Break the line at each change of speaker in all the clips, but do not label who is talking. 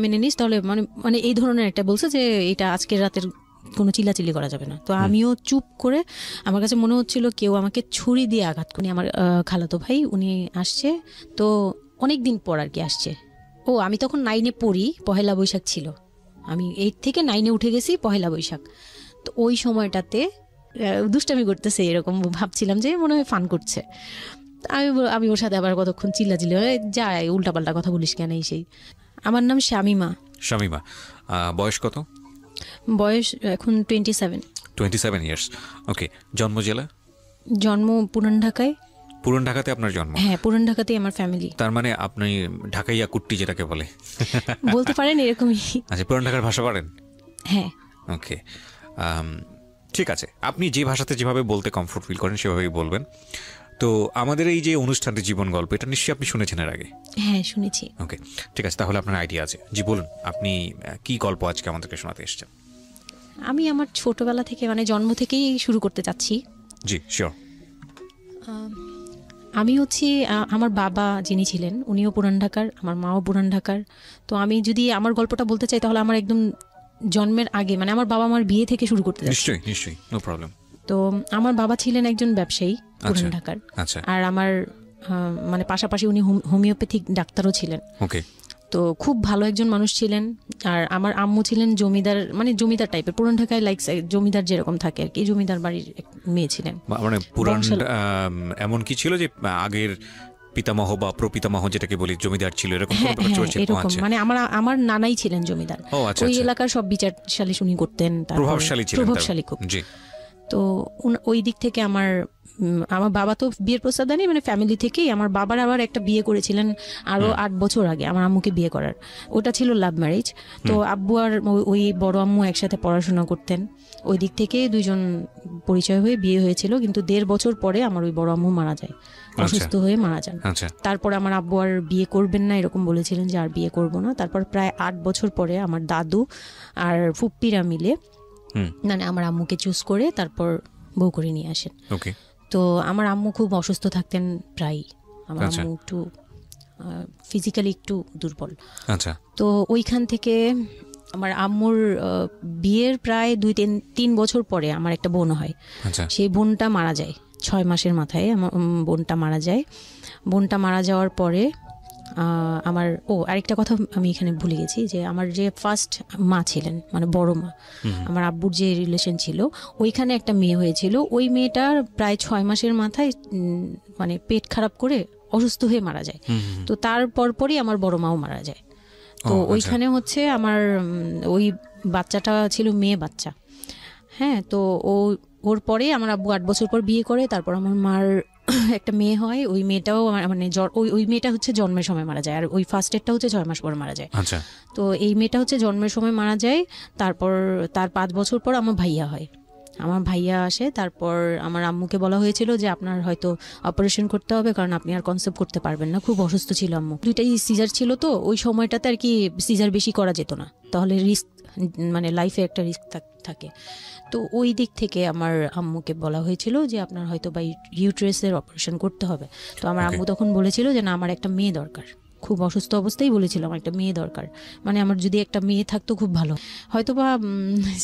মেনে নিস তাহলে মানে মানে এই ধরনের একটা বলছে যে এটা আজকের রাতের কোনো চিল্লাচিল্লি করা যাবে না। তো আমিও চুপ করে, আমার কাছে মনে হচ্ছিল কেউ আমাকে ছুরি দিয়ে আঘাত করে। আমার খালাতো ভাই উনি আসছে, তো অনেক দিন পর আর কি আসছে। আমি তখন 9-এ পড়ি, পহেলা বৈশাখ ছিল, আমি 8 থেকে 9-এ উঠে গেছি পহেলা বৈশাখ। তো ওই সময়টাতে দুষ্টামি করতেছে এরকম ভাবছিলাম যে মনে হয় ফান করছে। আমি ওর সাথে আবার কতক্ষণ চিল্লাচিল্লি যায়, উল্টাপাল্টা কথা বলিস কেন এই সেই। আমার নাম শামিমা।
শামিমা, বয়স কত?
বয়স এখন 27
ইয়ার্স। ওকে, জন্ম জেলা?
জন্ম পুরান ঢাকায়।
পুরান ঢাকাতে আপনার জন্ম?
হ্যাঁ, পুরান ঢাকাতেই আমার ফ্যামিলি।
তার মানে আপনি ঢাকাইয়া কুট্টি যেটাকে বলে
বলতে পারেন এরকমই।
আচ্ছা, পুরান ঢাকার ভাষা পারেন?
হ্যাঁ।
ওকে, ঠিক আছে, আপনি যে ভাষাতে যেভাবে বলতে কমফোর্ট ফিল করেন সেভাবেই বলবেন। তো আমাদের এই যে অনুষ্ঠানটি জীবন গল্প, এটা নিশ্চয়ই আপনি শুনেছেন এর আগে?
হ্যাঁ, শুনেছি।
ওকে, ঠিক আছে, তাহলে আপনার আইডিয়া আছে। জি বলুন, আপনি কি গল্প আজকে আমাদেরকে শোনাতে এসেছেন?
আমি আমার ছোটবেলা থেকে মানে জন্ম থেকেই শুরু করতে চাচ্ছি।
জি শিওর।
আমি হচ্ছি, আমার বাবা যিনি ছিলেন উনিও পুরান ঢাকার, আমার মাও পুরান ঢাকার। তো আমি যদি আমার গল্পটা বলতে চাই তাহলে আমার একদম জন্মের আগে, মানে আমার বাবা আমার বিয়ে থেকে শুরু করতে চাচ্ছি।
নিশ্চয়ই নিশ্চয়ই, নো প্রবলেম।
তো আমার বাবা ছিলেন একজন ব্যবসায়ী পুরান ঢাকার।
আচ্ছা।
আর আমার মানে পাশাপাশি উনি হোমিওপ্যাথিক ডাক্তারও ছিলেন।
ওকে।
তো খুব ভালো একজন মানুষ ছিলেন। আর আমার আম্মু ছিলেন জমিদার, মানে জমিদার টাইপের, পুরান ঢাকায় লাইক জমিদার যেরকম থাকে আর কি, জমিদার বাড়ির মেয়ে ছিলেন।
মানে পুরান এমন কি ছিল যে আগের পিতামহ বা প্রপিতামহ যেটাকে বলি জমিদার ছিল, এরকম
এরকম মানে আমার নানাই ছিলেন জমিদার। ওই এলাকার সব বিচার সালিশ উনি করতেন, প্রভাবশালী খুব। তো ওই দিক থেকে আমার বাবা তো বিয়ের প্রস্তাব দেয়নি, মানে ফ্যামিলি থেকেই। আমার বাবার আবার একটা বিয়ে করেছিলেন আরো 8 বছর আগে আমার আম্মুকে বিয়ে করার, ওটা ছিল লাভ ম্যারেজ। তো আব্বু আর ওই বড় আম্মু একসাথে পড়াশোনা করতেন, ওই দিক থেকে দুইজন পরিচয় হয়ে বিয়ে হয়েছিল। কিন্তু 1.5 বছর পরে আমার ওই বড় আম্মু মারা যায়, অসুস্থ হয়ে মারা যান। তারপর আমার আব্বু আর বিয়ে করবেন না এরকম বলেছিলেন যে আর বিয়ে করব না। তারপর প্রায় 8 বছর পরে আমার দাদু আর ফুপ্পিরা মিলে মানে আমার আম্মুকে চুজ করে তারপর বউ করে নিয়ে আসেন। তো আমার আম্মু খুব অসুস্থ থাকতেন প্রায়, আমার আম্মু একটু ফিজিক্যালি একটু দুর্বল। তো ওইখান থেকে আমার আম্মুর বিয়ের প্রায় 2-3 বছর পরে আমার একটা বোন হয়। সেই বোনটা মারা যায় 6 মাসের মাথায়, আমার বোনটা মারা যায়। বোনটা মারা যাওয়ার পরে আমার আরেকটা কথা আমি এখানে ভুলে গেছি, যে আমার যে ফার্স্ট মা ছিলেন, মানে বড় মা, আমার আব্বুর যে রিলেশন ছিল, ওইখানে একটা মেয়ে হয়েছিল। ওই মেয়েটার প্রায় 6 মাসের মাথায় মানে পেট খারাপ করে অসুস্থ হয়ে মারা যায়। তো তার পরপরই আমার বড় মাও মারা যায়। তো ওইখানে হচ্ছে আমার ওই বাচ্চাটা ছিল মেয়ে বাচ্চা। হ্যাঁ, তো ওর পরে আমার আব্বু 8 বছর পর বিয়ে করে। তারপর আমার মার একটা মেয়ে হয়, ওই মেয়েটাও মানে ওই মেয়েটা হচ্ছে জন্মের সময় মারা যায়, আর ওই ফার্স্টেরটা হচ্ছে 6 মাস পর মারা যায়। তো এই মেয়েটা হচ্ছে জন্মের সময় মারা যায়। তারপর তার 5 বছর পর আমার ভাইয়া হয়, আমার ভাইয়া আসে। তারপর আমার আম্মুকে বলা হয়েছিল যে আপনার হয়তো অপারেশন করতে হবে, কারণ আপনি আর কনসেপ্ট করতে পারবেন না, খুব অসুস্থ ছিল আম্মু। 2টাই সিজার ছিল, তো ওই সময়টাতে আর কি সিজার বেশি করা যেত না, তাহলে রিস্ক, মানে লাইফে একটা রিস্ক থাকে। তো ওই দিক থেকে আমার আম্মুকে বলা হয়েছিল যে আপনার হয়তো বা ইউটেরাসের অপারেশন করতে হবে। তো আমার আম্মু তখন বলেছিল যে না, আমার একটা মেয়ে দরকার, খুব অসুস্থ অবস্থায় বলেছিল আমার একটা মেয়ে দরকার, মানে আমার যদি একটা মেয়ে থাকতো খুব ভালো। হয়তো বা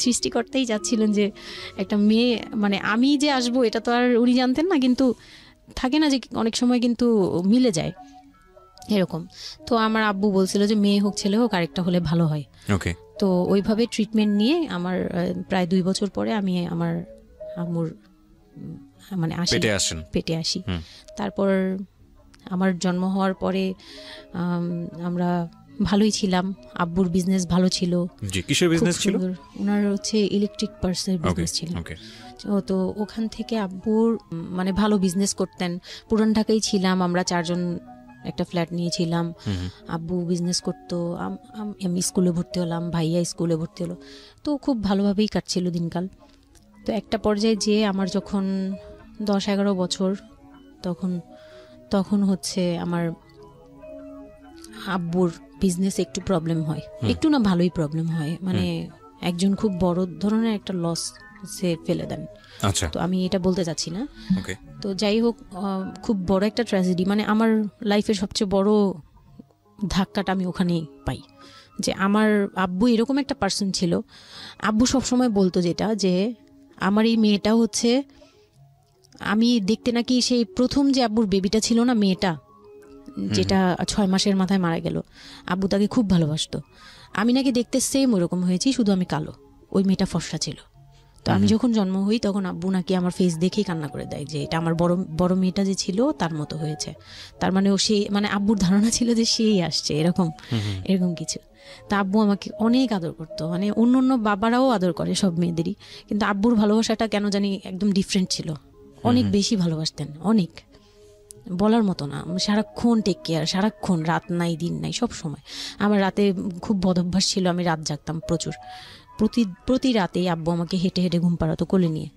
সৃষ্টিকর্তাই চাচ্ছিলেন যে একটা মেয়ে, মানে আমি যে আসবো এটা তো আর উনি জানতেন না, কিন্তু থাকে না যে অনেক সময় কিন্তু মিলে যায় এরকম। তো আমার আব্বু বলছিল যে মেয়ে হোক ছেলে হোক, আরেকটা হলে ভালো হয়। তো ওইভাবে ট্রিটমেন্ট নিয়ে আমার প্রায় 2 বছর পরে আমি আমার আম্মুর মানে পেটে আসি। তারপর আমার জন্ম হওয়ার পরে আমরা ভালোই ছিলাম, আব্বুর বিজনেস ভালো ছিল।
কিসের বিজনেস ছিল?
ওনার হচ্ছে ইলেকট্রিক পার্টসের বিজনেস ছিল। তো ওখান থেকে আব্বুর মানে ভালো বিজনেস করতেন। পুরান ঢাকায় ছিলাম আমরা, 4 জন একটা ফ্ল্যাট নিয়েছিলাম। আব্বু বিজনেস করতো, আমি স্কুলে ভর্তি হলাম, ভাইয়া স্কুলে ভর্তি হলো। তো খুব ভালোভাবেই কাটছিল দিনকাল। তো একটা পর্যায়ে যে আমার যখন 10-11 বছর, তখন হচ্ছে আমার আব্বুর বিজনেস একটু প্রবলেম হয়, একটু না ভালোই প্রবলেম হয়, মানে একজন খুব বড় ধরনের একটা লস সে ফেলে দেন। তো আমি এটা বলতে চাচ্ছি না। তো যাই হোক, খুব বড় একটা ট্র্যাজেডি, মানে আমার লাইফের সবচেয়ে বড় ধাক্কাটা আমি ওখানেই পাই, যে আমার আব্বু এরকম একটা পার্সন ছিল, আব্বু সবসময় বলতো যেটা, যে আমার এই মেয়েটা হচ্ছে, আমি দেখতে নাকি সেই প্রথম যে আব্বুর বেবিটা ছিল না, মেয়েটা যেটা 6 মাসের মাথায় মারা গেল, আব্বু তাকে খুব ভালোবাসতো, আমি নাকি দেখতে সেম ওরকম হয়েছি, শুধু আমি কালো, ওই মেয়েটা ফর্সা ছিল। তো আমি যখন জন্ম হই তখন আব্বু নাকি আমার ফেস দেখেই কান্না করে দেয় যে এটা আমার বড় মেয়েটা যে ছিল তার মতো হয়েছে, তার মানে ও সেই, মানে আব্বুর ধারণা ছিল যে সেই আসছে, এরকম কিছু। তা আব্বু আমাকে অনেক আদর করতো, মানে অন্য বাবারাও আদর করে সব মেয়েদেরই, কিন্তু আব্বুর ভালোবাসাটা কেন জানি একদম ডিফারেন্ট ছিল, অনেক বেশি ভালোবাসতেন, অনেক বলার মতো না। সারাক্ষণ টেক কেয়ার, সারাক্ষণ, রাত নাই দিন নাই, সব সময়। আমার রাতে খুব বদভ্যাস ছিল, আমি রাত জাগতাম প্রচুর, প্রতি রাতেই আব্বু আমাকে হেঁটে হেঁটে ঘুম পাড়াতো কোলে নিয়ে।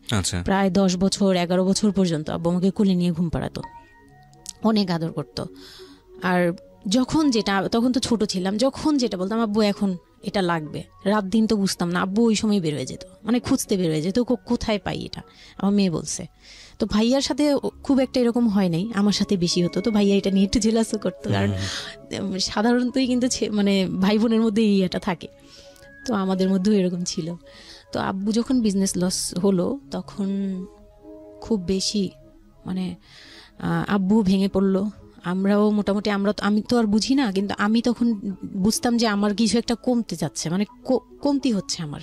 প্রায় 10 বছর 11 বছর পর্যন্ত আব্বু আমাকে কোলে নিয়ে ঘুম পাড়াতো, অনেক আদর করতো। আর যখন যেটা, তখন তো ছোট ছিলাম, যখন যেটা বলতাম আব্বু এখন এটা লাগবে, রাত দিন তো বুঝতাম না, আব্বু ওই সময় বের হয়ে যেত, মানে খুঁজতে বের হয়ে যেত কোথায় পাই এটা, আমার মেয়ে বলছে। তো ভাইয়ার সাথে খুব একটা এরকম হয় নাই, আমার সাথে বেশি হতো, তো ভাইয়া এটা নিয়ে একটু জেলাসও করতো, কারণ সাধারণতই কিন্তু মানে ভাই বোনের মধ্যে এই এটা থাকে, তো আমাদের মধ্যেও এরকম ছিল। তো আব্বু যখন বিজনেস লস হলো তখন খুব বেশি, মানে আব্বু ভেঙে পড়লো, আমরাও মোটামুটি, আমি তো আর বুঝি না, কিন্তু আমি তখন বুঝতাম যে আমার কিছু একটা কমতে যাচ্ছে, মানে কমতি হচ্ছে আমার,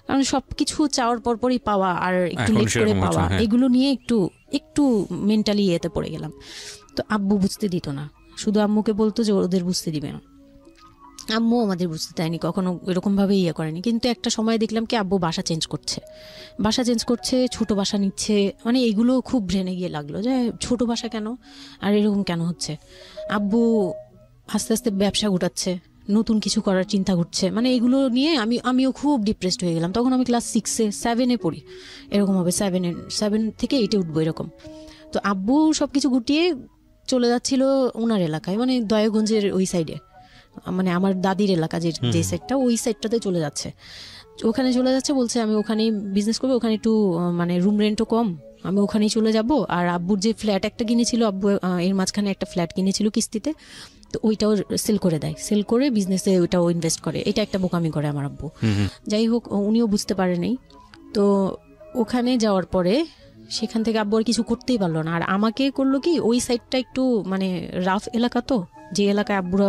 কারণ সবকিছু চাওয়ার পরপরই পাওয়া আর একটু লেট করে পাওয়া, এগুলো নিয়ে একটু মেন্টালি এতে পড়ে গেলাম। তো আব্বু বুঝতে দিত না, শুধু আম্মুকে বলতো যে ওদের বুঝতে দিবে না, আম্মু আমাদের বুঝতে দেয়নি কখনো, এরকম ভাবে ইয়ে করেনি। কিন্তু একটা সময় দেখলাম কি আব্বু বাসা চেঞ্জ করছে, ছোট বাসা নিচ্ছে, মানে এইগুলো খুব ব্রেনে গিয়ে লাগলো যে ছোট বাসা কেন, আর এরকম কেন হচ্ছে। আব্বু আস্তে আস্তে ব্যবসা গোটাচ্ছে, নতুন কিছু করার চিন্তা করছে, মানে এগুলো নিয়ে আমিও খুব ডিপ্রেসড হয়ে গেলাম। তখন আমি ক্লাস 6-এ 7-এ পড়ি, এরকম হবে 7 থেকে 8-এ উঠবো এরকম। তো আব্বু সবকিছু গুটিয়ে চলে যাচ্ছিল ওনার এলাকায়, মানে দয়াগঞ্জের ওই সাইডে, মানে আমার দাদির এলাকা যে সাইডটা, ওই সাইডটাতে চলে যাচ্ছে, ওখানে চলে যাচ্ছে, বলছে আমি ওখানেই বিজনেস করবো, ওখানে একটু মানে রুম রেন্টও কম, আমি ওখানেই চলে যাব। আর আব্বুর যে ফ্ল্যাট একটা কিনেছিল, আব্বু এর মাঝখানে একটা ফ্ল্যাট কিনেছিল কিস্তিতে, তো ওইটাও সেল করে দেয়, সেল করে বিজনেসে ওইটাও ইনভেস্ট করে, এটা একটা বোকামি করে আমার আব্বু। যাই হোক, উনিও বুঝতে পারেনি। তো ওখানে যাওয়ার পরে সেখান থেকে আব্বু আর কিছু করতেই পারলো না, আর আমাকে করলো কি, ওই সাইডটা একটু মানে রাফ এলাকা, তো যে এলাকায় আব্বুরা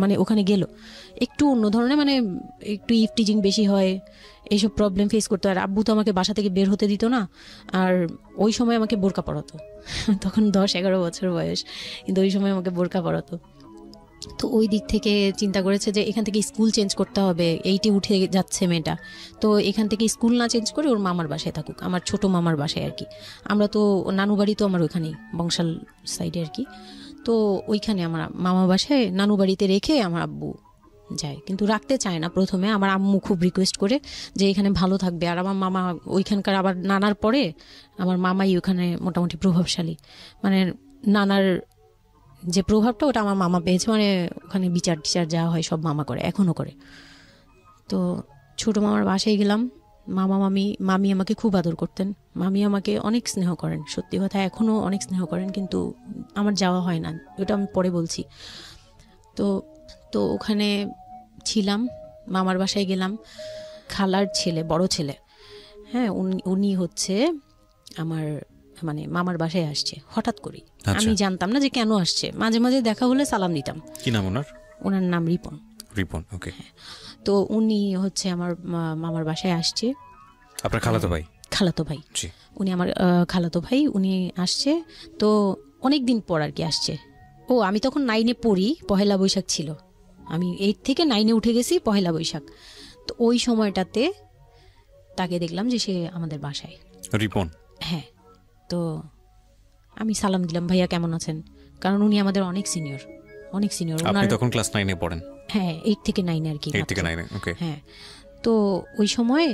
মানে ওখানে গেল একটু অন্য ধরনের, মানে একটু ইফটিজিং বেশি হয়, এইসব প্রবলেম ফেস করতে হয়। আর আব্বু তো আমাকে বাসা থেকে বের হতে দিত না, আর ওই সময় আমাকে বোরকা পরাতো, তখন 10-11 বছর বয়স, কিন্তু ওই সময় আমাকে বোরকা পরাতো। তো ওই দিক থেকে চিন্তা করেছে যে এখান থেকে স্কুল চেঞ্জ করতে হবে, 8-এ উঠে যাচ্ছে মেয়েটা, তো এখান থেকে স্কুল না চেঞ্জ করে ওর মামার বাসায় থাকুক, আমার ছোট মামার বাসায় আর কি। আমরা তো নানু বাড়ি তো আমার ওইখানেই, বংশাল সাইডে আর কি। তো ওইখানে আমার মামা বাসায় নানু বাড়িতে রেখে আমার আব্বু যায়, কিন্তু রাখতে চায় না প্রথমে। আমার আম্মু খুব রিকোয়েস্ট করে যে এখানে ভালো থাকবে, আর আমার মামা ওইখানকার, আবার নানার পরে আমার মামাই ওখানে মোটামুটি প্রভাবশালী, মানে নানার যে প্রভাবটা ওটা আমার মামা পেয়েছে, মানে ওখানে বিচার টিচার যা হয় সব মামা করে, এখনও করে। তো ছোট মামার বাসায় গেলাম, মামি আমাকে খুব আদর করতেন, মামি আমাকে অনেক স্নেহ করেন, সত্যি কথা এখনও অনেক স্নেহ করেন, কিন্তু আমার যাওয়া হয় না, ওটা আমি পরে বলছি। তো ওখানে ছিলাম, মামার বাসায় গেলাম, খালার ছেলে, বড় ছেলে, হ্যাঁ, উনি হচ্ছে আমার মানে মামার বাসায় আসছে হঠাৎ করে, আমি জানতাম না যে কেন আসছে, মাঝে মাঝে দেখা হলে সালাম দিতাম।
কি নাম
ওনার নাম রিপন।
ওকে।
তো উনি হচ্ছে আমার মামার বাসায় আসছে,
আপনার খালাতো ভাই,
উনি আমার খালাতো ভাই, উনি আসছে। তো অনেক দিন পর আর কি আসছে। আমি তখন 9-এ পড়ি, পহেলা বৈশাখ ছিল, আমি 8 থেকে 9-এ উঠে গেছি পহেলা বৈশাখ। তো ওই সময়টাতে তাকে দেখলাম যে সে আমাদের বাসায়,
রিপন।
হ্যাঁ। তো আমি সালাম দিলাম, ভাইয়া কেমন আছেন, কারণ উনি আমাদের অনেক সিনিয়র।
আপনি তখন ক্লাস 9-এ পড়েন?
হ্যাঁ, 8 থেকে 9 আর কি।
8 থেকে 9, ওকে।
হ্যাঁ। তো ওই সময়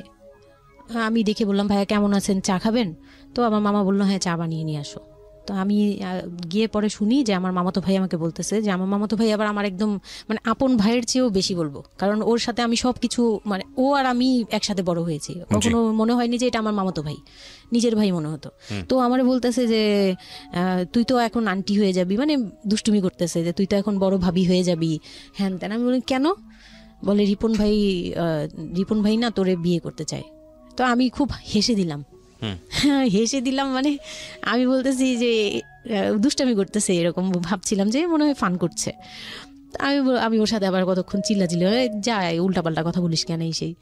আমি দেখে বললাম, ভাইয়া কেমন আছেন, চা খাবেন? তো আমার মামা বললো, হ্যাঁ চা বানিয়ে নিয়ে আসো। তো আমি গিয়ে পরে শুনি যে আমার মামাতো ভাই আমাকে বলতেছে, যে আমার মামাতো ভাই আবার আমার একদম মানে আপন ভাইয়ের চেয়েও বেশি বলবো, কারণ ওর সাথে আমি সব কিছু, মানে ও আর আমি একসাথে বড় হয়েছি, কখনো মনে হয়নি যে এটা আমার মামাতো ভাই, নিজের ভাই মনে হতো। তো আমার বলতেছে যে তুই তো এখন আন্টি হয়ে যাবি, মানে দুষ্টুমি করতেছে যে তুই তো এখন বড় ভাবি হয়ে যাবি, হ্যান তেন। আমি বলি কেন? বলে রিপন ভাই না তোরে বিয়ে করতে চায়। তো আমি খুব হেসে দিলাম, মানে আমি বলতেছি যে দুষ্টামি করতেছে, এরকম ভাবছিলাম যে মনে হয় ফান করছে। আমি ওর সাথে আবার কতক্ষণ চিল্লাচিল্লি যায়, উল্টাপাল্টা কথা বলিস কেন এই সেই।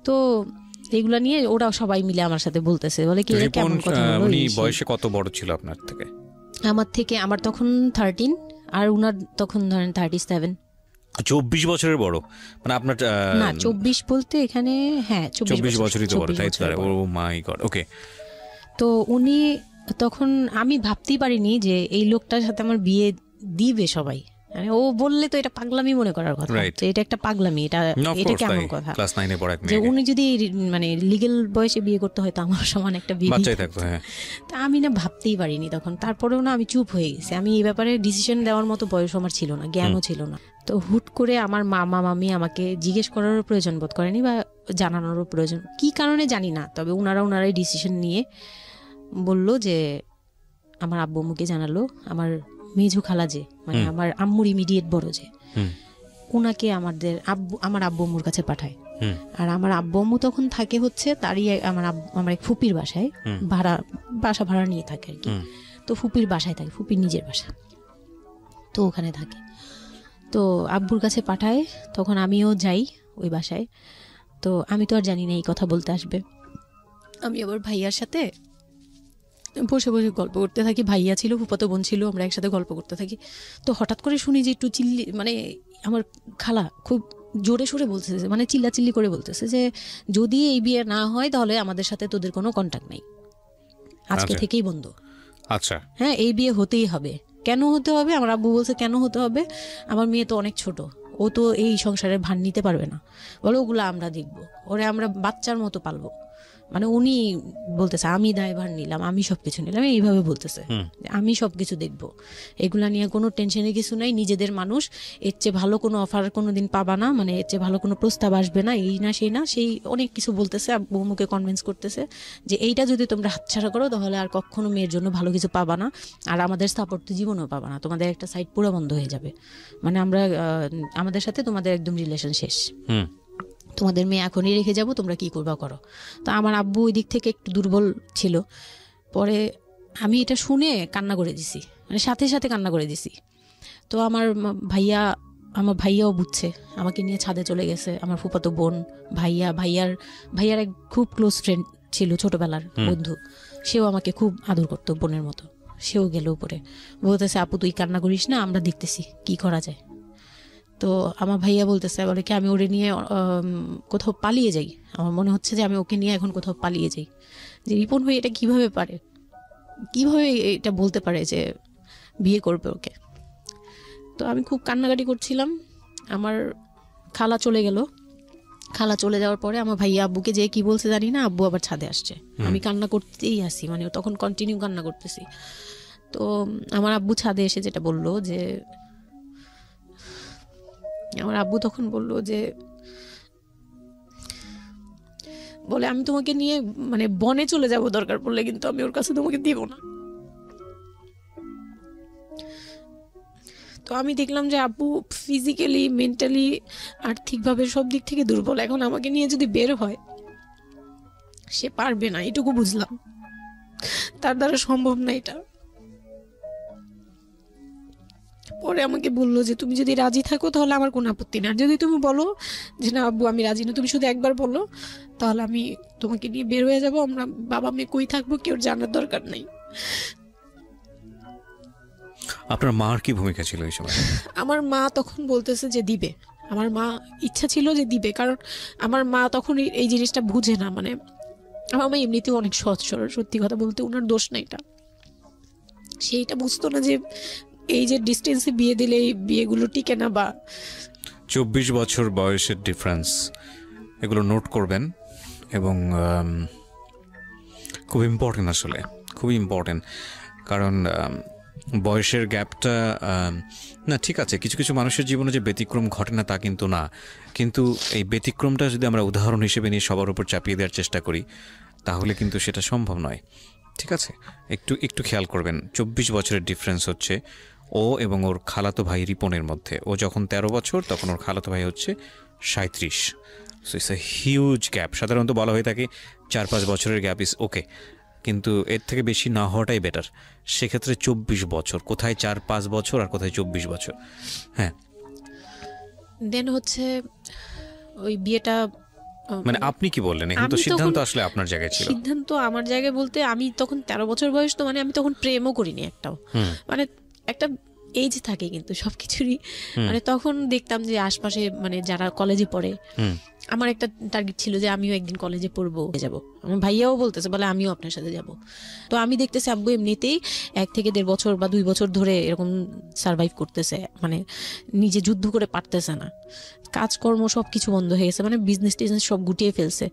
তো এগুলা নিয়ে ওরা সবাই মিলে আমার সাথে বলতেছে, বলে কি কেমন কথা বলো।
বয়সে কত বড় ছিল আপনার থেকে?
আমার তখন 13 আর উনার তখন ধরেন 37।
24 বছরের বড়, মানে আপনার
না 24 বলতে এখানে, হ্যাঁ 24
বছরই তো বড়, তাই তো? ও মাই গড, ওকে।
তো উনি তখন, আমি ভাবতেই পারিনি যে এই লোকটার সাথে আমার বিয়ে দিবে সবাই। মানে ও বললে তো এটা পাগলামি মনে করার কথা, যে এটা একটা পাগলামি, এটা কেমন কথা
ক্লাস 9 এ পড়া
যে উনি যদি মানে লিগ্যাল বয়সে বিয়ে করতে হয় তো আমার সমান একটা
বাচ্চাই থাকতো। হ্যাঁ,
তা আমি না ভাবতেই পারিনি তখন। তারপরেও না আমি চুপ হয়ে গেছি, আমি এই ব্যাপারে ডিসিশন দেওয়ার মতো বয়স আমার ছিল না, জ্ঞানও ছিল না। তো হুট করে আমার মামা মামি আমাকে জিজ্ঞেস করারও প্রয়োজন বোধ করেনি বা জানানোরও প্রয়োজন, কি কারণে জানি না, তবে ওনারাই ডিসিশন নিয়ে বলল যে আমার আব্বু আম্মুকে জানালো, আমার মেঝু খালা যে মানে আমার আম্মুর ইমিডিয়েট বড় যে, উনাকে আমার আব্বু আম্মুর কাছে পাঠায়। আর আমার আব্বু আম্মু তখন থাকে হচ্ছে তারই আমার এক ফুপির বাসায়, বাসা ভাড়া নিয়ে থাকে আর কি। তো ফুপির বাসায় থাকে, ফুপির নিজের বাসা, তো ওখানে থাকে। তো আব্বুর কাছে পাঠায়, তখন আমিও যাই ওই বাসায়। তো আমি তো আর জানি না এই কথা বলতে আসবে। আমি আবার ভাইয়ার সাথে বসে বসে গল্প করতে থাকি, ভাইয়া ছিল, ফুফাতো বোন ছিল, আমরা একসাথে গল্প করতে থাকি। তো হঠাৎ করে শুনি যে একটু মানে আমার খালা খুব জোরে সোরে বলতেছে, মানে চিল্লাচিল্লি করে বলতেছে যে যদি এই বিয়ে না হয় তাহলে আমাদের সাথে তোদের কোনো কন্ট্যাক্ট নেই, আজকে থেকেই বন্ধ।
আচ্ছা, হ্যাঁ,
এই বিয়ে হতেই হবে। কেন হতে হবে? আমার আব্বু বলছে কেন হতে হবে, আমার মেয়ে তো অনেক ছোট, ও তো এই সংসারে ভার নিতে পারবে না, বলো ওগুলো আমরা দেখবো, ওরে আমরা বাচ্চার মতো পালবো। মানে উনি বলতেছে আমি দায়ভার নিলাম, আমি সবকিছু নিলাম, এইভাবে বলতেছে আমি সবকিছু দেখবো, এগুলা নিয়ে কোনো টেনশনের কিছু নাই, নিজেদের মানুষ, এর চেয়ে ভালো কোনো অফার কোনোদিন পাবা না, মানে এর চেয়ে ভালো কোনো প্রস্তাব আসবে না, এই না সেই অনেক কিছু বলতেছে। আব্বু মুখে কনভিন্স করতেছে যে এইটা যদি তোমরা হাতছাড়া করো তাহলে আর কখনো মেয়ের জন্য ভালো কিছু পাবা না, আর আমাদের সাপোর্ট তো জীবনেও পাবা না, তোমাদের একটা সাইড পুরো বন্ধ হয়ে যাবে, মানে আমাদের সাথে তোমাদের একদম রিলেশন শেষ, তোমাদের মেয়ে এখনই রেখে যাব, তোমরা কি করবা করো। তো আমার আব্বু ওই দিক থেকে একটু দুর্বল ছিল। পরে আমি এটা শুনে কান্না করে দিছি, মানে সাথে সাথে কান্না করে দিছি। তো আমার ভাইয়াও বুঝছে, আমাকে নিয়ে ছাদে চলে গেছে। আমার ফুফাতো বোন, ভাইয়ার এক খুব ক্লোজ ফ্রেন্ড ছিল, ছোটবেলার বন্ধু, সেও আমাকে খুব আদর করতো বোনের মতো, সেও গেল উপরে, বলতেছে আপু তুই কান্না করিস না, আমরা দেখতেছি কি করা যায়। তো আমার ভাইয়া বলতেছে, বলে কি আমি ওরে নিয়ে কোথাও পালিয়ে যাই, আমার মনে হচ্ছে যে আমি ওকে নিয়ে এখন কোথাও পালিয়ে যাই। যে রিপন ভাই এটা কিভাবে এটা বলতে পারে যে বিয়ে করবে ওকে। তো আমি খুব কান্নাকাটি করছিলাম। আমার খালা চলে গেল, খালা চলে যাওয়ার পরে আমার ভাইয়া আব্বুকে যে কি বলছে জানি না, আব্বু আবার ছাদে আসছে, আমি কান্না করতেই আসি, মানে তখন কন্টিনিউ কান্না করতেছি। তো আমার আব্বু ছাদে এসে যেটা বললো যে, আমার আব্বু তখন বললো যে, বলে আমি তোমাকে নিয়ে মানে বনে চলে যাব দরকার পড়লে, কিন্তু আমি ওর কাছে তোমাকে দিব না। তো আমি দেখলাম যে আব্বু ফিজিক্যালি, মেন্টালি, আর্থিকভাবে সব দিক থেকে দুর্বল, এখন আমাকে নিয়ে যদি বের হয় সে পারবে না, এটুকু বুঝলাম, তার দ্বারা সম্ভব না এটা। পরে আমাকে বললো যে তুমি যদি রাজি থাকো তাহলে আমার কোনো আপত্তি না, যদি তুমি বলো যে না আব্বু আমি রাজি না, তুমি শুধু একবার বলো, তাহলে আমি তোমাকে নিয়ে বের হয়ে যাবো, আমরা বাবা মেয়ে কই থাকবো কেউ জানার দরকার নেই।
আপনার মার কি ভূমিকা ছিল এই সময়?
আমার মা তখন বলতেছে যে দিবে, আমার মা ইচ্ছা ছিল যে দিবে, কারণ আমার মা তখন এই জিনিসটা বুঝে না, মানে আমার মা এমনিতেও অনেক সৎ সরল, সত্যি কথা বলতে ওনার দোষ না এটা, সেইটা বুঝতো না যে এই যে ডিস্টেন্সে বিয়ে দিলে এই বিয়েগুলো টিকে না, বা
24 বছর বয়সের ডিফারেন্স, এগুলো নোট করবেন এবং খুব ইম্পর্টেন্ট, আসলে খুবই ইম্পর্টেন্ট, কারণ বয়সের গ্যাপটা না ঠিক আছে, কিছু কিছু মানুষের জীবনে যে ব্যতিক্রম ঘটে না তা কিন্তু না, কিন্তু এই ব্যতিক্রমটা যদি আমরা উদাহরণ হিসেবে নিয়ে সবার উপর চাপিয়ে দেওয়ার চেষ্টা করি তাহলে কিন্তু সেটা সম্ভব নয়। ঠিক আছে, একটু খেয়াল করবেন, 24 বছরের ডিফারেন্স হচ্ছে ও এবং ওর খালাতো ভাই রিপনের মধ্যে। ও যখন 13 বছর তখন ওর খালাতো ভাই হচ্ছে 37। So it's a huge gap. সাধারণত বলা হয়ে থাকে 4-5 বছরের গ্যাপ ইজ ওকে, কিন্তু এর থেকে বেশি না হওয়াটাই বেটার। সেক্ষেত্রে 24 বছর, কোথায় 4-5 বছর আর কোথায় 24 বছর। হ্যাঁ,
দেন হচ্ছে ওই বিয়েটা,
মানে আপনি কি বললেন? এখন তো সিদ্ধান্ত আসলে আপনার জায়গায় ছিল।
সিদ্ধান্ত আমার জায়গায় বলতে, আমি তখন 13 বছর বয়স, তো মানে আমি তখন প্রেমও করিনি একটাও। মানে একটা এজ থাকে কিন্তু সবকিছুরই, মানে তখন দেখতাম যে আশপাশে মানে যারা কলেজে পড়ে, আমার একটা টার্গেট ছিল যে আমিও একদিন কলেজে পড়বো, যাবো। আমার ভাইয়াও বলতেছে, বলে আমিও আপনার সাথে যাব। তো আমি দেখতেছি আব্বু এমনিতেই 1 থেকে 1.5 বছর বা 2 বছর ধরে এরকম সার্ভাইভ করতেছে, মানে নিজে যুদ্ধ করে পারতেছে না, কাজকর্ম সব কিছু বন্ধ হয়ে গেছে, মানে বিজনেস টিজনেস সব গুটিয়ে ফেলছে।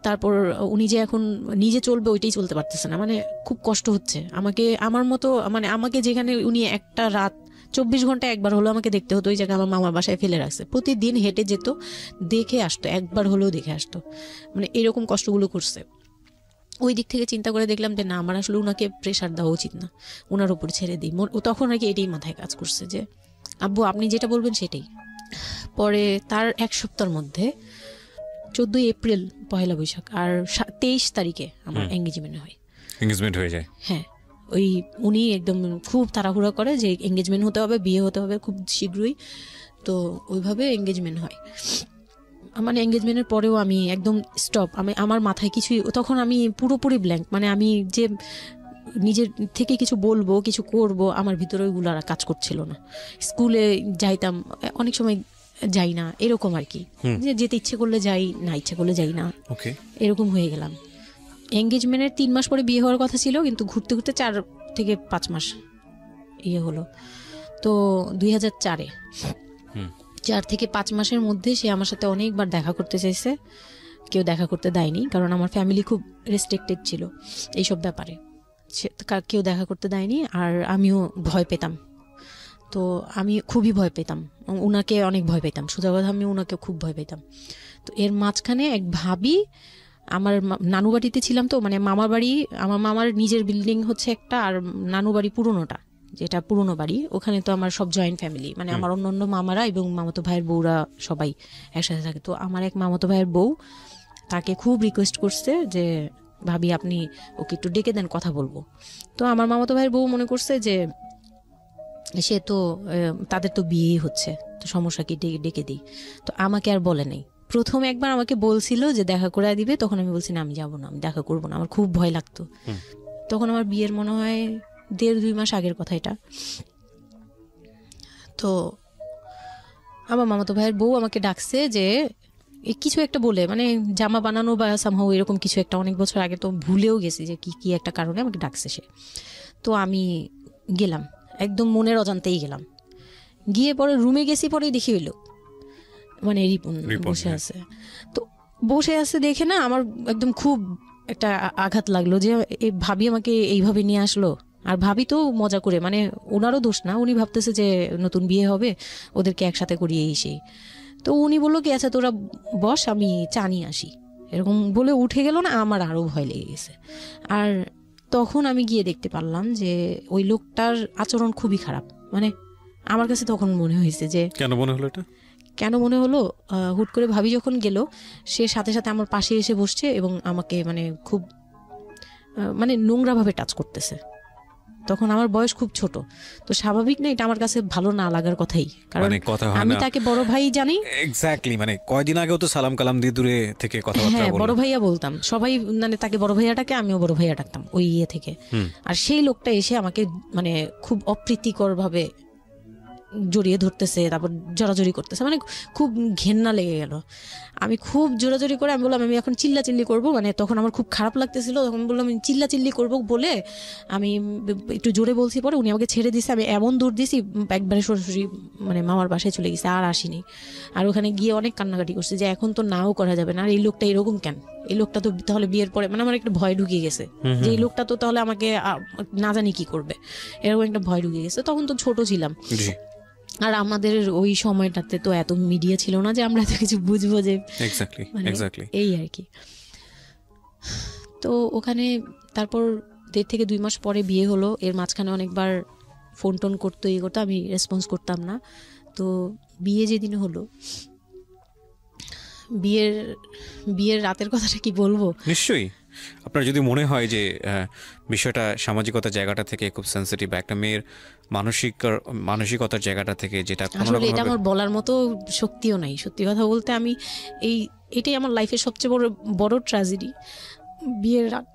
তারপর উনি যে এখন নিজে চলবে ওইটাই চলতে পারতেছে না, মানে খুব কষ্ট হচ্ছে আমাকে। আমার মতো মানে আমাকে যেখানে উনি একটা রাত 24 ঘন্টা একবার হলো আমাকে দেখতে হতো, ওই জায়গায় আমার মামার বাসায় ফেলে রাখছে। প্রতিদিন হেঁটে যেত, দেখে আসতো, একবার হলেও দেখে আসতো, মানে এরকম কষ্টগুলো করছে। ওই দিক থেকে চিন্তা করে দেখলাম যে না, আমার আসলে উনাকে প্রেশার দেওয়া উচিত না, উনার উপর ছেড়ে দিই। তখন আর কি এটাই মাথায় কাজ করছে যে আব্বু আপনি যেটা বলবেন সেটাই। পরে তার 1 সপ্তাহের মধ্যে 14 এপ্রিল পহেলা বৈশাখ আর 23 তারিখে আমার এঙ্গেজমেন্ট হয়।
এঙ্গেজমেন্ট হয়ে যায়?
হ্যাঁ, ওই উনি একদম খুব তাড়াহুড়া করে যে এঙ্গেজমেন্ট হতে হবে, বিয়ে হতে হবে খুব শীঘ্রই। তো ওইভাবে এঙ্গেজমেন্ট হয়। মানে এঙ্গেজমেন্টের পরেও আমি একদম স্টপ, আমার মাথায় কিছুই, তখন আমি পুরোপুরি ব্ল্যাঙ্ক। মানে আমি যে নিজের থেকে কিছু বলবো, কিছু করব, আমার ভিতরে ওইগুলো আর কাজ করছিল না। স্কুলে যাইতাম, অনেক সময় যাই না, এরকম আর কি, যে যেতে ইচ্ছে করলে যাই, না ইচ্ছে করলে যাই না, এরকম হয়ে গেলাম। এঙ্গেজমেন্টের 3 মাস পরে বিয়ে হওয়ার কথা ছিল, কিন্তু ঘুরতে ঘুরতে 4 থেকে 5 মাস ইয়ে হলো। তো 2004-এ 4 থেকে 5 মাসের মধ্যে সে আমার সাথে অনেকবার দেখা করতে চাইছে, কেউ দেখা করতে দেয়নি, কারণ আমার ফ্যামিলি খুব রেস্ট্রিক্টেড ছিল এইসব ব্যাপারে, কেউ দেখা করতে দেয়নি। আর আমিও ভয় পেতাম, তো আমি খুবই ভয় পেতাম, উনাকে অনেক ভয় পেতাম, সোজা কথা আমি উনাকে খুব ভয় পেতাম। তো এর মাঝখানে এক ভাবি, আমার নানু বাড়িতে ছিলাম, তো মানে মামার বাড়ি, আমার মামার নিজের বিল্ডিং হচ্ছে একটা, আর নানু বাড়ি পুরোনোটা, যেটা পুরোনো বাড়ি, ওখানে তো আমার সব জয়েন্ট ফ্যামিলি, মানে আমার অন্য মামারা এবং মামাতো ভাইয়ের বউরা সবাই একসাথে থাকে। তো আমার এক মামাতো ভাইয়ের বউ তাকে খুব রিকোয়েস্ট করছে যে ভাবি আপনি ওকে একটু ডেকে দেন, কথা বলবো। তো আমার মামাতো ভাইয়ের বউ মনে করছে যে সে তো তাদের তো বিয়েই হচ্ছে, তো সমস্যা কি, ডেকে দিই। তো আমাকে আর বলে নাই। প্রথম একবার আমাকে বলছিল যে দেখা করে দিবে, তখন আমি বলছি না, আমি যাবো না, আমি দেখা করবো না, আমার খুব ভয় লাগতো। তখন আমার বিয়ের মনে হয় 1.5-2 মাস আগের কথা এটা। তো আমার মামাতো ভাইয়ের বউ আমাকে ডাকছে যে কিছু একটা বলে, মানে জামা বানানো বা সামহাও এরকম কিছু একটা, অনেক বছর আগে, তো ভুলেও গেছি যে কি একটা কারণে আমাকে ডাকছে সে। তো আমি গেলাম, একদম মনের অজান্তেই গেলাম। গিয়ে পরে রুমে গেছি, পরে দেখি হইল মানে রিপন বসে আছে। তো বসে আছে দেখে না আমার একদম খুব একটা আঘাত লাগলো যে এই ভাবি আমাকে এইভাবে নিয়ে আসলো। আর ভাবি তো মজা করে, মানে ওনারও দোষ না, উনি ভাবতেছে যে নতুন বিয়ে হবে, ওদেরকে একসাথে করিয়ে সেই। তো উনি বললো কি আচ্ছা তোরা বস, আমি চা নিয়ে আসি, এরকম বলে উঠে গেল না। আমার আরো ভয় লেগে গেছে। আর তখন আমি গিয়ে দেখতে পারলাম যে ওই লোকটার আচরণ খুবই খারাপ। মানে আমার কাছে তখন মনে হয়েছে যে
কেন মনে হলো এটা,
কেন মনে হলো, হুট করে ভাবি যখন গেল, সে সাথে সাথে আমার পাশে এসে বসছে এবং আমাকে মানে খুব মানে নোংরা ভাবে টাচ করতেছে। তখন আমার বয়স খুব ছোট, তো স্বাভাবিক না এটা আমার কাছে ভালো না লাগার কথাই, কারণ আমি তাকে বড় ভাই জানি।
এক্স্যাক্টলি, মানে কয়দিন আগেও তো সালাম কালাম দিয়ে দূরে থেকে কথাবার্তা বলতাম,
বড় ভাইয়া বলতাম, সবাই মানে তাকে বড় ভাইয়াটাকে আমিও বড় ভাইয়া ডাকতাম ওই ইয়ে থেকে। আর সেই লোকটা এসে আমাকে মানে খুব অপ্রীতিকর ভাবে জড়িয়ে ধরতেছে, তারপর জড়াজড়ি করতেছে, মানে খুব ঘেন্না লেগে গেল। আমি খুব জোরাজোরি করে আমি বললাম আমি এখন চিল্লাচিল্লি করবো, মানে তখন আমার খুব খারাপ লাগতেছিল, তখন বললাম আমি চিল্লাচিল্লি করবো বলে আমি একটু জোরে বলছি। পরে উনি আমাকে ছেড়ে দিছে, আমি এমন দূর দিছি একবারে সরাসরি মানে মামার বাসায় চলে গেছে, আর আসিনি। আর ওখানে গিয়ে অনেক কান্নাকাটি করছে যে এখন তো নাও করা যাবে না, আর এই লোকটা এরকম কেন, এই লোকটা তো তাহলে বিয়ের পরে, মানে আমার একটা ভয় ঢুকিয়ে গেছে যে এই লোকটা তো তাহলে আমাকে না জানি কি করবে, এরকম একটা ভয় ঢুকিয়ে গেছে। তখন তো ছোট ছিলাম, আর আমাদের ওই সময়টাতে তো এত মিডিয়া ছিল না যে আমরা এত কিছু বুঝবো যে এই আর কি। তো ওখানে তারপর 1.5 থেকে 2 মাস পরে বিয়ে হলো। এর মাঝখানে অনেকবার ফোন টোন করতো, ইয়ে করতো, আমি রেসপন্স করতাম না। তো বিয়ে যেদিন হলো বিয়ের রাতের কথাটা কি বলবো?
নিশ্চয়ই আপনার যদি মনে হয় যে বিষয়টা সামাজিকতার জায়গাটা থেকে খুব সেন্সিটিভ, একটা মেয়ের মানসিকতার জায়গাটা থেকে, যেটা
আসলে এটা আমার বলার মতো শক্তিও নাই। সত্যি কথা বলতে আমি এটাই আমার লাইফের সবচেয়ে বড় ট্র্যাজেডি, বিয়ের রাত।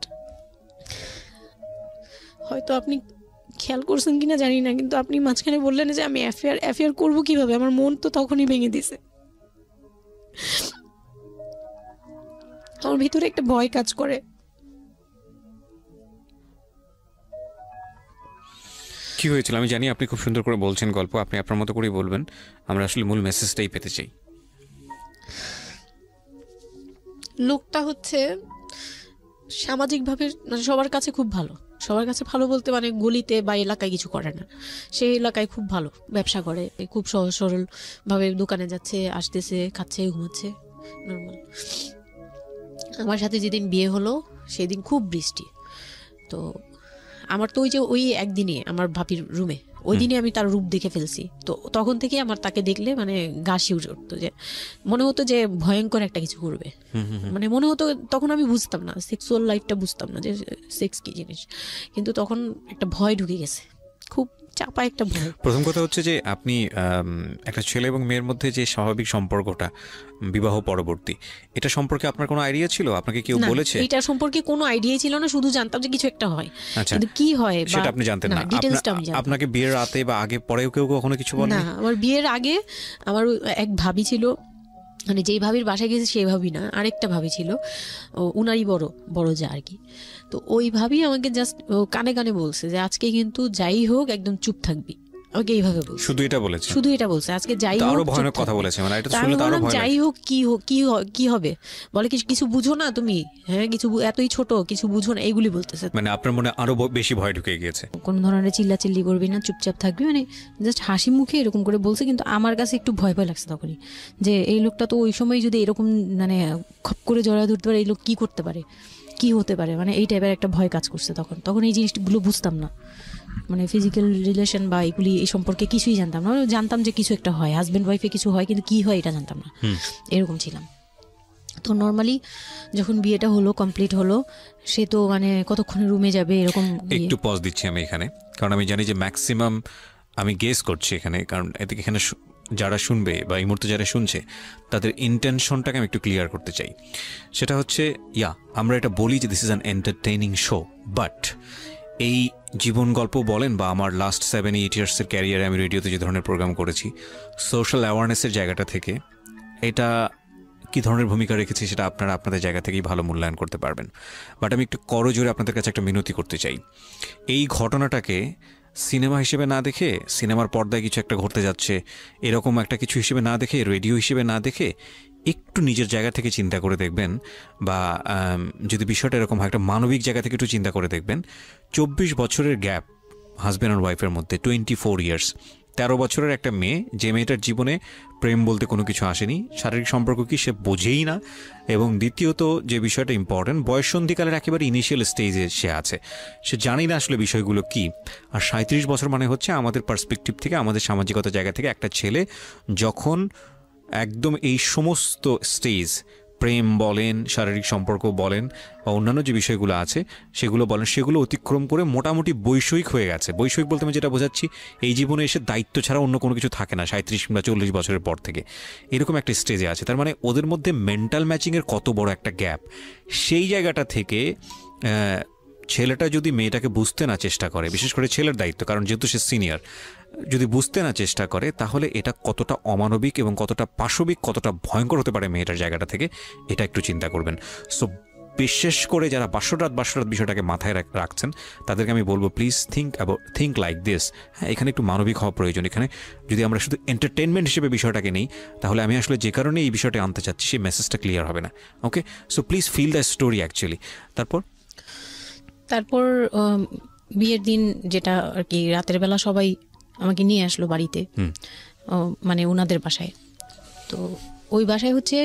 হয়তো আপনি খেয়াল করছেন কিনা জানি না, কিন্তু আপনি মাঝখানে বললেন যে আমি অ্যাফেয়ার করবো কিভাবে, আমার মন তো তখনই ভেঙে দিছে। আমার ভিতরে একটা ভয় কাজ করে।
কি হয়েছিল আমি জানি, আপনি খুব সুন্দর করে বলছেন গল্প, আপনি আপনার মতো করেই বলবেন, আমরা আসলে মূল মেসেজটাই পেতে চাই।
লোকটা হচ্ছে সামাজিকভাবে সবার কাছে খুব ভালো, সবার কাছে ভালো বলতে মানে গলিতে বা এলাকায় কিছু করে না, সেই এলাকায় খুব ভালো ব্যবসা করে, খুব সহজ সরল ভাবে দোকানে যাচ্ছে, আসতেছে, খাচ্ছে, ঘুমাচ্ছে, নর্মাল। আমার সাথে যেদিন বিয়ে হলো সেদিন খুব বৃষ্টি, তো আমার তো ওই একদিনে আমার ভাবির রুমে, ওই দিনে আমি তার রূপ দেখে ফেলছি। তো তখন থেকে আমার তাকে দেখলে মানে গা শিউরে উঠতো, যে মনে হতো যে ভয়ঙ্কর একটা কিছু করবে। মানে মনে হতো, তখন আমি বুঝতাম না, সেক্সুয়াল লাইফটা বুঝতাম না যে সেক্স কি জিনিস, কিন্তু তখন একটা ভয় ঢুকে গেছে, খুব চাপা একটা ভয়।
প্রথম কথা হচ্ছে যে আপনি একটা ছেলে এবং মেয়ের মধ্যে যে স্বাভাবিক সম্পর্কটা বিবাহ পরবর্তী, এটা সম্পর্কে আপনার কোনো আইডিয়া ছিল? আপনাকে কেউ বলেছে?
এটা সম্পর্কে কোনো আইডিয়াই ছিল না, শুধু জানতাম যে কিছু একটা হয়, কিন্তু কি হয়
সেটা আপনি জানতেন না। আপনাকে বিয়ের রাতে বা আগে পরেও কেউ কখনো কিছু বলে না?
আমার বিয়ের আগে আমার এক ভাবি ছিল, মানে যেই ভাবির বাসায় গেছে সেই ভাবি না, আরেকটা ভাবি ছিল, উনারই বড় যা আর কি। তো ওই ভাবি আমাকে জাস্ট কানে কানে বলছে যে আজকে কিন্তু যাই হোক একদম চুপ থাকবি, আমাকে এইভাবে বলছে।
শুধু এটা বলেছে
আজকে যাই হোক,
আরো ভয়ানক কথা বলেছে, মানে এটা শুনলে তো আরো ভয় লাগে।
যাই হোক কি হবে, বলে কিছু বুঝো না তুমি, হ্যাঁ কিছু এতই ছোট, কিছু বুঝো না, এইগুলি বলতেছে।
মানে আপনার মনে আরো বেশি ভয় ঢুকে গিয়েছে।
কোন ধরনের চিল্লাচিল্লি করবি না, চুপচাপ থাকবি, মানে জাস্ট হাসি মুখে এরকম করে বলছে। কিন্তু আমার কাছে একটু ভয় লাগছে তখনই, যে এই লোকটা তো ওই সময় যদি এরকম মানে খপ করে জড়া ধরতে পারে, এই লোক কি করতে পারে, কি হতে পারে, মানে এই টাইপের একটা ভয় কাজ করছে তখন এই জিনিসগুলো বুঝতাম না, মানে ফিজিক্যাল রিলেশন বা এগুলি এই সম্পর্কে কিছুই জানতাম না। জানতাম যে কিছু একটা হয়, হাজব্যান্ড ওয়াইফে কিছু হয়, কিন্তু কি হয় এটা জানতাম না, এরকম ছিলাম। তো নর্মালি যখন বিয়েটা হলো, কমপ্লিট হলো, সে তো মানে কতক্ষণে রুমে যাবে এরকম।
একটু পজ দিচ্ছি আমি এখানে, কারণ আমি জানি যে ম্যাক্সিমাম আমি গেস করছি এখানে, কারণ এখানে যারা শুনবে বা এই মুহূর্তে যারা শুনছে তাদের ইন্টেনশনটাকে আমি একটু ক্লিয়ার করতে চাই। সেটা হচ্ছে আমরা এটা বলি যে this is an entertaining show, but এই জীবন গল্প বলেন বা আমার লাস্ট 7-8 ইয়ার্সের ক্যারিয়ারে আমি রেডিওতে যে ধরনের প্রোগ্রাম করেছি, সোশ্যাল অ্যাওয়ারনেসের জায়গাটা থেকে এটা কী ধরনের ভূমিকা রেখেছি সেটা আপনারা আপনাদের জায়গা থেকেই ভালো মূল্যায়ন করতে পারবেন। বাট আমি একটু করজোরে আপনাদের কাছে একটা মিনতি করতে চাই, এই ঘটনাটাকে সিনেমা হিসেবে না দেখে, সিনেমার পর্দায় কিছু একটা ঘটতে যাচ্ছে এরকম একটা কিছু হিসেবে না দেখে, রেডিও হিসেবে না দেখে, একটু নিজের জায়গা থেকে চিন্তা করে দেখবেন, বা যদি বিষয়টা এরকম হয় একটা মানবিক জায়গা থেকে একটু চিন্তা করে দেখবেন। 24 বছরের গ্যাপ হাজব্যান্ড আর ওয়াইফের মধ্যে, 24 ইয়ার্স, 13 বছরের একটা মেয়ে, যে মেয়েটার জীবনে প্রেম বলতে কোনো কিছু আসেনি, শারীরিক সম্পর্ক কি সে বোঝেই না, এবং দ্বিতীয়ত যে বিষয়টা ইম্পর্টেন্ট, বয়ঃসন্ধিকালের একেবারে ইনিশিয়াল স্টেজে সে আছে, সে জানি না আসলে বিষয়গুলো কি। আর 37 বছর মানে হচ্ছে আমাদের পার্সপেক্টিভ থেকে, আমাদের সামাজিকতার জায়গা থেকে একটা ছেলে যখন একদম এই সমস্ত স্টেজ, প্রেম বলেন, শারীরিক সম্পর্ক বলেন, বা অন্যান্য যে বিষয়গুলো আছে সেগুলো বলেন, সেগুলো অতিক্রম করে মোটামুটি বৈষয়িক হয়ে গেছে। বৈষয়িক বলতে আমি যেটা বোঝাচ্ছি, এই জীবনে এসে দায়িত্ব ছাড়া অন্য কোনো কিছু থাকে না 37 কিংবা 40 বছরের পর থেকে, এরকম একটা স্টেজে আছে। তার মানে ওদের মধ্যে মেন্টাল ম্যাচিংয়ের কত বড় একটা গ্যাপ। সেই জায়গাটা থেকে ছেলেটা যদি মেয়েটাকে বুঝতে না চেষ্টা করে, বিশেষ করে ছেলের দায়িত্ব, কারণ যেহেতু সে সিনিয়র, যদি বুঝতে না চেষ্টা করে, তাহলে এটা কতটা অমানবিক এবং কতটা পাশবিক, কতটা ভয়ঙ্কর হতে পারে মেয়েটার জায়গাটা থেকে, এটা একটু চিন্তা করবেন। সো বিশেষ করে যারা বাসরাত বিষয়টাকে মাথায় রাখছেন, তাদেরকে আমি বলবো প্লিজ থিঙ্ক লাইক দিস। হ্যাঁ, এখানে একটু মানবিক হওয়া প্রয়োজন। এখানে যদি আমরা শুধু এন্টারটেনমেন্ট হিসেবে বিষয়টাকে নেই, তাহলে আমি আসলে যে কারণে এই বিষয়টা আনতে চাচ্ছি সেই মেসেজটা ক্লিয়ার হবে না। Okay, so please feel the story actually. তারপর
বিয়ের দিন যেটা আর কি, রাতের বেলা সবাই আমাকে নিয়ে আসলো বাড়িতে, মানে ওনাদের বাসায়। তো ওই বাসায় হচ্ছে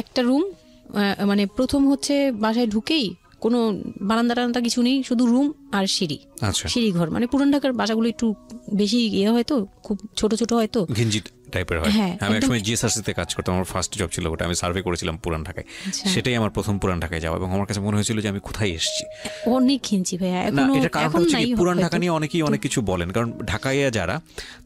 একটা রুম, মানে প্রথম হচ্ছে বাসায় ঢুকেই কোনো বারান্দা টারান্দা কিছু নেই, শুধু রুম আর সিঁড়ি, সিঁড়ি ঘর। মানে পুরান ঢাকার বাসাগুলো একটু বেশি হয়তো খুব ছোট ছোট হয়তো,
টাইপের হয়। আমি একসময় জিএসআরসিতে কাজ করতাম, আমার ফার্স্ট জব ছিল ওটা, আমি সার্ভে করেছিলাম পুরান ঢাকায়, সেটাই আমার প্রথম পুরান ঢাকায় যাওয়া, এবং আমার কাছে মনে হয়েছিল যে আমি কোথায় এসেছি।
অনেক ঘিঞ্জি ভাইয়া,
না এটা কারণ হচ্ছে কি, পুরান ঢাকা নিয়ে অনেকেই অনেক কিছু বলেন, কারণ ঢাকায় যারা,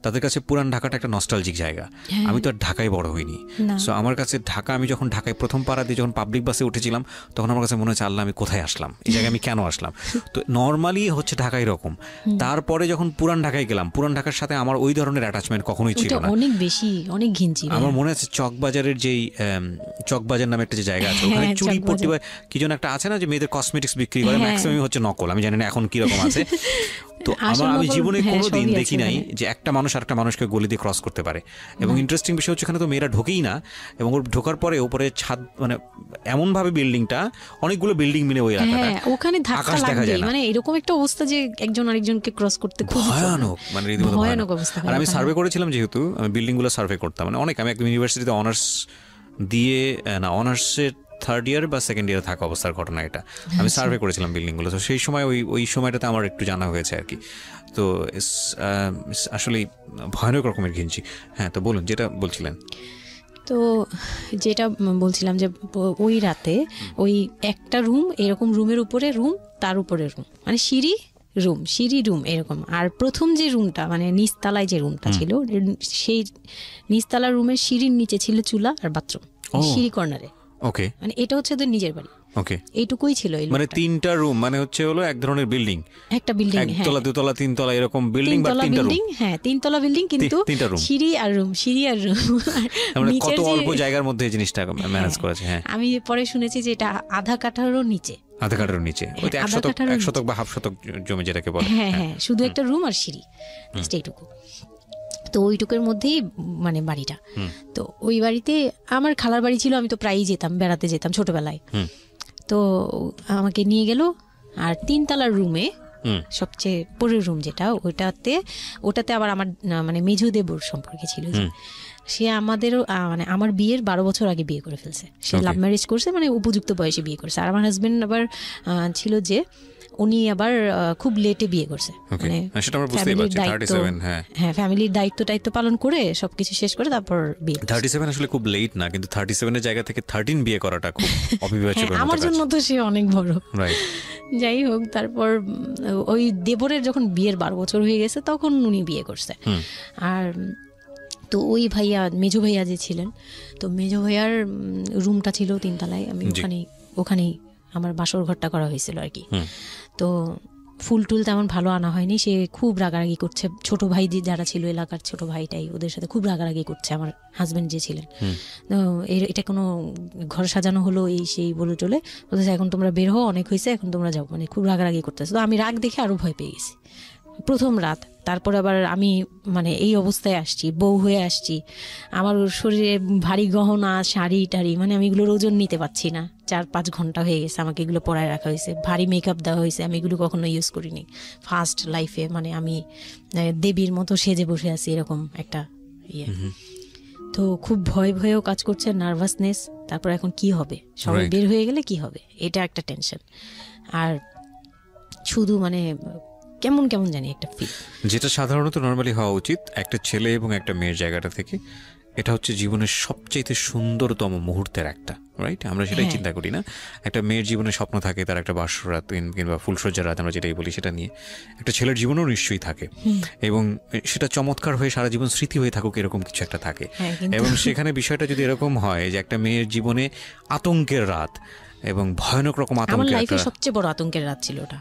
তাদের কাছে পুরান ঢাকাটা একটা নস্টালজিক জায়গা। আমি তো আর ঢাকায় বড় হইনি, সো আমার কাছে ঢাকা, আমি যখন ঢাকায় প্রথম পাড়া দিয়ে যখন পাবলিক বাসে উঠেছিলাম, তখন আমার কাছে মনে হচ্ছে আল্লাহ আমি কোথায় আসলাম, এই জায়গায় আমি কেন আসলাম। তো নর্মালি হচ্ছে ঢাকায় এরকম। তারপরে যখন পুরান ঢাকায় গেলাম, পুরান ঢাকার সাথে আমার ওই ধরনের অ্যাটাচমেন্ট কখনোই ছিল না,
অনেক বেশি, অনেক ঘিঞ্জি।
আমার মনে আছে চকবাজারের যেই চকবাজার নামে একটা যে জায়গা আছে, ওখানে চুরি পট্টি বা কি যেন একটা আছে না, যে মেয়েদের কসমেটিক্স বিক্রি করে, ম্যাক্সিমাম হচ্ছে নকল, আমি জানি না এখন কিরকম আছে। তো আমি জীবনে কোনোদিন দেখি নাই যে একটা মানুষ আরেকটা মানুষকে গলি দিয়ে ক্রস করতে পারে। এবং ইন্টারেস্টিং বিষয় হচ্ছে, এখানে তো মেয়েরা ঢোকেই না, এবং ওর ঢোকার পরে ওপরে ছাদ, মানে এমন ভাবে বিল্ডিংটা, অনেকগুলো বিল্ডিং মিলে ওই এলাকাটা,
ওখানে আকাশ দেখা যায় না, মানে এরকম একটা অবস্থা যে একজন আরেকজনকে ক্রস করতে খুব ভয়ানক, মানে রীতিমতো ভয়ানক অবস্থা। আর আমি
সার্ভে করেছিলাম, যেহেতু আমি বিল্ডিং গুলো সার্ভে করতাম, মানে অনেক, আমি একদম ইউনিভার্সিটিতে অনার্স দিয়ে, না অনার্সের থার্ড ইয়ার বা সেকেন্ড ইয়ারে থাকা অবস্থার ঘটনা এটা, আমি সার্ভে করেছিলাম বিল্ডিংগুলো। তো সেই সময় ওই সময়টাতে আমার একটু জানা হয়েছে আর কি। তো আসলে ভয়ানক রকমের ঘিঞ্জি। হ্যাঁ, তো বলুন যেটা বলছিলেন।
তো যেটা বলছিলাম যে ওই রাতে ওই একটা রুম, এরকম রুমের উপরে রুম, তার উপরে রুম, মানে সিঁড়ি রুম এরকম। আর প্রথম যে রুমটা, মানে নিচতলায় যে রুমটা ছিল, সেই নিচতলার রুমের সিঁড়ির নিচে ছিল চুলা আর বাথরুম, সিঁড়ি কর্নারে।
ওকে,
মানে এটা হচ্ছে ওদের নিজের বাড়ি।
ওকে,
এইটুকুই ছিল।
মানে তিনটা রুম, মানে হচ্ছে হলো এক ধরনের বিল্ডিং,
একটা বিল্ডিং,
একতলা দুতলা তিনতলা এরকম বিল্ডিং, বা তিনটা রুম।
হ্যাঁ, তিনতলা বিল্ডিং, কিন্তু সিঁড়ি আর রুম।
মানে কত অল্প জায়গার মধ্যে এই জিনিসটা ম্যানেজ করেছে। হ্যাঁ,
আমি পরে শুনেছি যে এটা আধা কাঠারও নিচে,
ওই 1 শতক বা হাফ শতক জমি যেটাকে বলে।
হ্যাঁ, শুধু একটা রুম আর সিঁড়ি, এইটুকু। তো ওইটুকুর মধ্যেই মানে বাড়িটা। তো ওই বাড়িতে আমার খালার বাড়ি ছিল, আমি তো প্রায়ই যেতাম, বেড়াতে যেতাম ছোটবেলায়। তো আমাকে নিয়ে গেল, আর তিনতলার রুমে সবচেয়ে পরের রুম যেটা, ওটাতে আবার আমার মানে মেজো দেবর সম্পর্কে ছিল, সে আমাদেরও মানে আমার বিয়ের 12 বছর আগে বিয়ে করে ফেলছে। সে লাভ ম্যারেজ করছে, মানে উপযুক্ত বয়সে বিয়ে করছে। আর আমার হাজবেন্ড আবার ছিল যে উনি আবার খুব লেটে বিয়ে করছে, মানে ফ্যামিলির দায়িত্ব পালন করে সবকিছু শেষ করে তারপর বিয়ে।
37 আসলে খুব লেট না, কিন্তু 37 এর জায়গা থেকে 13 বিয়ে করাটা খুব অবিবেচক।
আমার জন্য তো সে অনেক বড়। যাই হোক, তারপর ওই দেবরের যখন বিয়ের 12 বছর হয়ে গেছে, তখন উনি বিয়ে করছে। আর তো ওই ভাইয়া, মেজো ভাইয়া যে ছিলেন, তো মেজো ভাইয়ার রুমটা ছিল তিনতলায়। আমি ওখানেই আমার বাসর ঘরটা করা হয়েছিল আর কি। তো ফুল টুল তেমন ভালো আনা হয়নি, সে খুব রাগারাগি করছে। ছোট ভাই যারা ছিল, এলাকার ছোট ভাইটাই, ওদের সাথে খুব রাগারাগি করছে আমার হাজবেন্ড যে ছিলেন। এটা কোনো ঘর সাজানো হলো এই সেই বলে টলে বলতেছে, এখন তোমরা বের হও, অনেক হয়েছে, এখন তোমরা যাও, মানে খুব রাগারাগি করতেছে। তো আমি রাগ দেখে আরো ভয় পেয়ে গেছি। প্রথম রাত, তারপর আবার আমি মানে এই অবস্থায় আসছি, বউ হয়ে আসছি, আমার শরীরে ভারী গহনা, শাড়ি টাড়ি, মানে আমি এগুলোর ওজন নিতে পারছি না। 4-5 ঘন্টা হয়ে গেছে আমাকে এগুলো পরায় রাখা হয়েছে, ভারী মেকআপ দেওয়া হয়েছে, আমি এগুলো কখনো ইউজ করিনি ফার্স্ট লাইফে। মানে আমি দেবীর মতো সেজে বসে আছি, এরকম একটা ইয়ে। তো খুব ভয়েও কাজ করছে, নার্ভাসনেস। তারপর এখন কি হবে, সবাই বের হয়ে গেলে কি হবে, এটা একটা টেনশন। আর শুধু মানে কেমন জানি একটা ফিল,
যেটা সাধারণত নর্মালি হওয়া উচিত একটা ছেলে এবং একটা মেয়ের জায়গাটা থেকে। এটা হচ্ছে জীবনের সবচেয়ে সুন্দরতম মুহূর্তের একটা, রাইট? আমরা সেটাই চিন্তা করি না। একটা মেয়ের জীবনে স্বপ্ন থাকে তার একটা বাসরাত কিংবা ফুলসজ্জার রাত, আমরা যেটাই বলি সেটা নিয়ে। একটা ছেলের জীবনেও নিশ্চয়ই থাকে, এবং সেটা চমৎকার হয়ে সারা জীবন স্মৃতি হয়ে থাকুক, এরকম কিছু একটা থাকে। এবং সেখানে বিষয়টা যদি এরকম হয় যে একটা মেয়ের জীবনে আতঙ্কের রাত এবং ভয়ানক রকম আতঙ্কের,
সবচেয়ে বড় আতঙ্কের রাত ছিল ওটা,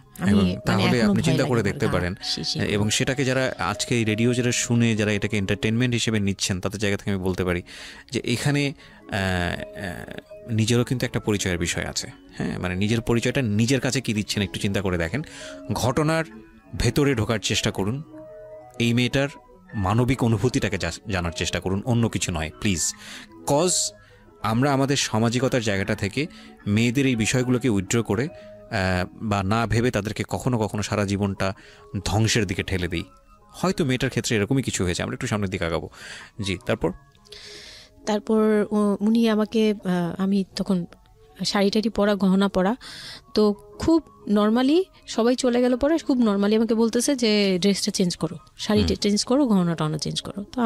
তাহলে আপনি চিন্তা করে দেখতে পারেন। এবং সেটাকে যারা আজকে এই রেডিও যারা শুনে, যারা এটাকে এন্টারটেনমেন্ট হিসেবে নিচ্ছেন, তাদের জায়গা থেকে আমি বলতে পারি যে এখানে নিজেরও কিন্তু একটা পরিচয়ের বিষয় আছে। হ্যাঁ, মানে নিজের পরিচয়টা নিজের কাছে কি দিচ্ছেন একটু চিন্তা করে দেখেন। ঘটনার ভেতরে ঢোকার চেষ্টা করুন, এই মেয়েটার মানবিক অনুভূতিটাকে জানার চেষ্টা করুন, অন্য কিছু নয় প্লিজ। কজ আমরা আমাদের সামাজিকতার জায়গাটা থেকে মেয়েদের এই বিষয়গুলোকে উইথড্র করে বা না ভেবে তাদেরকে কখনো কখনো সারা জীবনটা ধ্বংসের দিকে ঠেলে দিই। হয়তো মেয়েটার ক্ষেত্রে এরকমই কিছু হয়েছে, আমরা একটু সামনের দিকে আগাবো। জি, তারপর
উনি আমাকে, আমি তখন শাড়ি টাড়ি পরা, গহনা পরা। তো খুব নর্মালি সবাই চলে গেল পরে খুব নর্মালি আমাকে বলতেছে যে ড্রেসটা চেঞ্জ করো, শাড়িটা চেঞ্জ করো, গহনা টহনা চেঞ্জ করো। তো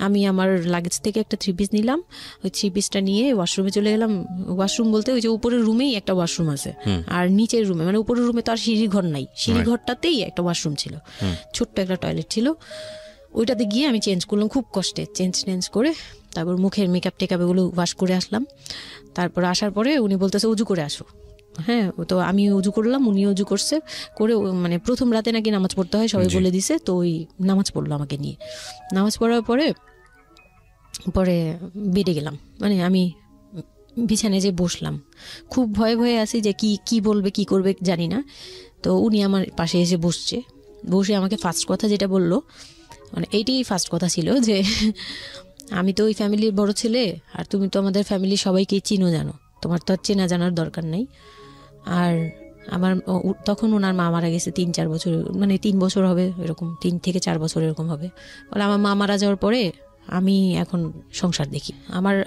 আমি আমার লাগেজ থেকে একটা 3 পিস নিলাম, ওই 3 পিসটা নিয়ে ওয়াশরুমে চলে গেলাম। ওয়াশরুম বলতে ওই যে উপরের রুমেই একটা ওয়াশরুম আছে, আর নিচের রুমে মানে উপরের রুমে তো আর সিঁড়ি ঘর নাই, সিঁড়ি ঘরটাতেই একটা ওয়াশরুম ছিল, ছোট্ট একটা টয়লেট ছিল। ওইটাতে গিয়ে আমি চেঞ্জ করলাম খুব কষ্টে, চেঞ্জ করে তারপর মুখের মেকআপ টেকআপ এগুলো ওয়াশ করে আসলাম। তারপর আসার পরে উনি বলতেছে উজু করে আসো। হ্যাঁ, তো আমি উজু করলাম, উনি উজু করছে করে, মানে প্রথম রাতে নাকি নামাজ পড়তে হয় সবাই বলে দিছে, তো ওই নামাজ পড়লো আমাকে নিয়ে। নামাজ পড়ার পরে বেডে গেলাম, মানে আমি বিছানায় যে বসলাম, খুব ভয়ে ভয়ে আছি যে কি বলবে কি করবে জানি না। তো উনি আমার পাশে এসে বসে আমাকে ফার্স্ট কথা যেটা বললো, মানে এইটাই ফার্স্ট কথা ছিল যে আমি তো ওই ফ্যামিলির বড় ছেলে, আর তুমি তো আমাদের ফ্যামিলির সবাইকেই চিনো জানো, তোমার তো আর চেনা জানার দরকার নেই। আর আমার তখন ওনার মা মারা গেছে 3-4 বছর, মানে 3 বছর হবে এরকম, 3 থেকে 4 বছর এরকম হবে। বলে আমার মা মারা যাওয়ার পরে আমি এখন সংসার দেখি,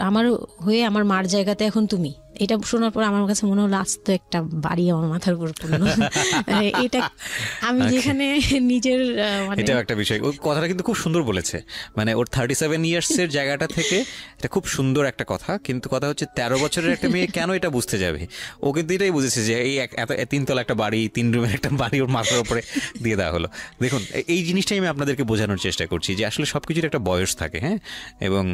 আমার হয়ে আমার মার জায়গাতে এখন তুমি। এটা শোনার পর আমার কাছে মনে হলো আস্ত একটা বাড়ি আমার মাথার উপর পড়লো। এটা আমি যেখানে নিজের
এটা একটা বিষয়, ওই কথাটা কিন্তু খুব সুন্দর বলেছে, মানে ওর 37 ইয়ার্সের জায়গাটা থেকে এটা খুব সুন্দর একটা কথা। কিন্তু কথা হচ্ছে 13 বছরের একটা মেয়ে কেন এটা বুঝতে যাবে? ও কিন্তু এটাই বুঝেছে যে এই এত 3 তলা একটা বাড়ি, 3 রুমের একটা বাড়ি ওর মাথার উপরে দিয়ে দেওয়া হলো। দেখুন, এই জিনিসটাই আমি আপনাদেরকে বোঝানোর চেষ্টা করছি যে আসলে সবকিছুর একটা বয়স থাকে। হ্যাঁ, এবং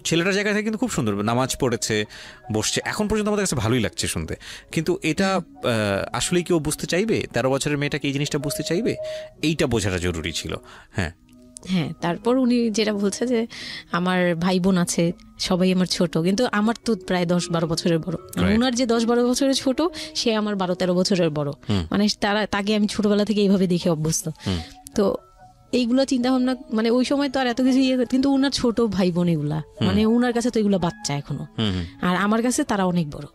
ছেলেটার জায়গা থেকে কিন্তু খুব সুন্দর নামাজ পড়েছে, বসছে, এখন পর্যন্ত আমাদের কাছে ভালোই লাগছে শুনতে। কিন্তু এটা আসলেই কেউ বুঝতে চাইবে? 13 বছরের মেয়েটাকে এই জিনিসটা বুঝতে চাইবে? এইটা বোঝাটা জরুরি ছিল। হ্যাঁ,
তারপর উনি যেটা বলছে যে আমার ভাই বোন আছে, সবাই আমার ছোট, কিন্তু আমার তো প্রায় 10-12 বছরের বড়। ওনার যে 10-12 বছরের ছোট, সে আমার 12-13 বছরের বড়। মানে তাকে আমি ছোটবেলা থেকে এইভাবে দেখে অভ্যস্ত। তো এইগুলো চিন্তা ভাবনা, মানে ওই সময় তো আর এত কিছু কিন্তু ওনার ছোট ভাই বোন এগুলা, মানে ওনার কাছে তো এগুলো বাচ্চা এখনো, আর আমার কাছে তারা অনেক বড়।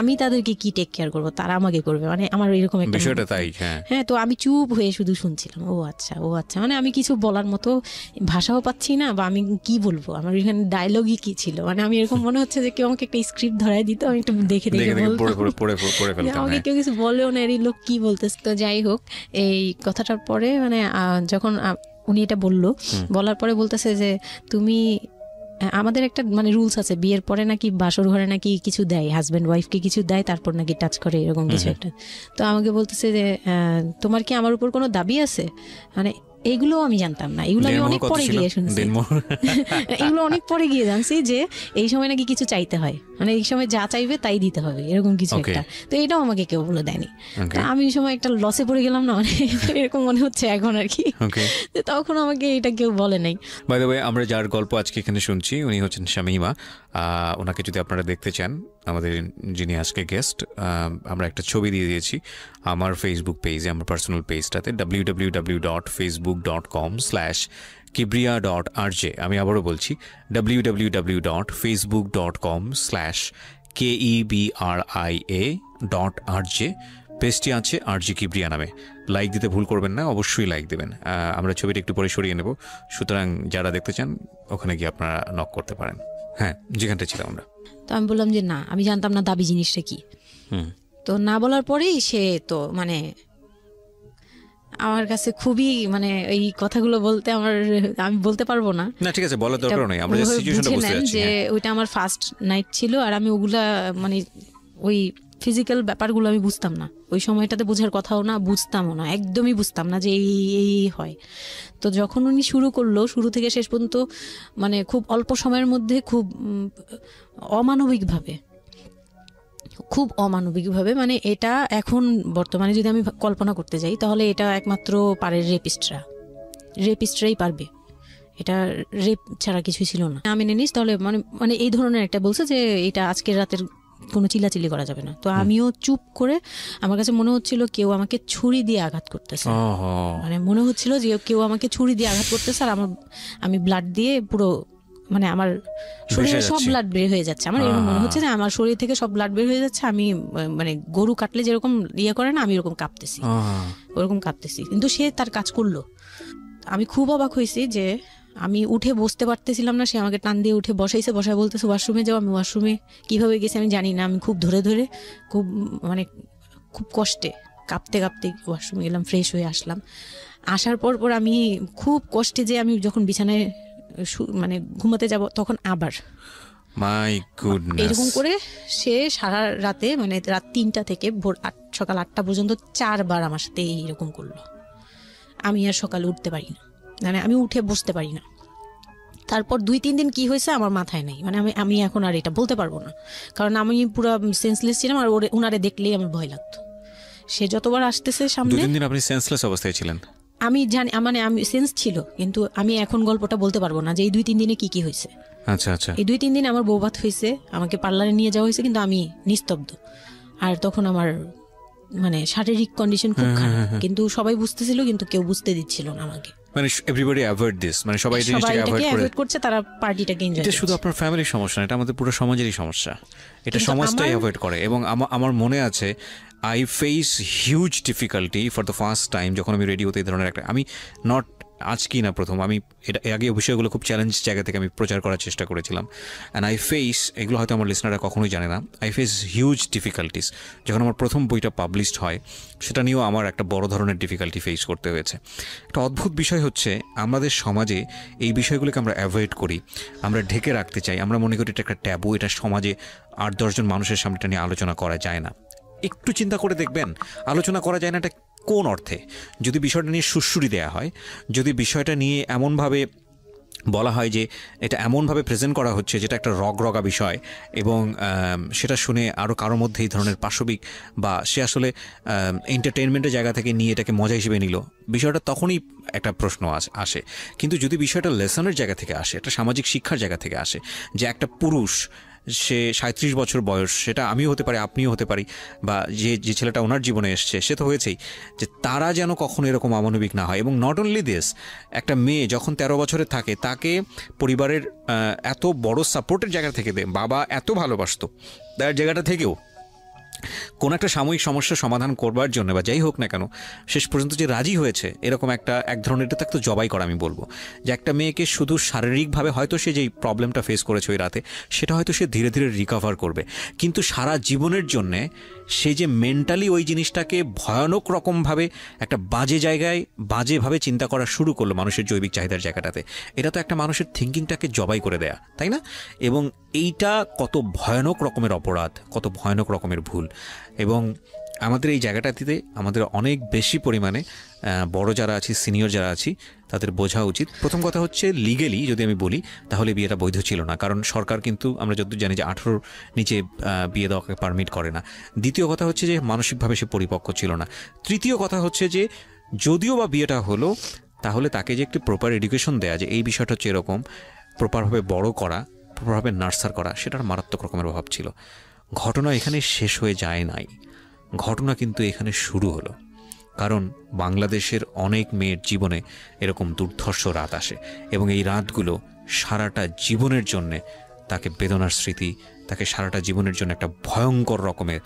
আমি তাদেরকে কি টেক কেয়ার করবো, তারা আমাকে করবে, মানে আমার এরকম একটা বিষয়টা তাই। হ্যাঁ, তো আমি চুপ হয়ে শুধু শুনছিলাম, ও আচ্ছা, মানে আমি কিছু বলার মতো ভাষাও পাচ্ছি না, বা আমি কি বলবো, আমার এখানে ডায়লগই কি ছিল, মানে আমি এরকম মনে হচ্ছে যে কেউ আমাকে একটা স্ক্রিপ্ট ধরাই দিত, আমি একটু দেখে বলতাম, আমাকে কেউ কিছু বলেও না, এই লোক কি বলতেছে। তো যাই হোক, এই কথাটার পরে মানে যখন উনি এটা বলার পরে বলতেছে যে তুমি, আমাদের একটা মানে রুলস আছে, বিয়ের পরে নাকি বাসর ঘরে নাকি কিছু দেয়, হাজব্যান্ড ওয়াইফকে কিছু দেয়, তারপর নাকি টাচ করে, এরকম কিছু একটা। তো আমাকে বলতেছে যে তোমার কি আমার উপর কোনো দাবি আছে, মানে এইগুলো আমি জানতাম না, এগুলো আমি অনেক পরে গিয়ে শুনছি, এগুলো অনেক পরে গিয়ে জানছি যে এই সময় নাকি কিছু চাইতে হয়, মানে এই সময় যা চাইবে তাই দিতে হবে, এরকম কিছু একটা। তো এটাও আমাকে কেউ বলে দেয়নি। আমি এই সময় একটা লসে পড়ে গেলাম না, মানে এরকম মনে হচ্ছে এখন আর কি, তখন আমাকে এটা কেউ বলে নাই।
বাই দ্য ওয়ে, আমরা যার গল্প আজকে এখানে শুনছি উনি হচ্ছেন শামীমা। ওনাকে যদি আপনারা দেখতে চান, আমাদের যিনি আজকে গেস্ট, আমরা একটা ছবি দিয়ে দিয়েছি আমার ফেসবুক পেজে, আমার পার্সোনাল পেজটাতে, www.facebook.com/kibriya.rj। আমি আবারও বলছি, www.facebook.com/KEBRIA.RJ। পেজটি আছে আরজি কিবরিয়া নামে। লাইক দিতে ভুল করবেন না, অবশ্যই লাইক দেবেন। আমরা ছবিটা একটু পরে সরিয়ে নেব, সুতরাং যারা দেখতে চান ওখানে গিয়ে আপনারা নক করতে পারেন। হ্যাঁ, যেখানটা ছিলাম আমরা।
তো আমি বললাম যে না, আমি জানতাম না দাবি জিনিসটা কি। তো না বলার পরেই সে তো মানে আমার কাছে খুবই, মানে এই কথাগুলো বলতে আমি বলতে পারবো না।
না, ঠিক আছে, বলার দরকার নেই, আমরা জাস্ট সিচুয়েশনটা বুঝতে যাচ্ছি
যে ওইটা আমার ফার্স্ট নাইট ছিল, আর আমি ওগুলা মানে ওই ফিজিক্যাল ব্যাপারগুলো আমি বুঝতাম না, ওই সময়টাতে বোঝার কথাও না, বুঝতামও না, একদমই বুঝতাম না যে এই হয়। তো যখন উনি শুরু করলো, শুরু থেকে শেষ পর্যন্ত মানে খুব অল্প সময়ের মধ্যে খুব অমানবিকভাবে, মানে এটা এখন বর্তমানে যদি আমি কল্পনা করতে যাই, তাহলে এটা একমাত্র পারে রেপিস্টরাই পারবে, এটা রেপ ছাড়া কিছুই ছিল না। আমি মেনে নিস তাহলে, মানে এই ধরনের একটা বলছে যে এটা আজকের রাতের কোনো চিল্লাচিল্লি করা যাবে না। তো আমিও চুপ করে, আমার কাছে মনে হচ্ছিল কেউ আমাকে ছুরি দিয়ে আঘাত করতেছে, মানে মনে হচ্ছিল যে কেউ আমাকে ছুরি দিয়ে আঘাত করতেছে, আর আমি ব্লাড দিয়ে পুরো, মানে আমার শরীরে সব ব্লাড বের হয়ে যাচ্ছে, আমার এরকম মনে হচ্ছে যে আমার শরীর থেকে সব ব্লাড বের হয়ে যাচ্ছে, আমি মানে গরু কাটলে যেরকম ইয়ে করে না, আমি ওরকম কাঁপতেছি, কিন্তু সে তার কাজ করলো। আমি খুব অবাক হয়েছি যে আমি উঠে বসতে পারতেছিলাম না, সে আমাকে টান দিয়ে উঠে বসাইছে, বসায় বলতেছে ওয়াশরুমে যাও। আমি ওয়াশরুমে কীভাবে গেছি আমি জানি না, আমি খুব ধরে ধরে খুব মানে খুব কষ্টে কাঁপতে কাঁপতে ওয়াশরুমে গেলাম, ফ্রেশ হয়ে আসলাম। আসার পর আমি খুব কষ্টে যে আমি যখন বিছানায় মানে ঘুমাতে যাব তখন আবার
মাই গুডনেস
এরকম করে সে সারা রাতে মানে রাত 3টা থেকে ভোর সকাল 8টা পর্যন্ত 4বার আমার সাথে এইরকম করলো। আমি আর সকালে উঠতে পারি না, মানে আমি উঠে বসতে পারি না। তারপর 2-3 দিন কি হয়েছে আমার মাথায় নেই, মানে আমি এখন আর এটা বলতে পারবো না, কারণ আমি পুরো সেন্সলেস ছিলাম আর ওনারে দেখলেই আমার ভয় লাগতো। সে যতবার আসতেছে সামনে।
2-3 দিন আপনি সেন্সলেস অবস্থায় ছিলেন?
আমি জানি, মানে আমি সেন্স ছিল, কিন্তু আমি এখন গল্পটা বলতে পারবো না যে এই 2-3 দিনে কি হয়েছে।
আচ্ছা আচ্ছা।
এই 2-3 দিন আমার বৌভাত হয়েছে, আমাকে পার্লারে নিয়ে যাওয়া হয়েছে, কিন্তু আমি নিস্তব্ধ। আর তখন আমার মানে শারীরিক কন্ডিশন খুব খারাপ, কিন্তু সবাই বুঝতেছিল, কিন্তু কেউ বুঝতে দিচ্ছিল না আমাকে।
মানে এভরিবডি অ্যাভয়েড দিস, মানে সবাই জিনিসটাকে অ্যাভয়েড
করছে, তারা পার্টিটাকে এনজয় করছে।
এটা শুধু আপনার ফ্যামিলির সমস্যা না, এটা আমাদের পুরো সমাজেরই সমস্যা। এটা সমাজটাই অ্যাভয়েড করে। এবং আমার মনে আছে I face huge difficulty for the first time যখন আমি রেডিওতে এই ধরনের একটা, আমি নট আজকেই না প্রথম, আমি এটা আগে বিষয়গুলো খুব চ্যালেঞ্জ জায়গা থেকে আমি প্রচার করার চেষ্টা করেছিলাম। অ্যান্ড আই ফেস, এগুলো হয়তো আমার লিসনাররা কখনোই জানে না, আই ফেস হিউজ ডিফিকাল্টিস। যখন আমার প্রথম বইটা পাবলিশড হয় সেটা নিয়েও আমার একটা বড় ধরনের ডিফিকাল্টি ফেস করতে হয়েছে। একটা অদ্ভুত বিষয় হচ্ছে আমাদের সমাজে এই বিষয়গুলোকে আমরা অ্যাভয়েড করি, আমরা ঢেকে রাখতে চাই, আমরা মনে করি এটা একটা ট্যাবু, এটা সমাজে 8-10 জন মানুষের সামনে এটা নিয়ে আলোচনা করা যায় না। একটু চিন্তা করে দেখবেন আলোচনা করা যায় না এটা কোন অর্থে? যদি বিষয়টা নিয়ে সুড়সুড়ি দেওয়া হয়, যদি বিষয়টা নিয়ে এমনভাবে বলা হয় যে এটা এমনভাবে প্রেজেন্ট করা হচ্ছে যেটা একটা রগরগা বিষয়, এবং সেটা শুনে আরও কারোর মধ্যে এই ধরনের পাশবিক বা সে আসলে এন্টারটেনমেন্টের জায়গা থেকে নিয়ে এটাকে মজা হিসেবে নিল, বিষয়টা তখনই একটা প্রশ্ন আসে। কিন্তু যদি বিষয়টা লেসনের জায়গা থেকে আসে, একটা সামাজিক শিক্ষার জায়গা থেকে আসে, যে একটা পুরুষ সে 37 বছর বয়স, সেটা আমিও হতে পারি, আপনিও হতে পারি, বা যে ছেলেটা ওনার জীবনে এসছে সে তো হয়েছেই, যে তারা যেন কখনো এরকম অমানবিক না হয়। এবং নট অনলি দিস, একটা মেয়ে যখন 13 বছরের থাকে তাকে পরিবারের এত বড় সাপোর্টের জায়গা থেকে বাবা এত ভালোবাসতো, তার জায়গাটা থেকেও কোনো একটা সাময়িক সমস্যার সমাধান করবার জন্য বা যাই হোক না কেন শেষ পর্যন্ত যে রাজি হয়েছে, এরকম এক ধরনের এটা তো জবাই করা আমি বলবো, যে একটা মেয়েকে শুধু শারীরিকভাবে হয়তো সে যেই প্রবলেমটা ফেস করেছে ওই রাতে সেটা হয়তো সে ধীরে ধীরে রিকভার করবে, কিন্তু সারা জীবনের জন্যে সে যে মেন্টালি ওই জিনিসটাকে ভয়ানক রকমভাবে একটা বাজে জায়গায় বাজেভাবে চিন্তা করা শুরু করলো মানুষের জৈবিক চাহিদার জায়গাটাতে, এটা তো একটা মানুষের থিঙ্কিংটাকে জবাই করে দেয়া, তাই না? এবং এইটা কত ভয়ানক রকমের অপরাধ, কত ভয়ানক রকমের ভুল। এবং আমাদের এই জায়গাটাতে আমাদের অনেক বেশি পরিমাণে বড় যারা আছি, সিনিয়র যারা আছি, তাদের বোঝা উচিত। প্রথম কথা হচ্ছে লিগেলি যদি আমি বলি তাহলে বিয়েটা বৈধ ছিল না, কারণ সরকার কিন্তু আমরা যতদূর জানি যে 18 নিচে বিয়ে দেওয়াকে পারমিট করে না। দ্বিতীয় কথা হচ্ছে যে মানসিকভাবে সে পরিপক্ক ছিল না। তৃতীয় কথা হচ্ছে যে যদিও বা বিয়েটা হলো তাহলে তাকে যে একটি প্রপার এডুকেশন দেয়া, যে এই বিষয়টা হচ্ছে এরকম, প্রপারভাবে বড় করা, প্রপারভাবে নার্সার করা, সেটার মারাত্মক রকমের অভাব ছিল। ঘটনা এখানে শেষ হয়ে যায় নাই, ঘটনা কিন্তু এখানে শুরু হলো। কারণ বাংলাদেশের অনেক মেয়ের জীবনে এরকম দুর্ধর্ষ রাত আসে এবং এই রাতগুলো সারাটা জীবনের জন্যে তাকে বেদনার স্মৃতি, তাকে সারাটা জীবনের জন্য একটা ভয়ঙ্কর রকমের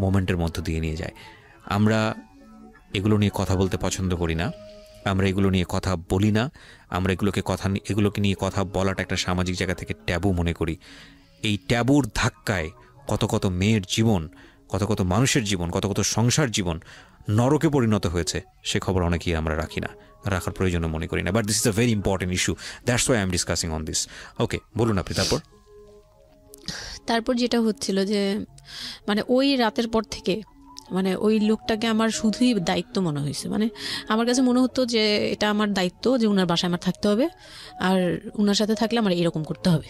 মোমেন্টের মধ্য দিয়ে নিয়ে যায়। আমরা এগুলো নিয়ে কথা বলতে পছন্দ করি না, আমরা এগুলো নিয়ে কথা বলি না, আমরা এগুলোকে নিয়ে কথা বলাটা একটা সামাজিক জায়গা থেকে ট্যাবু মনে করি। এই ট্যাবুর ধাক্কায় কত কত মেয়ের জীবন, কত কত মানুষের জীবন, কত কত সংসার জীবন নরকে পরিণত হয়েছে, সে খবর অনেকেই আমরা রাখি না, রাখার প্রয়োজন মনে করি না। But this is a very important issue, that's why I am discussing on this. Okay, বলুন আপনি। তারপর
যেটা হচ্ছিল যে মানে ওই রাতের পর থেকে মানে ওই লোকটাকে আমার শুধুই দায়িত্ব মনে হয়েছে। মানে আমার কাছে মনে হতো যে এটা আমার দায়িত্ব, যে উনার বাসায় আমার থাকতে হবে, আর উনার সাথে থাকলে আমার এরকম করতে হবে।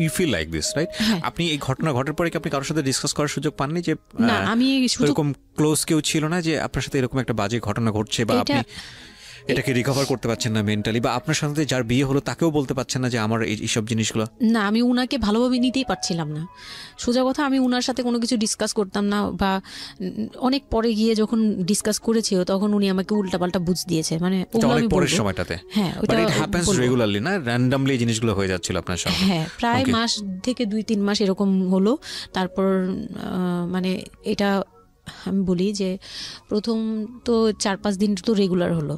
You feel like this, right? আপনি এই ঘটনা ঘটার পরে কি আপনি কারোর সাথে ডিসকাস করার সুযোগ পাননি যে
না আমি
এরকম ক্লোজ কেউ ছিল না যে আপনার সাথে এরকম একটা বাজে ঘটনা ঘটছে, বা আপনি এটাকে রিকভার করতে পারছেন না মেন্টালি, বা আপনার সাথে যার বিয়ে হলো তাকেও বলতে পারছেন না যে আমার এইসব জিনিসগুলো?
না, আমি উনাকে ভালোভাবে নিতেই পারছিলাম না। সোজা কথা, আমি উনার সাথে কোনো কিছু ডিসকাস করতাম না, বা অনেক পরে গিয়ে যখন ডিসকাস করেছি তখন উনি আমাকে উল্টাপাল্টা বুঝ দিয়েছে। মানে
অনেক পরের সময়টাতে,
হ্যাঁ,
বাট ইট হ্যাপেন্স রেগুলারলি, না র্যান্ডমলি জিনিসগুলো হয়ে যাচ্ছিল আপনার সাথে?
হ্যাঁ, প্রায় মাস থেকে 2-3 মাস এরকম হলো। তারপর মানে এটা আমি বলি যে প্রথম তো 4-5 দিন তো রেগুলার হলো,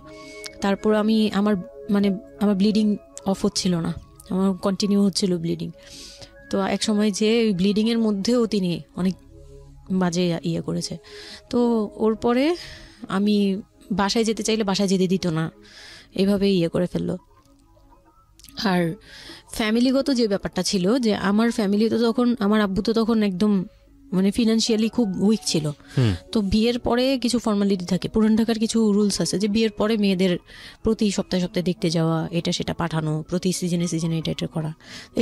তারপর আমি আমার ব্লিডিং অফ হচ্ছিল না, আমার কন্টিনিউ হচ্ছিল ব্লিডিং। তো এক সময় যে ওই ব্লিডিংয়ের মধ্যেও তিনি অনেক বাজে ইয়ে করেছে। তো ওর পরে আমি বাসায় যেতে চাইলে বাসায় যেতে দিত না, এইভাবে ইয়ে করে ফেললো। আর ফ্যামিলিগত যে ব্যাপারটা ছিল, যে আমার ফ্যামিলি তো তখন, আমার আব্বু তো তখন একদম ফিনান্সিয়ালি খুব উইক ছিল। তো বিয়ের পরে কিছু ফর্মালিটি থাকে, পুরান ঢাকার কিছু রুলস আছে যে বিয়ের পরে মেয়েদের প্রতি সপ্তাহে সপ্তাহে দেখতে যাওয়া, এটা সেটা পাঠানো, প্রতি সিজনে সিজনে এটা করা,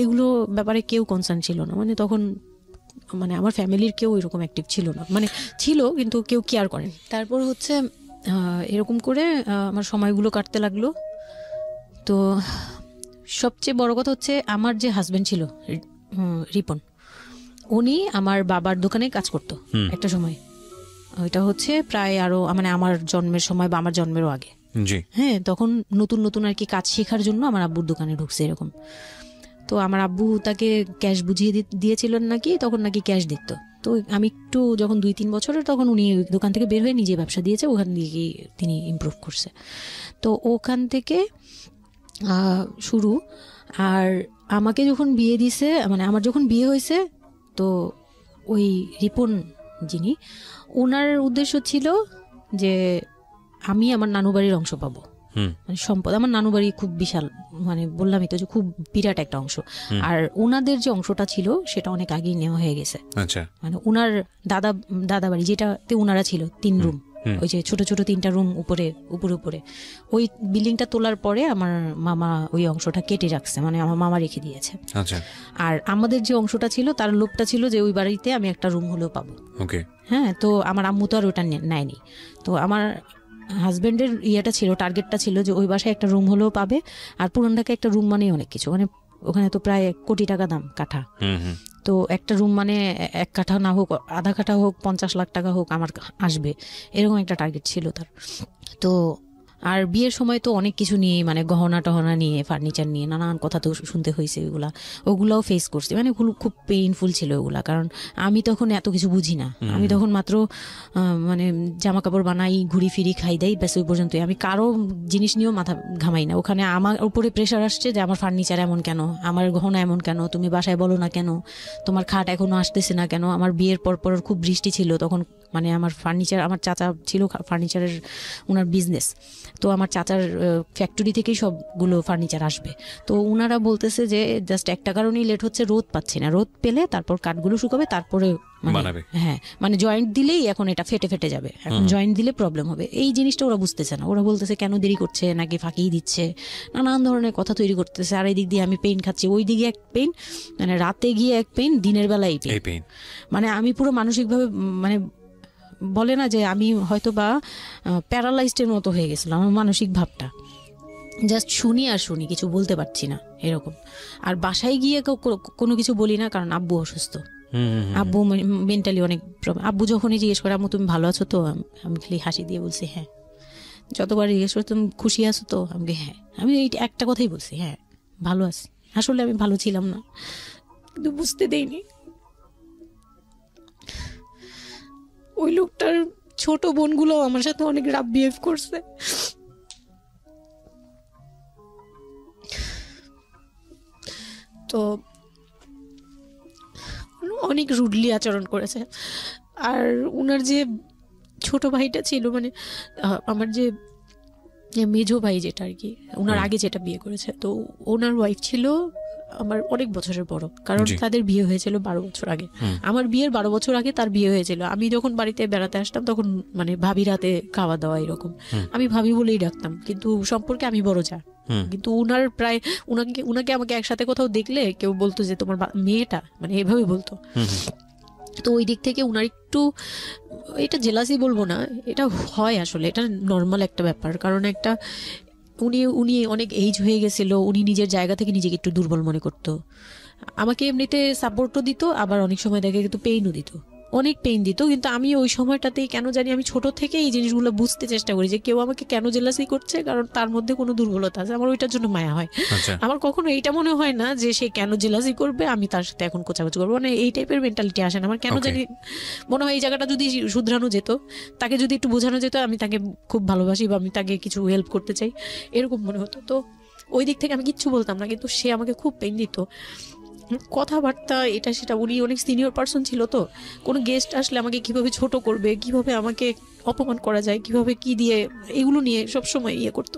এগুলো ব্যাপারে কেউ কনসার্ন ছিল না। তখন আমার ফ্যামিলির কেউ এরকম অ্যাক্টিভ ছিল না, ছিল কিন্তু কেউ কেয়ার করেন। তারপর হচ্ছে এরকম করে আমার সময়গুলো কাটতে লাগলো। তো সবচেয়ে বড় কথা হচ্ছে আমার যে হাজবেন্ড ছিল রিপন, উনি আমার বাবার দোকানে কাজ করতো একটা সময়। ওইটা হচ্ছে প্রায় আরো আমার জন্মের সময় বা আমার জন্মেরও আগে। হ্যাঁ, তখন নতুন নতুন আর কি কাজ শেখার জন্য আমার আব্বুর দোকানে ঢুকছে এরকম। তো আমার আব্বু তাকে ক্যাশ বুঝিয়ে দিয়েছিলেন নাকি, তখন নাকি ক্যাশ দিত। তো আমি একটু যখন 2-3 বছরের, তখন উনি দোকান থেকে বের হয়ে নিজে ব্যবসা দিয়েছে, ওখান থেকে তিনি ইমপ্রুভ করছে। তো ওখান থেকে শুরু। আর আমাকে যখন বিয়ে দিছে, আমার যখন বিয়ে হয়েছে, তো ওই রিপন যিনি, ওনার উদ্দেশ্য ছিল যে আমি আমার নানু বাড়ির অংশ পাবো, সম্পদ। আমার নানু বাড়ি খুব বিশাল, বললামই তো যে খুব বিরাট একটা অংশ। আর ওনাদের যে অংশটা ছিল সেটা অনেক আগেই নেওয়া হয়ে গেছে। ওনার দাদা বাড়ি যেটাতে ওনারা ছিল 3 রুম, ওই যে ছোট ছোট 3টা রুম উপরে ওই বিল্ডিংটা তোলার পরে আমার মামা ওই অংশটা কেটে রাখছে, আমার মামা রেখে দিয়েছে। আর আমাদের যে অংশটা ছিল তার লোভটা ছিল যে ওই বাড়িতে আমি একটা রুম হলেও পাবো। হ্যাঁ, তো আমার আম্মু তো আর ওটা নেয়নি। তো আমার হাজবেন্ডের ইয়েটা ছিল, টার্গেটটা ছিল যে ওই বাসায় একটা রুম হলেও পাবে। আর পুরান ঢাকায় একটা রুম মানেই অনেক কিছু, ওখানে তো প্রায় 1 কোটি টাকা দাম কাঠা। তো একটা রুম 1 কাঠা না হোক, আধা কাঠা হোক, 50 লাখ টাকা হোক, আমার আসবে, এরকম একটা টার্গেট ছিল তার। তো আর বিয়ের সময় তো অনেক কিছু নিয়ে, গহনা টহনা নিয়ে, ফার্নিচার নিয়ে নানান কথা তো শুনতে হয়েছে, ওগুলাও ফেস করছি। খুব পেইনফুল ছিল ওগুলা, কারণ আমি তখন এত কিছু বুঝি না। আমি তখন মাত্র জামা কাপড় বানাই, ঘুরি ফিরি, খাই দেই, ব্যাস ওই পর্যন্তই। আমি কারো জিনিস নিয়েও মাথা ঘামাই না। ওখানে আমার উপরে প্রেশার আসছে যে আমার ফার্নিচার এমন কেন, আমার গহনা এমন কেন, তুমি বাসায় বলো না কেন, তোমার খাট এখনো আসতেছে না কেন। আমার বিয়ের পর খুব বৃষ্টি ছিল তখন, আমার ফার্নিচার, আমার চাচা ছিল ফার্নিচারের, ওনার বিজনেস। তো আমার চাচার ফ্যাক্টরি থেকেই সবগুলো ফার্নিচার আসবে। তো ওনারা বলতেছে যে জাস্ট একটা কারণেই লেট হচ্ছে, রোদ পাচ্ছি না, রোদ পেলে তারপর কাঠগুলো শুকাবে, তারপরে হ্যাঁ জয়েন্ট দিলেই এখন এটা ফেটে যাবে, এখন জয়েন্ট দিলে প্রবলেম হবে। এই জিনিসটা ওরা বুঝতেছে না। ওরা বলতেছে কেন দেরি করছে, নাকি ফাঁকিই দিচ্ছে, নানান ধরনের কথা তৈরি করতেছে। আর এই দিক দিয়ে আমি পেইন খাচ্ছি, ওই দিকে এক পেইন, রাতে গিয়ে এক পেইন, দিনের বেলায় পেইন। আমি পুরো মানসিকভাবে বলে না যে আমি হয়তো বা প্যারালাইজডের মতো হয়ে গেছিলাম। আমার মানসিক ভাবটা জাস্ট শুনি আর শুনি, কিছু বলতে পারছি না এরকম। আর বাসায় গিয়ে কোনো কিছু বলি না, কারণ আব্বু অসুস্থ। আব্বু মেন্টালি অনেক প্রবলেম। আব্বু যখনই জিজ্ঞেস করে আম্মু তুমি ভালো আছো তো, আমি খালি হাসি দিয়ে বলছি হ্যাঁ। যতবার জিজ্ঞেস করে তুমি খুশি আছো তো, আমাকে হ্যাঁ। আমি এই একটা কথাই বলছি, হ্যাঁ ভালো আছি। আসলে আমি ভালো ছিলাম না, কিন্তু বুঝতে দেইনি। ওই লোকটার ছোট বোনগুলো আমার সাথে অনেক রাফ বিহেভ করছে। তো অনেক রুডলি আচরণ করেছে। আর ওনার যে ছোট ভাইটা ছিল, আমার যে মেজো ভাই যেটা আর কি, ওনার আগে যেটা বিয়ে করেছে, তো ওনার ওয়াইফ ছিল আমার অনেক বছরের বড়, কারণ তাদের বিয়ে হয়েছিল 12 বছর আগে। আমার বিয়ের 12 বছর আগে তার বিয়ে হয়েছিল। আমি যখন বাড়িতে বেড়াতে আসতাম তখন ভাবি রাতে খাওয়া দাওয়া এরকম, আমি ভাবি বলেই ডাকতাম, কিন্তু সম্পর্কে আমি বড় যা। কিন্তু উনার প্রায় উনাকে আমাকে একসাথে কোথাও দেখলে কেউ বলতো যে তোমার মেয়েটা, এভাবে বলতো। তো ওই দিক থেকে উনার একটু, এটা জেলাসি বলবো না, এটা হয় আসলে, এটা নর্মাল একটা ব্যাপার। কারণ উনি অনেক এজ হয়ে গেছিল, উনি নিজের জায়গা থেকে নিজেকে একটু দুর্বল মনে করতো। আমাকে এমনিতে সাপোর্টও দিত, আবার অনেক সময় দেখে কিন্তু পেইনও দিত। অনেক পেইন দিত, কিন্তু আমি ওই সময়টাতেই কেন জানি আমি ছোট থেকে এই জিনিসগুলো বুঝতে চেষ্টা করি যে কেউ আমাকে কেন জেলাসি করছে, কারণ তার মধ্যে কোনো দুর্বলতা আছে, আমার ওইটার জন্য মায়া হয়। আমার কখনো এইটা মনে হয় না যে সে কেন জেলাসি করবে, আমি তার সাথে এখন কোচাকুচি করবো, মানে এই টাইপের মেন্টালিটি আসে না আমার। কেন জানি মনে হয় এই জায়গাটা যদি শুধরানো যেত, তাকে যদি একটু বোঝানো যেত আমি তাকে খুব ভালোবাসি বা আমি তাকে কিছু হেল্প করতে চাই, এরকম মনে হতো। তো ওই দিক থেকে আমি কিচ্ছু বলতাম না, কিন্তু সে আমাকে খুব পেইন দিত, কথাবার্তা এটা সেটা। উনি অনেক সিনিয়র পার্সন ছিল, তো কোনো গেস্ট আসলে আমাকে কিভাবে ছোট করবে, কিভাবে আমাকে অপমান করা যায়, কিভাবে কি দিয়ে, এগুলো নিয়ে সবসময় ইয়ে করতো।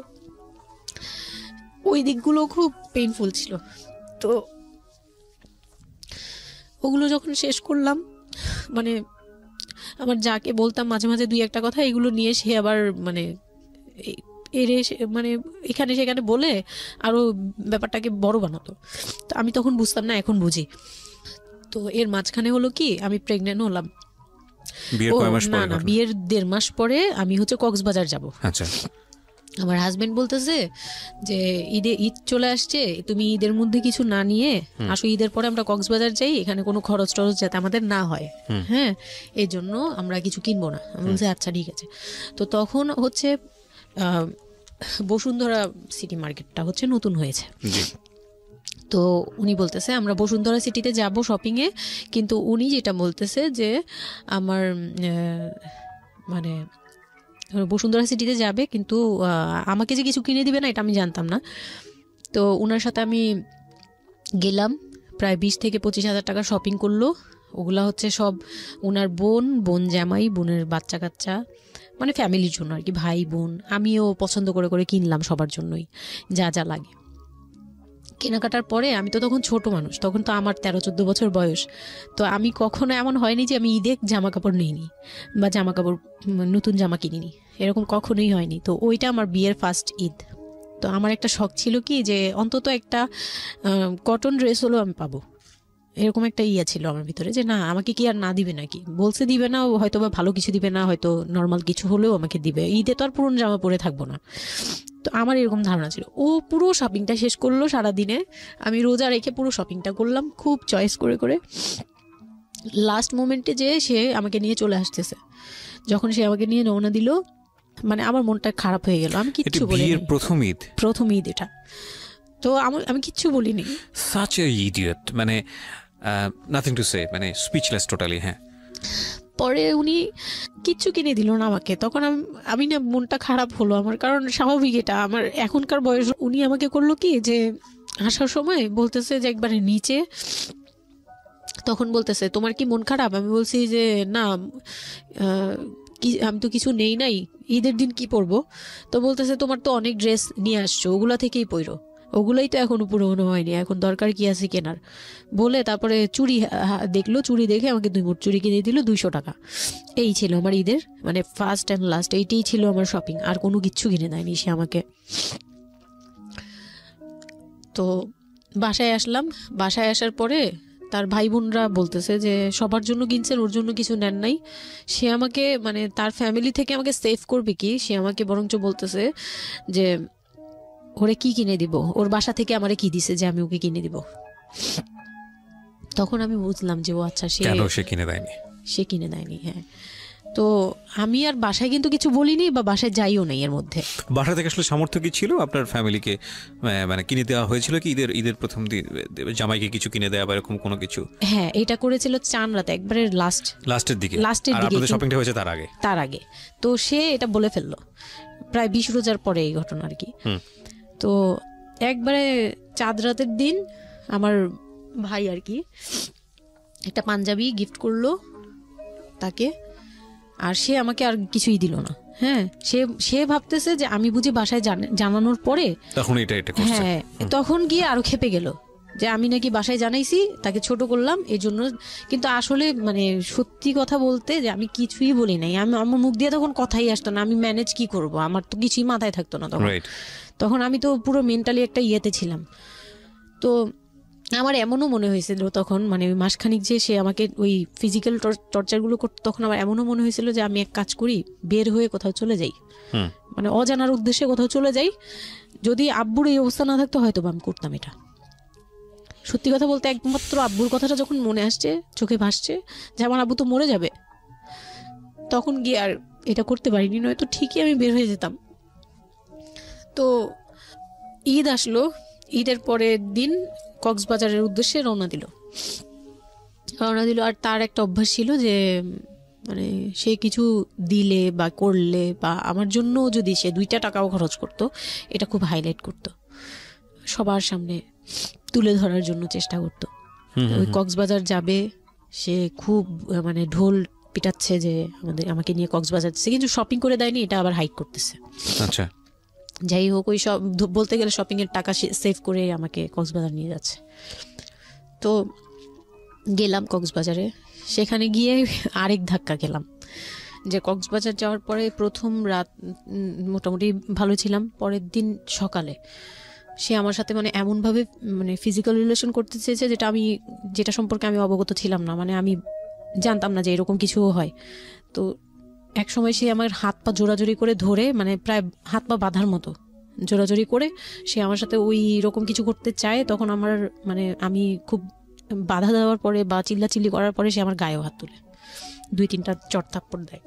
ওই দিকগুলো খুব পেইনফুল ছিল। তো ওগুলো যখন শেষ করলাম, মানে আমার যাকে বলতাম মাঝে মাঝে দুই একটা কথা, এগুলো নিয়ে সে আবার মানে মানে এখানে সেখানে বলে আরো ব্যাপারটাকে বড় বানাতো। তো আমি তখন বুঝতাম না, এখন বুঝি। তো এর মাঝখানে হলো কি, আমি প্রেগনেন্ট হলাম। না না, বিয়ের 1.5 মাস পরে আমি হচ্ছে কক্সবাজার যাব।
আচ্ছা।
আমার হাজবেন্ড বলতেছে যে ঈদ চলে আসছে, তুমি ঈদের মধ্যে কিছু না নিয়ে আসো, ঈদের পরে আমরা কক্সবাজার যাই, এখানে কোনো খরচ টরচ যাতে আমাদের না হয়, হ্যাঁ, এই জন্য আমরা কিছু কিনবো না। আমি বলছি আচ্ছা ঠিক আছে। তো তখন হচ্ছে বসুন্ধরা সিটি মার্কেটটা হচ্ছে নতুন হয়েছে। তো উনি বলতেছে আমরা বসুন্ধরা সিটিতে যাব শপিংয়ে, কিন্তু উনি যেটা বলতেছে যে আমার মানে বসুন্ধরা সিটিতে যাবে, কিন্তু আমাকে যে কিছু কিনে দিবে না এটা আমি জানতাম না। তো ওনার সাথে আমি গেলাম, প্রায় 20 থেকে 25 হাজার টাকা শপিং করলো। ওগুলা হচ্ছে সব ওনার বোন জামাই, বোনের বাচ্চা কাচ্চা, মানে ফ্যামিলির জন্য আর কি, ভাই বোন। আমিও পছন্দ করে করে কিনলাম সবার জন্যই যা যা লাগে। কেনাকাটার পরে আমি তো তখন ছোট মানুষ, তখন তো আমার 13-14 বছর বয়স। তো আমি কখনো এমন হয়নি যে আমি ঈদে জামা কাপড় নিইনি বা জামা কাপড় নতুন জামা কিনিনি, এরকম কখনোই হয়নি। তো ওইটা আমার বিয়ের ফার্স্ট ঈদ। তো আমার একটা শখ ছিল কি যে অন্তত একটা কটন ড্রেস হলেও আমি পাবো, এরকম একটা ইয়া ছিল আমার ভিতরে, যে না আমাকে কি আর না দিবে নাকি, বলছে দিবে না, হয়তো বা ভালো কিছু দিবে না, হয়তো নর্মাল কিছু হলেও আমাকে দিবে, ঈদে তো আর পুরনো জামা পরে থাকবো না। তো আমার এরকম ধারণা ছিল। ও পুরো শপিংটা শেষ করলো সারাদিনে, আমি রোজা রেখে পুরো শপিংটা করলাম খুব চয়েস করে করে। লাস্ট মোমেন্টে যে সে আমাকে নিয়ে চলে আসতেছে, যখন সে আমাকে নিয়ে রওনা দিল, মানে আমার মনটা খারাপ হয়ে গেল। আমি কিচ্ছু বলিনি, প্রথম ঈদ এটা। তো আমি কিচ্ছু বলিনি।
such a idiot, মানে নাথিং টু সে, মানে স্পিচলেস টোটালি। হ্যাঁ,
পরে উনি কিচ্ছু কিনে দিল না আমাকে, তখন আমি না মনটা খারাপ হলো আমার, কারণ স্বাভাবিক এটা আমার এখনকার বয়স। উনি আমাকে করলো কি যে আসার সময় বলতেছে যে একবারে নিচে, তখন বলতেছে তোমার কি মন খারাপ? আমি বলছি যে না, আমি তো কিছু নেই নাই, ঈদের দিন কি পরবো? তো বলতেছে তোমার তো অনেক ড্রেস নিয়ে আসছো, ওগুলা থেকেই পরো, ওগুলোই তো এখনো পুরোনো হয়নি, এখন দরকার কি আছে কেনার? বলে তারপরে চুড়ি দেখলো, চুড়ি দেখে আমাকে 2 মুঠ চুড়ি কিনে দিল 200 টাকা। এই ছিল আমার ঈদের মানে ফার্স্ট অ্যান্ড লাস্ট, এইটাই ছিল আমার শপিং, আর কোনো কিচ্ছু কিনে দেয়নি সে আমাকে। তো বাসায় আসলাম, বাসায় আসার পরে তার ভাই বোনরা বলতেছে যে সবার জন্য কিনছেন, ওর জন্য কিছু নেন নাই। সে আমাকে মানে তার ফ্যামিলি থেকে আমাকে সেভ করবে কি, সে আমাকে বরঞ্চ বলতেছে যে ওরে কি কিনে দিব, ওর বাসা থেকে আমারে কি দিছে যে আমি ওকে কিনে দিব। তখন আমি বুঝলাম যে ও আচ্ছা সে কিনে দেয়নি। হ্যাঁ, তো আমি আর বাসায় কিন্তু কিছু বলিনি বা বাসায় যাইও নাই। এর মধ্যে
বাসা থেকে আসলে সামর্থ্য কি ছিল আপনার ফ্যামিলিকে মানে কিনে দেওয়া হয়েছিল কি ঈদের প্রথম দিন জামাইকে কিছু কিনে দেওয়া বা এরকম কোনো কিছু?
হ্যাঁ, এটা করেছিল চান রাতে, একবারে লাস্টের দিকে
শপিংটা হয়েছে তার আগে।
তো সে এটা বলে ফেললো প্রায় 20 রোজার পরে এই ঘটনা আর কি। তো একবারে চাঁদ রাতের দিন আমার ভাই আর কি একটা পাঞ্জাবি গিফট করলো তাকে, আর সে আমাকে আর কিছুই দিল না। হ্যাঁ, সে ভাবতেছে যে আমি বুঝি বাসায় জানানোর পরে
তখন এটা করছে।
হ্যাঁ, তখন গিয়ে আরো খেপে গেল যে আমি নাকি বাসায় জানাইছি, তাকে ছোট করলাম এই জন্য। কিন্তু আসলে মানে সত্যি কথা বলতে যে আমি কিছুই বলি নাই, আমার মুখ দিয়ে তখন কথাই আসতো না, আমি ম্যানেজ কি করব, আমার তো কিছুই মাথায় থাকতো না তখন আমি তো পুরো মেন্টালি একটা ইয়েতে ছিলাম। তো আমার এমনও মনে হয়েছিল তখন, মানে ওই মাসখানিক যে সে আমাকে ওই ফিজিক্যাল টর্চারগুলো করতো, তখন আমার এমনও মনে হয়েছিল যে আমি এক কাজ করি, বের হয়ে কোথাও চলে যাই, মানে অজানার উদ্দেশ্যে কোথাও চলে যাই। যদি আব্বুর এই অবস্থা না থাকতো হয়তো আমি করতাম এটা। সত্যি কথা বলতে একমাত্র আব্বুর কথাটা যখন মনে আসছে, চোখে ভাসছে যে আমার আব্বু তো মরে যাবে, তখন গিয়ে আর এটা করতে পারিনি, নয়তো ঠিকই আমি বের হয়ে যেতাম। তো ঈদ আসলো, ঈদের পরের দিন কক্সবাজারের উদ্দেশ্যে রওনা দিল। আর তার একটা অভ্যাস ছিল যে মানে সে কিছু দিলে বা করলে বা আমার জন্য যদি সে 2টা টাকাও খরচ করতো, এটা খুব হাইলাইট করতো, সবার সামনে তুলে ধরার জন্য চেষ্টা করতো। ওই কক্সবাজার যাবে, সে খুব মানে ঢোল পিটাচ্ছে যে আমাকে নিয়ে কক্সবাজার যাচ্ছে, কিন্তু শপিং করে দেয়নি, এটা আবার হাইড করতেছে।
আচ্ছা,
যাই হোক, ওই সব বলতে গেলে শপিং এর টাকা সেভ করে আমাকে কক্সবাজার নিয়ে যাচ্ছে। তো গেলাম কক্সবাজারে, সেখানে গিয়ে আরেক ধাক্কা খেলাম যে কক্সবাজার যাওয়ার পরে প্রথম রাত মোটামুটি ভালো ছিলাম, পরের দিন সকালে সে আমার সাথে মানে এমনভাবে মানে ফিজিক্যাল রিলেশন করতে চেয়েছে যেটা সম্পর্কে আমি অবগত ছিলাম না, মানে আমি জানতাম না যে এরকম কিছু হয়। তো এক সময় সে আমার হাত পা জোড়াজোড়ি করে ধরে, মানে প্রায় হাত পা বাঁধার মতো জোড়াজোড়ি করে সে আমার সাথে ওই রকম কিছু করতে চায়। তখন আমার মানে আমি খুব বাধা দেওয়ার পরে বা চিল্লাচিল্লি করার পরে সে আমার গায়েও হাত তুলে 2-3টা চট থাপ্পড় দেয়।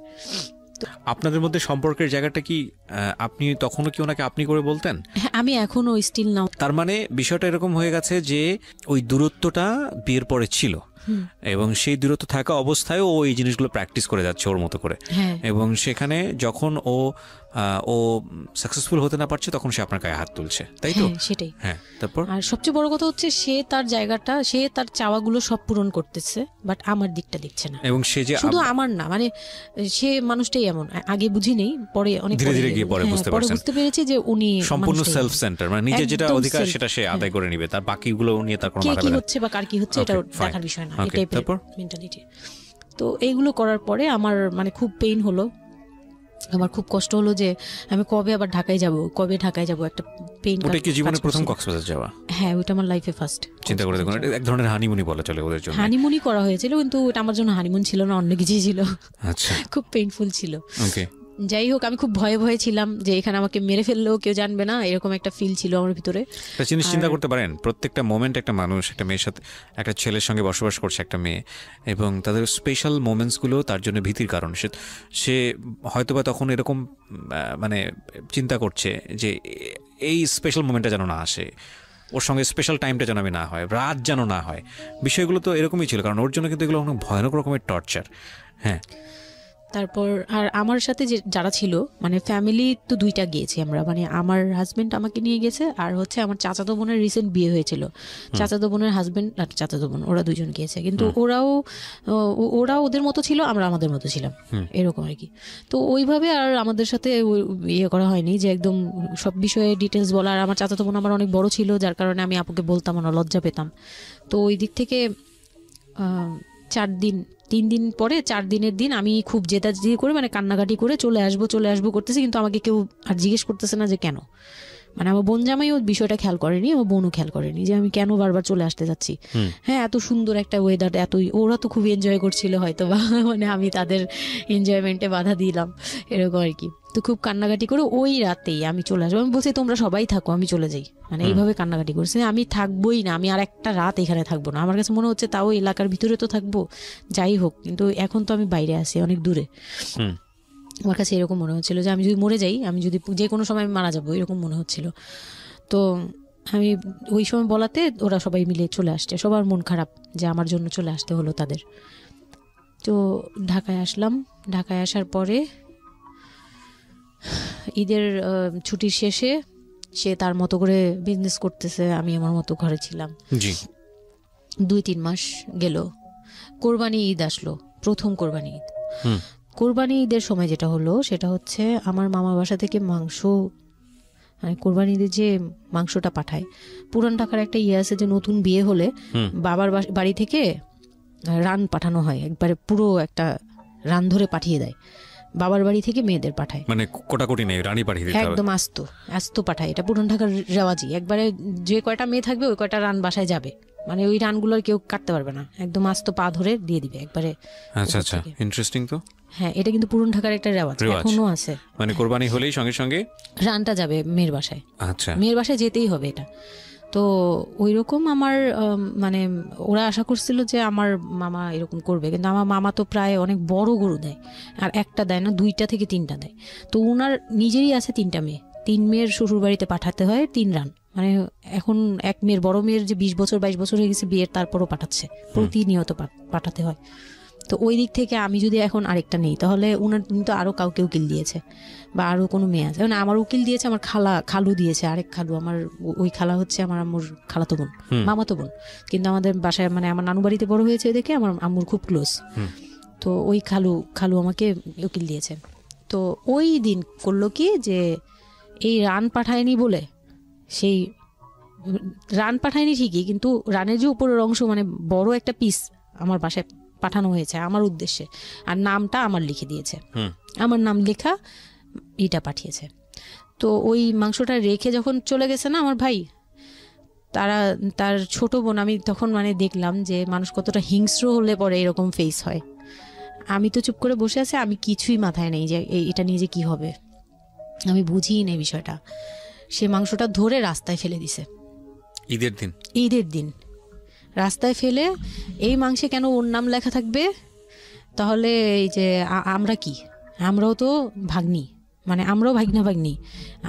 আপনাদের মধ্যে সম্পর্কের জায়গাটা কি আপনি তখনও কি ওনাকে আপনি করে বলতেন?
হ্যাঁ, আমি এখনো স্টিল নাও।
তার মানে বিষয়টা এরকম হয়ে গেছে যে ওই দূরত্বটা বিয়ের পরে ছিল, এবং সেই দূরত্ব থাকা অবস্থায় ও এই জিনিসগুলো প্র্যাকটিস করে যাচ্ছে ওর মতো করে, এবং সেখানে যখন ও সাকসেসফুল হতে না পারছে তখন সে আপনার গায়ে হাত তুলছে, তাই তো?
সেটাই।
হ্যাঁ, তারপর
আর সবচেয়ে বড় কথা হচ্ছে সে তার জায়গাটা, সে তার চাওয়াগুলো সব পূরণ করতেছে, বাট আমার দিকটা দেখছে না।
এবং সে যে
শুধু আমার না, মানে সে মানুষটাই এমন, আগে বুঝি নেই, পরে অনেক
ধীরে ধীরে গিয়ে পরে
বুঝতে পেরেছি যে উনি
সম্পূর্ণ সেলফ সেন্টার, মানে নিজের যেটা অধিকার সেটা সে আদায় করে নিবে, তার বাকিগুলো নিয়ে তার কোনো মাথা ব্যথা
কি হচ্ছে বা কার কি হচ্ছে এটা দেখার বিষয় না, এটাই মেন্টালিটি। তো এইগুলো করার পরে আমার মানে খুব পেইন হলো, আমার খুব কষ্ট হলো যে আমি কবে আবার ঢাকায় যাব, একটা পেইন।
ওটা কি জীবনে প্রথম কক্সবাজার যাওয়া?
হ্যাঁ, ওটা আমার লাইফে ফার্স্ট।
চিন্তা করে দেখুন, এক ধরনের হানিমুনি বলা চলে ওদের জন্য।
হানিমুনি করা হয়েছিল, কিন্তু ওটা আমার জন্য হানিমুন ছিল না, অন্য কিছুই ছিল।
আচ্ছা,
খুব পেইনফুল ছিল।
ওকে,
যাই হোক, আমি খুব ভয়ে ছিলাম যে এখানে আমাকে মেরে ফেললেও কেউ জানবে না, এরকম একটা ফিল ছিল আমার ভিতরে।
একটা জিনিস চিন্তা করতে পারেন, প্রত্যেকটা মোমেন্ট একটা মানুষ একটা মেয়ের সাথে, একটা ছেলের সঙ্গে বসবাস করছে একটা মেয়ে, এবং তাদের স্পেশাল মোমেন্টসগুলো তার জন্য ভীতির কারণ। সে হয়তোবা তখন এরকম মানে চিন্তা করছে যে এই স্পেশাল মোমেন্টটা যেন না আসে, ওর সঙ্গে স্পেশাল টাইমটা যেন আমি না হয়, রাত যেন না হয়। বিষয়গুলো তো এরকমই ছিল, কারণ ওর জন্য কিন্তু এগুলো অনেক ভয়ানক রকমের টর্চার। হ্যাঁ,
তারপর আর আমার সাথে যারা ছিল, মানে ফ্যামিলি তো 2টা গিয়েছি আমরা, মানে আমার হাজবেন্ড আমাকে নিয়ে গেছে, আর হচ্ছে আমার চাচাতো বোনের রিসেন্ট বিয়ে হয়েছিল, চাচাতো বোনের হাজবেন্ড আর চাচাতো বোন, ওরা 2জন গিয়েছে। কিন্তু ওরা ওদের মতো ছিল, আমরা আমাদের মতো ছিলাম, এরকম আর কি। তো ওইভাবে আর আমাদের সাথে ইয়ে করা হয়নি যে একদম সব বিষয়ে ডিটেলস বলা। আর আমার চাচাতো বোন আমার অনেক বড় ছিল, যার কারণে আমি আপুকে বলতাম না, লজ্জা পেতাম। তো ওই দিক থেকে 3 দিন পরে 4 দিনের দিন আমি খুব জেদাজেদি করে, মানে কান্নাকাটি করে চলে আসবো করতেছি, কিন্তু আমাকে কেউ আর জিজ্ঞেস করতেছে না যে কেন। মানে আমার বোন জামাইও বিষয়টা খেয়াল করেনি, আমার বোনও খেয়াল করেনি যে আমি কেন বারবার চলে আসতে যাচ্ছি। হ্যাঁ, এত সুন্দর একটা ওয়েদার, ওরা তো খুব এনজয় করছিল হয়তো বা, মানে আমি তাদের এনজয়মেন্টে বাধা দিলাম, এরকম আর কি। তো খুব কান্নাকাটি করে ওই রাতেই আমি চলে আসবো। আমি বলছি তোমরা সবাই থাকো, আমি চলে যাই, মানে এইভাবে কান্নাকাটি করছে। আমি থাকবোই না, আমি আর একটা রাত এখানে থাকবো না। আমার কাছে মনে হচ্ছে তাও এলাকার ভিতরে তো থাকবো, যাই হোক, কিন্তু এখন তো আমি বাইরে আছি, অনেক দূরে। আমার কাছে এরকম মনে হচ্ছিল যে আমি যদি মরে যাই, আমি যদি যে কোনো সময় মারা যাবো, এরকম মনে হচ্ছিল। তো আমি ওই সময় বলাতে ওরা সবাই মিলে চলে আসছে, সবার মন খারাপ যে আমার জন্য চলে আসতে হলো তাদের। তো ঢাকায় আসলাম। ঢাকায় আসার পরে ঈদের ছুটির শেষে সে তার মতো করে বিজনেস করতেছে, আমি আমার মতো ঘরে ছিলাম। 2-3 মাস গেল, কোরবানি ঈদ আসলো, প্রথম কোরবানি ঈদ। কোরবানি ঈদের সময় যেটা হলো সেটা হচ্ছে আমার মামার বাসা থেকে মাংস, মানে কোরবানি ঈদের যে মাংসটা পাঠায়, পুরান ঢাকার একটা ইয়ে আছে যে নতুন বিয়ে হলে বাবার বাড়ি থেকে রান পাঠানো হয়, একবারে পুরো একটা রান ধরে পাঠিয়ে দেয়, বাবার বাড়ি থেকে মেয়েদের পাঠায়,
মানে কোটাকুটি নেই, রানী পাঠিয়ে দিতে হবে,
একদম আস্ত পাঠায়। এটা পুরান ঢাকার রেওয়াজি, একবারে যে কয়টা মেয়ে থাকবে ওই কয়টা রান বাসায় যাবে, মানে ওই রানগুলোর কেউ কাটতে পারবে না, একদম আস্ত পা ধরে দিয়ে দিবে একবারে।
আচ্ছা আচ্ছা, ইন্টারেস্টিং তো।
হ্যাঁ, এটা কিন্তু পুরান ঢাকার একটা রেওয়াজ, এখনো আছে।
মানে কোরবানি হলেই সঙ্গে সঙ্গে
রানটা যাবে মেয়ের বাসায়।
আচ্ছা,
মেয়ের বাসায় যেতেই হবে এটা। তো ওই রকম আমার মানে ওরা আশা করছিল যে আমার মামা এরকম করবে, কিন্তু আমার মামা তো প্রায় অনেক বড় গরু দেয়, আর একটা দেয় না, 2টা থেকে 3টা দেয়। তো ওনার নিজেরই আছে 3টা মেয়ে, 3 মেয়ের শ্বশুর বাড়িতে পাঠাতে হয় 3 রান, মানে এখন এক মেয়ের, বড় মেয়ের যে 20 বছর 22 বছর হয়ে গেছে বিয়ের, তারপরও পাঠাচ্ছে, প্রতিনিয়ত পাঠাতে হয়। তো ওই দিক থেকে আমি যদি এখন আরেকটা নেই, তাহলে উনার কিন্তু আরো কাউকে উকিল দিয়েছে বা আরো কোনো মেয়ে আছে, মানে আমার উকিল দিয়েছে আমার খালু দিয়েছে, আরেক খালু, আমার ওই খালা হচ্ছে আমার আম্মুর খালাতো বোন, মামাতো বোন, কিন্তু আমাদের বাসায় মানে আমার নানু বাড়িতে বড় হয়েছে দেখে আমার আম্মুর খুব ক্লোজ। তো ওই খালু আমাকে উকিল দিয়েছে। তো ওই দিন করলো কি যে এই রান পাঠায়নি বলে, সেই রান পাঠায়নি ঠিকই, কিন্তু রানের যে উপরের অংশ মানে বড় একটা পিস আমার বাসায় পাঠানো হয়েছে আমার উদ্দেশ্যে, আর নামটা আমার লিখে দিয়েছে, আমার নাম লেখা এটা পাঠিয়েছে। তো ওই মাংসটা রেখে যখন চলে গেছে না আমার ভাই, তার ছোট বোন, আমি তখন মানে দেখলাম যে মানুষ কতটা হিংস্র হলে পরে এরকম ফেস হয়। আমি তো চুপ করে বসে আছি, আমি কিছুই মাথায় নেই যে এটা নিয়ে যে কি হবে, আমি বুঝিই নেই বিষয়টা। সে মাংসটা ধরে রাস্তায় ফেলে দিছে ঈদের দিন রাস্তায় ফেলে, এই মাংসে কেন ওর নাম লেখা থাকবে, তাহলে এই যে আমরাও তো ভাগ্নি, মানে আমরাও ভাগ্নি,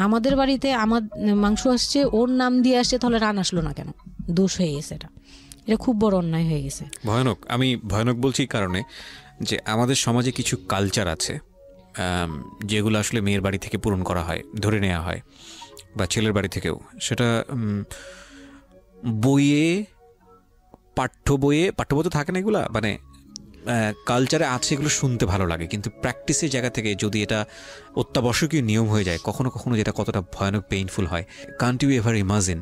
আমাদের বাড়িতে আমার মাংস আসছে, ওর নাম দিয়ে আসছে, তাহলে রান আসলো না কেন? দোষ হয়ে গেছে, এটা খুব বড় অন্যায় হয়ে গেছে।
ভয়ানক। আমি ভয়ানক বলছি কারণে যে আমাদের সমাজে কিছু কালচার আছে যেগুলো আসলে মেয়ের বাড়ি থেকে পূরণ করা হয়, ধরে নেওয়া হয়, বা ছেলের বাড়ি থেকেও। সেটা পাঠ্য বইয়ে তো থাকে না, এগুলা মানে কালচারে আছে, এগুলো শুনতে ভালো লাগে, কিন্তু প্র্যাকটিসের জায়গা থেকে যদি এটা অত্যাবশ্যকীয় নিয়ম হয়ে যায় কখনো কখনো, যেটা কতটা ভয়ানক পেইনফুল হয়। কান্ট ইউ এভার ইমাজিন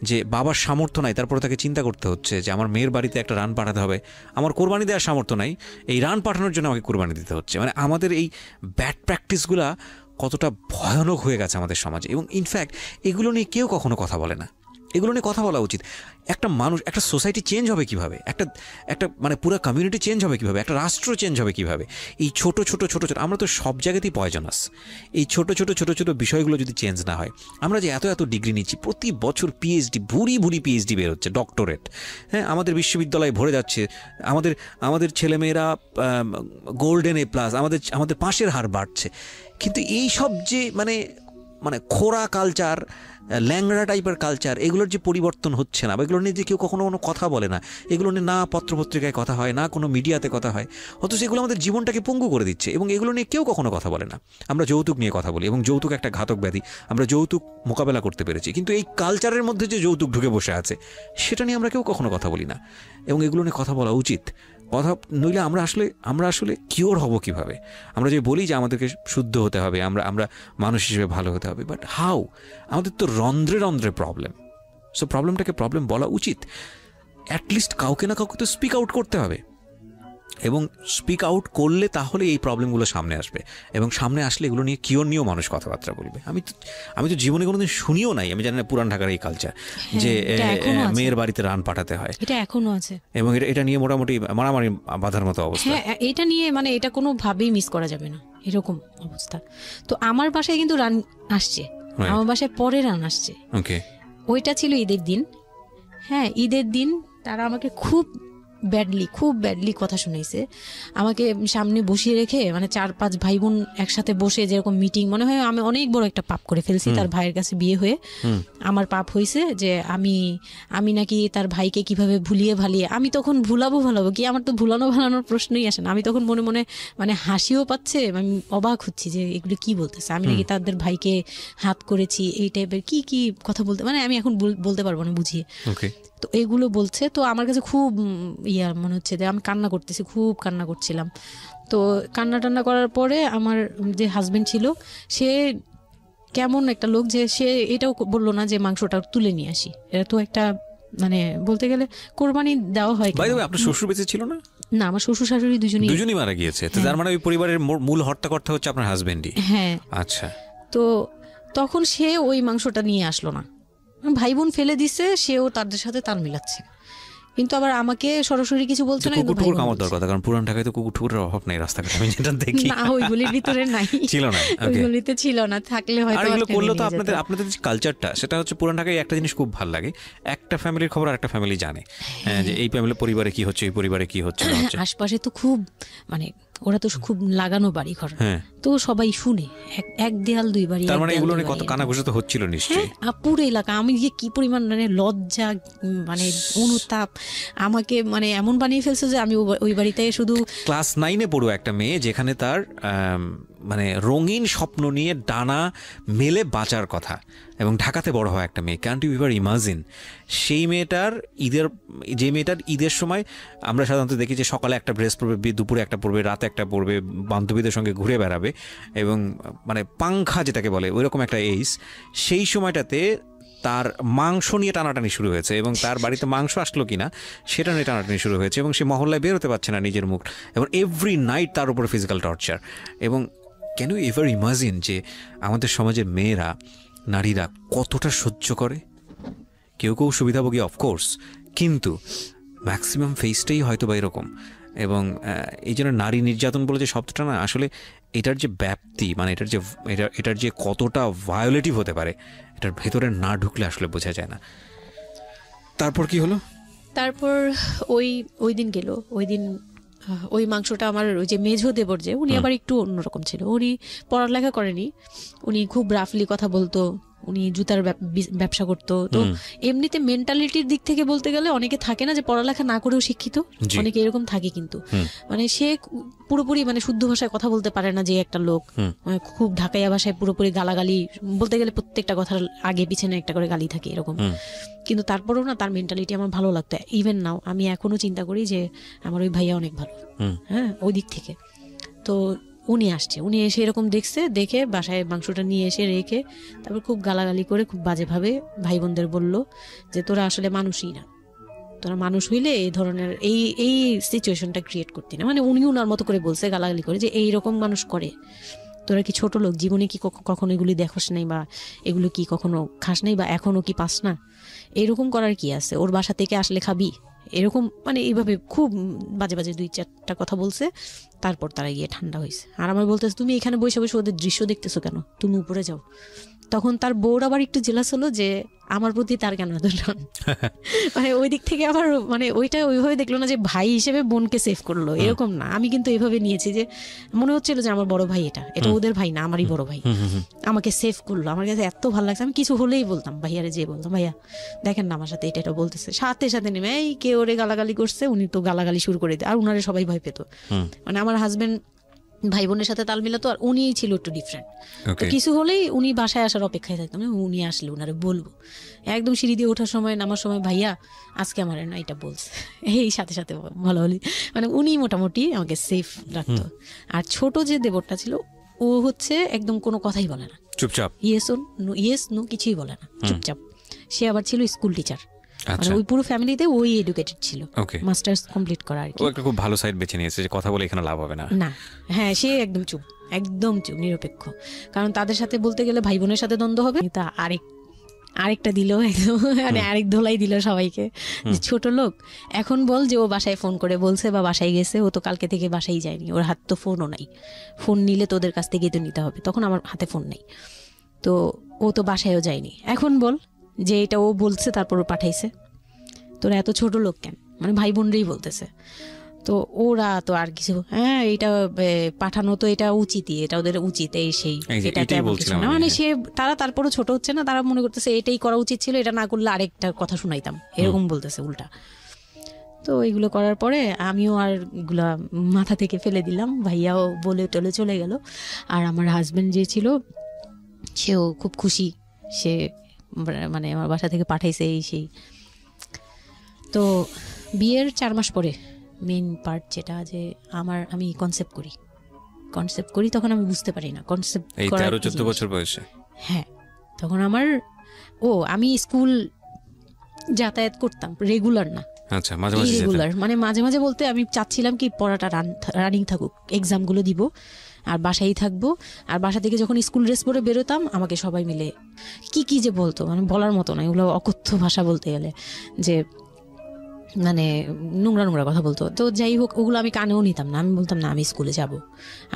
যে বাবার সামর্থ্য নাই, তারপরে তাকে চিন্তা করতে হচ্ছে যে আমার মেয়ের বাড়িতে একটা রান পাঠাতে হবে, আমার কোরবানি দেওয়ার সামর্থ্য নাই, এই রান পাঠানোর জন্য আমাকে কোরবানি দিতে হচ্ছে। মানে আমাদের এই ব্যাড প্র্যাকটিসগুলা কতটা ভয়ানক হয়ে গেছে আমাদের সমাজে, এবং ইনফ্যাক্ট এগুলো নিয়ে কেউ কখনো কথা বলে না। এগুলো নিয়ে কথা বলা উচিত। একটা মানুষ, একটা সোসাইটি চেঞ্জ হবে কিভাবে, একটা মানে পুরো কমিউনিটি চেঞ্জ হবে কিভাবে, একটা রাষ্ট্র চেঞ্জ হবে কিভাবে, এই ছোট ছোট আমরা তো সব জায়গাতেই পয়জনাস। এই ছোট ছোট বিষয়গুলো যদি চেঞ্জ না হয়, আমরা যে এত ডিগ্রি নিচ্ছি, প্রতি বছর পিএইচডি, ভুরি পিএইচডি বের হচ্ছে, ডক্টরেট, হ্যাঁ, আমাদের বিশ্ববিদ্যালয়ে ভরে যাচ্ছে, আমাদের ছেলেমেয়েরা গোল্ডেন A+, আমাদের পাশের হার বাড়ছে, কিন্তু এই সব যে মানে খোরা কালচার, ল্যাংড়া টাইপের কালচার, এগুলোর যে পরিবর্তন হচ্ছে না, বা এগুলো নিয়ে যে কেউ কখনো কোনো কথা বলে না, এগুলো নিয়ে না পত্রপত্রিকায় কথা হয়, না কোনো মিডিয়াতে কথা হয়, অথচ এগুলো আমাদের জীবনটাকে পঙ্গু করে দিচ্ছে, এবং এগুলো নিয়ে কেউ কখনো কথা বলে না। আমরা যৌতুক নিয়ে কথা বলি, এবং যৌতুক একটা ঘাতক ব্যাধি, আমরা যৌতুক মোকাবেলা করতে পেরেছি, কিন্তু এই কালচারের মধ্যে যে যৌতুক ঢুকে বসে আছে সেটা নিয়ে আমরা কেউ কখনো কথা বলি না, এবং এগুলো নিয়ে কথা বলা উচিত। কথা নইলে আমরা আসলে কিওর হব কিভাবে? আমরা যে বলি যে আমাদেরকে শুদ্ধ হতে হবে, আমরা মানুষ হিসেবে ভালো হতে হবে, বাট হাউ? আমাদের তো রন্ধ্রে প্রবলেম। সো প্রবলেমটাকে প্রবলেম বলা উচিত, অ্যাটলিস্ট কাউকে না কাউকে তো স্পিক আউট করতে হবে, এবং স্পিক আউট করলে তাহলে এই প্রবলেমগুলো সামনে আসবে, এবং সামনে আসলে এগুলো নিয়ে কিওর নিয়েও মানুষ কথাবার্তা বলবে। আমি তো জীবনে কোনোদিন শুনিও নাই, আমি জানি না পুরান ঢাকার এই কালচার যে মেয়ের বাড়িতে রান পাঠাতে হয়,
এটা এখনো আছে,
এবং এটা নিয়ে মোটামুটি মারামারি বাঁধার মতো অবস্থা।
হ্যাঁ, এটা নিয়ে মানে এটা কোনোভাবেই মিস করা যাবে না, এরকম অবস্থা। তো আমার বাসায় কিন্তু রান আসছে, আমার বাসায় পরে রান আসছে।
ওকে,
ওইটা ছিল ঈদের দিন। হ্যাঁ, ঈদের দিন তারা আমাকে খুব ব্যাডলি কথা শুনাইছে। আমাকে সামনে বসিয়ে রেখে, মানে 4-5 ভাই বোন একসাথে বসে যেরকম মিটিং, মনে হয় আমি অনেক বড় একটা পাপ করে ফেলছি তার ভাইয়ের কাছে বিয়ে হয়ে। আমার পাপ হয়েছে যে আমি নাকি তার ভাইকে কিভাবে ভুলিয়ে ভালিয়ে, আমি তখন ভুলাবো কি, আমার তো ভালানোর প্রশ্নই আসে না। আমি তখন মনে মনে মানে হাসিও পাচ্ছে, আমি অবাক হচ্ছি যে এগুলো কি বলতেছে, আমি নাকি তাদের ভাইকে হাত করেছি, এই টাইপের কি কথা বলতে, মানে আমি এখন বলতে পারবো না বুঝিয়ে। তো এগুলো বলছে, তো আমার কাছে খুব মনে হচ্ছে যে আমি খুব কান্না করছিলাম। তো কান্না করার পরে আমার যে হাজবেন্ড ছিল, সে কেমন একটা লোক যে সে এটাও বললো না যে মাংসটা তুলে নিয়ে আসি। এটা তো একটা মানে বলতে গেলে কোরবানি দেওয়া হয়।
আপনার শ্বশুর বেঁচে ছিল না?
না, আমার শ্বশুর শাশুড়ি দুজনই মারা
গিয়েছে। তো তার মানে ওই পরিবারের মূল হর্তাকর্তা হচ্ছে আপনার হাজবেন্ডই?
হ্যাঁ।
আচ্ছা।
তো তখন সে ওই মাংসটা নিয়ে আসলো না, ভাই বোন ফেলে দিছে, সেও তাদের সাথে তাল মিলাচ্ছে। কিন্তু আবার আমাকে সরাসরি কিছু বলছে না।
কুকুর কামড় দেওয়ার কথা, কারণ পুরান ঢাকায় তো কুকুরের অভাব নেই রাস্তাঘাটে, আমি যেটা দেখি।
না, ওইগুলির ভিতরে নাই,
ছিল না,
ওইগুলিতে ছিল না, থাকলে হয়তো।
আর এগুলো করলে তো আপনাদের যে কালচারটা, সেটা হচ্ছে পুরান ঢাকায় একটা জিনিস খুব ভালো লাগে, একটা ফ্যামিলির খবর আরেকটা ফ্যামিলি জানে, যে এই ফ্যামিলির পরিবারে কি হচ্ছে, এই পরিবারে কি হচ্ছে।
আশপাশে তো খুব মানে ওরা তো খুব লাগানো বাড়ি ঘর, তো সবাই শুনে, এক দেয়াল দুই বাড়ি।
তার মানে এগুলো নিয়ে কত কানাঘুষা তো হচ্ছিল নিশ্চয়ই।
পুরো এলাকা, আমি যে কি পরিমাণ মানে লজ্জা, মানে অনুতাপ আমাকে মানে এমন বানিয়ে ফেলছে যে আমি ওই বাড়িতে শুধু
ক্লাস 9-এ পড়ুয়া একটা মেয়ে, যেখানে তার মানে রঙিন স্বপ্ন নিয়ে ডানা মেলে বাঁচার কথা, এবং ঢাকাতে বড় হয় একটা মেয়ে, ক্যান্ট ইউ এভার ইমাজিন? সেই মেয়েটার ঈদের সময় আমরা সাধারণত দেখি যে সকালে একটা ড্রেস পরবে, দুপুরে একটা পরবে, রাতে একটা পরবে, বান্ধবীদের সঙ্গে ঘুরে বেড়াবে, এবং মানে পাংখা যেটাকে বলে ওইরকম একটা এইজ। সেই সময়টাতে তার মাংস নিয়ে টানাটানি শুরু হয়েছে, এবং তার বাড়িতে মাংস আসলো কিনা সেটা নিয়ে টানাটানি শুরু হয়েছে, এবং সে মহল্লায় বেরোতে পারছে না নিজের মুখ, এবং এভরি নাইট তার উপরে ফিজিক্যাল টর্চার। এবং ক্যান ইউ এভার ইমাজিন যে আমাদের সমাজের মেয়েরা, নারীরা কতটা সহ্য করে? কেউ কেউ সুবিধাভোগী অফকোর্স, কিন্তু ম্যাক্সিমাম ফেসটাই হয়তো বা এরকম। এবং এই জন্য নারী নির্যাতন বলে যে শব্দটা না, আসলে এটার যে ব্যাপ্তি, মানে এটার যে কতটা ভায়োলেটিভ হতে পারে, এটার ভেতরে না ঢুকলে আসলে বোঝা যায় না। তারপর কি হলো?
তারপর ওই দিন গেল, ওই দিন ওই মাংসটা আমার ওই যে মেঝো দেবর, যে উনি আবার একটু অন্যরকম ছিল, উনি পড়ালেখা করেনি, উনি খুব রাফলি কথা বলতো, উনি জুতার ব্যবসা করতো। তো এমনিতে মেন্টালিটির দিক থেকে বলতে গেলে অনেকে থাকে না যে পড়ালেখা না করেও শিক্ষিত, অনেকে এরকম থাকে, কিন্তু মানে সে পুরোপুরি মানে শুদ্ধ ভাষায় কথা বলতে পারে না, যে একটা লোক খুব ঢাকাইয়া ভাষায় পুরোপুরি গালাগালি বলতে গেলে প্রত্যেকটা কথার আগে পিছনে একটা করে গালি থাকে এরকম। কিন্তু তারপরেও না তার মেন্টালিটি আমার ভালো লাগতো। ইভেন নাও আমি এখনো চিন্তা করি যে আমার ওই ভাইয়া অনেক ভালো, হ্যাঁ, ওই দিক থেকে। তো উনি আসছে, উনি এসে এরকম দেখে বাসায় মাংসটা নিয়ে এসে রেখে তারপর খুব গালাগালি করে খুব বাজেভাবে ভাই বোনদের বলল যে তোরা আসলে মানুষই না, তোরা মানুষ হইলে এই ধরনের এই সিচুয়েশনটা ক্রিয়েট করতি না। মানে উনি ওনার মতো করে বলছে গালাগালি করে, যে এইরকম মানুষ করে, তোরা কি ছোট লোক, জীবনে কি কখনো এগুলি দেখোস নাই, বা এগুলো কি কখনো খাস নাই, বা এখনো কি পাস না? এরকম করার কি আছে? ওর বাসা থেকে আসলে খাবি? এরকম মানে এইভাবে খুব বাজে বাজে 2-4টা কথা বলছে। তারপর তারা গিয়ে ঠান্ডা হয়েছে, আর আমার বলতেছে তুমি এখানে বসে বসে ওদের দৃশ্য দেখতেছো কেন, তুমি উপরে যাও। তখন তার বউর আবার একটু জেলাস হলো যে আমার প্রতি তার কেন এত টান। মানে ওই দিক থেকে আবার মানে ওইটা ওইভাবে দেখলো না যে ভাই হিসেবে বোনকে সেভ করলো, এরকম না। আমি কিন্তু এইভাবে নিয়েছি যে মনে হচ্ছিল যে আমার বড় ভাই, এটা ওদের ভাই না, আমারই বড় ভাই, আমাকে সেভ করলো। আমার কাছে এত ভালো লাগছে, আমি কিছু হলেই বলতাম ভাইয়ারে, যে বলতাম ভাইয়া দেখেন না আমার সাথে এটা বলতেছে, সাথে সাথে নেমে এই কে ওরে গালাগালি করছে, উনি তো গালাগালি শুরু করে দেয়। আর উনারে সবাই ভয় পেত, মানে আমার হাজবেন্ড ভাই বোনের সাথে তাল মিলাতো, আর উনি ছিল একটু ডিফারেন্ট। তো কিছু হলেই উনি বাসায় আসার অপেক্ষায় থাকতাম, উনি আসলে উনারে বলবো। একদম সিঁড়ি দিয়ে ওঠার সময় নামার সময় ভাইয়া আজকে আমার না এটা বলছে, এই সাথে সাথে ভালো হলি, মানে উনি মোটামুটি আমাকে সেফ রাখতো। আর ছোট যে দেবরটা ছিল ও হচ্ছে একদম কোনো কথাই বলে না,
চুপচাপ,
ইয়েস নো কিছুই বলে না, চুপচাপ। সে আবার ছিল স্কুল টিচার, মানে ওই পুরো ফ্যামিলিতে ওই এডুকেটেড ছিল, মাস্টার্স কমপ্লিট করা আর কি।
ও একটা খুব ভালো সাইড বেছে নিয়েছে যে কথা বলে এখানে লাভ হবে না।
না, হ্যাঁ, সে একদম চুপ, নিরপেক্ষ। কারণ তাদের সাথে বলতে গেলে ভাই বোনের সাথে দ্বন্দ্ব হবে, তা আরেকটা দিল একদম, মানে আরেক ধোলাই দিল সবাইকে, ছোট লোক। এখন বল যে ও বাসায় ফোন করে বলছে বা বাসায় গেছে, ও তো কালকে থেকে বাসায় যায়নি, ওর হাত তো ফোনও নাই, ফোন নিলে তোদের কাছ থেকে তো নিতে হবে, তখন আমার হাতে ফোন নেই, তো ও তো বাসায়ও যায়নি। এখন বল যে এটা ও বলছে তারপর ও পাঠাইছে, তোরা এত ছোট লোক কেন, মানে ভাই বোনরাই বলতেছে। তো ওরা তো আর কিছু, হ্যাঁ এটা পাঠানো তো এটা উচিতই, এটা ওদের উচিত, এই সেই, এটা না মানে সে তারা তারপরও ছোট হচ্ছে না, তারা মনে করতেছে এটাই করা উচিত ছিল, এটা না করলে আরেকটা কথা শুনাইতাম, এরকম বলতেছে উল্টা। তো এইগুলো করার পরে আমিও আর এগুলা মাথা থেকে ফেলে দিলাম, ভাইয়াও বলে টলে চলে গেল। আর আমার হাজবেন্ড যে ছিল সেও খুব খুশি, সে মানে আমার বাসা থেকে পাঠাইছে এই সেই। তো বিয়ের 4 মাস পরে মেইন পার্ট যেটা, যে আমি কনসেপ্ট করি, তখন আমি বুঝতে পারি না কনসেপ্ট করার
13-14 বছর বয়সে।
হ্যাঁ, তখন আমি স্কুল যাতায়াত করতাম, রেগুলার না,
আচ্ছা, মাঝে মাঝে
রেগুলার, মানে মাঝে মাঝে বলতে আমি চাচ্ছিলাম কি পড়াটা রানিং থাকুক, এক্সামগুলো দিব আর বাসায় থাকবো। আর বাসা থেকে যখন স্কুল ড্রেস পরে বেরোতাম আমাকে সবাই মিলে কি যে বলতো, মানে বলার মতো না, এগুলো অকথ্য ভাষা বলতে গেলে, যে মানে নোংরা নোংরা কথা বলতো। তো যাই হোক, ওগুলো আমি কানেও নিতাম না, আমি বলতাম না আমি স্কুলে যাব।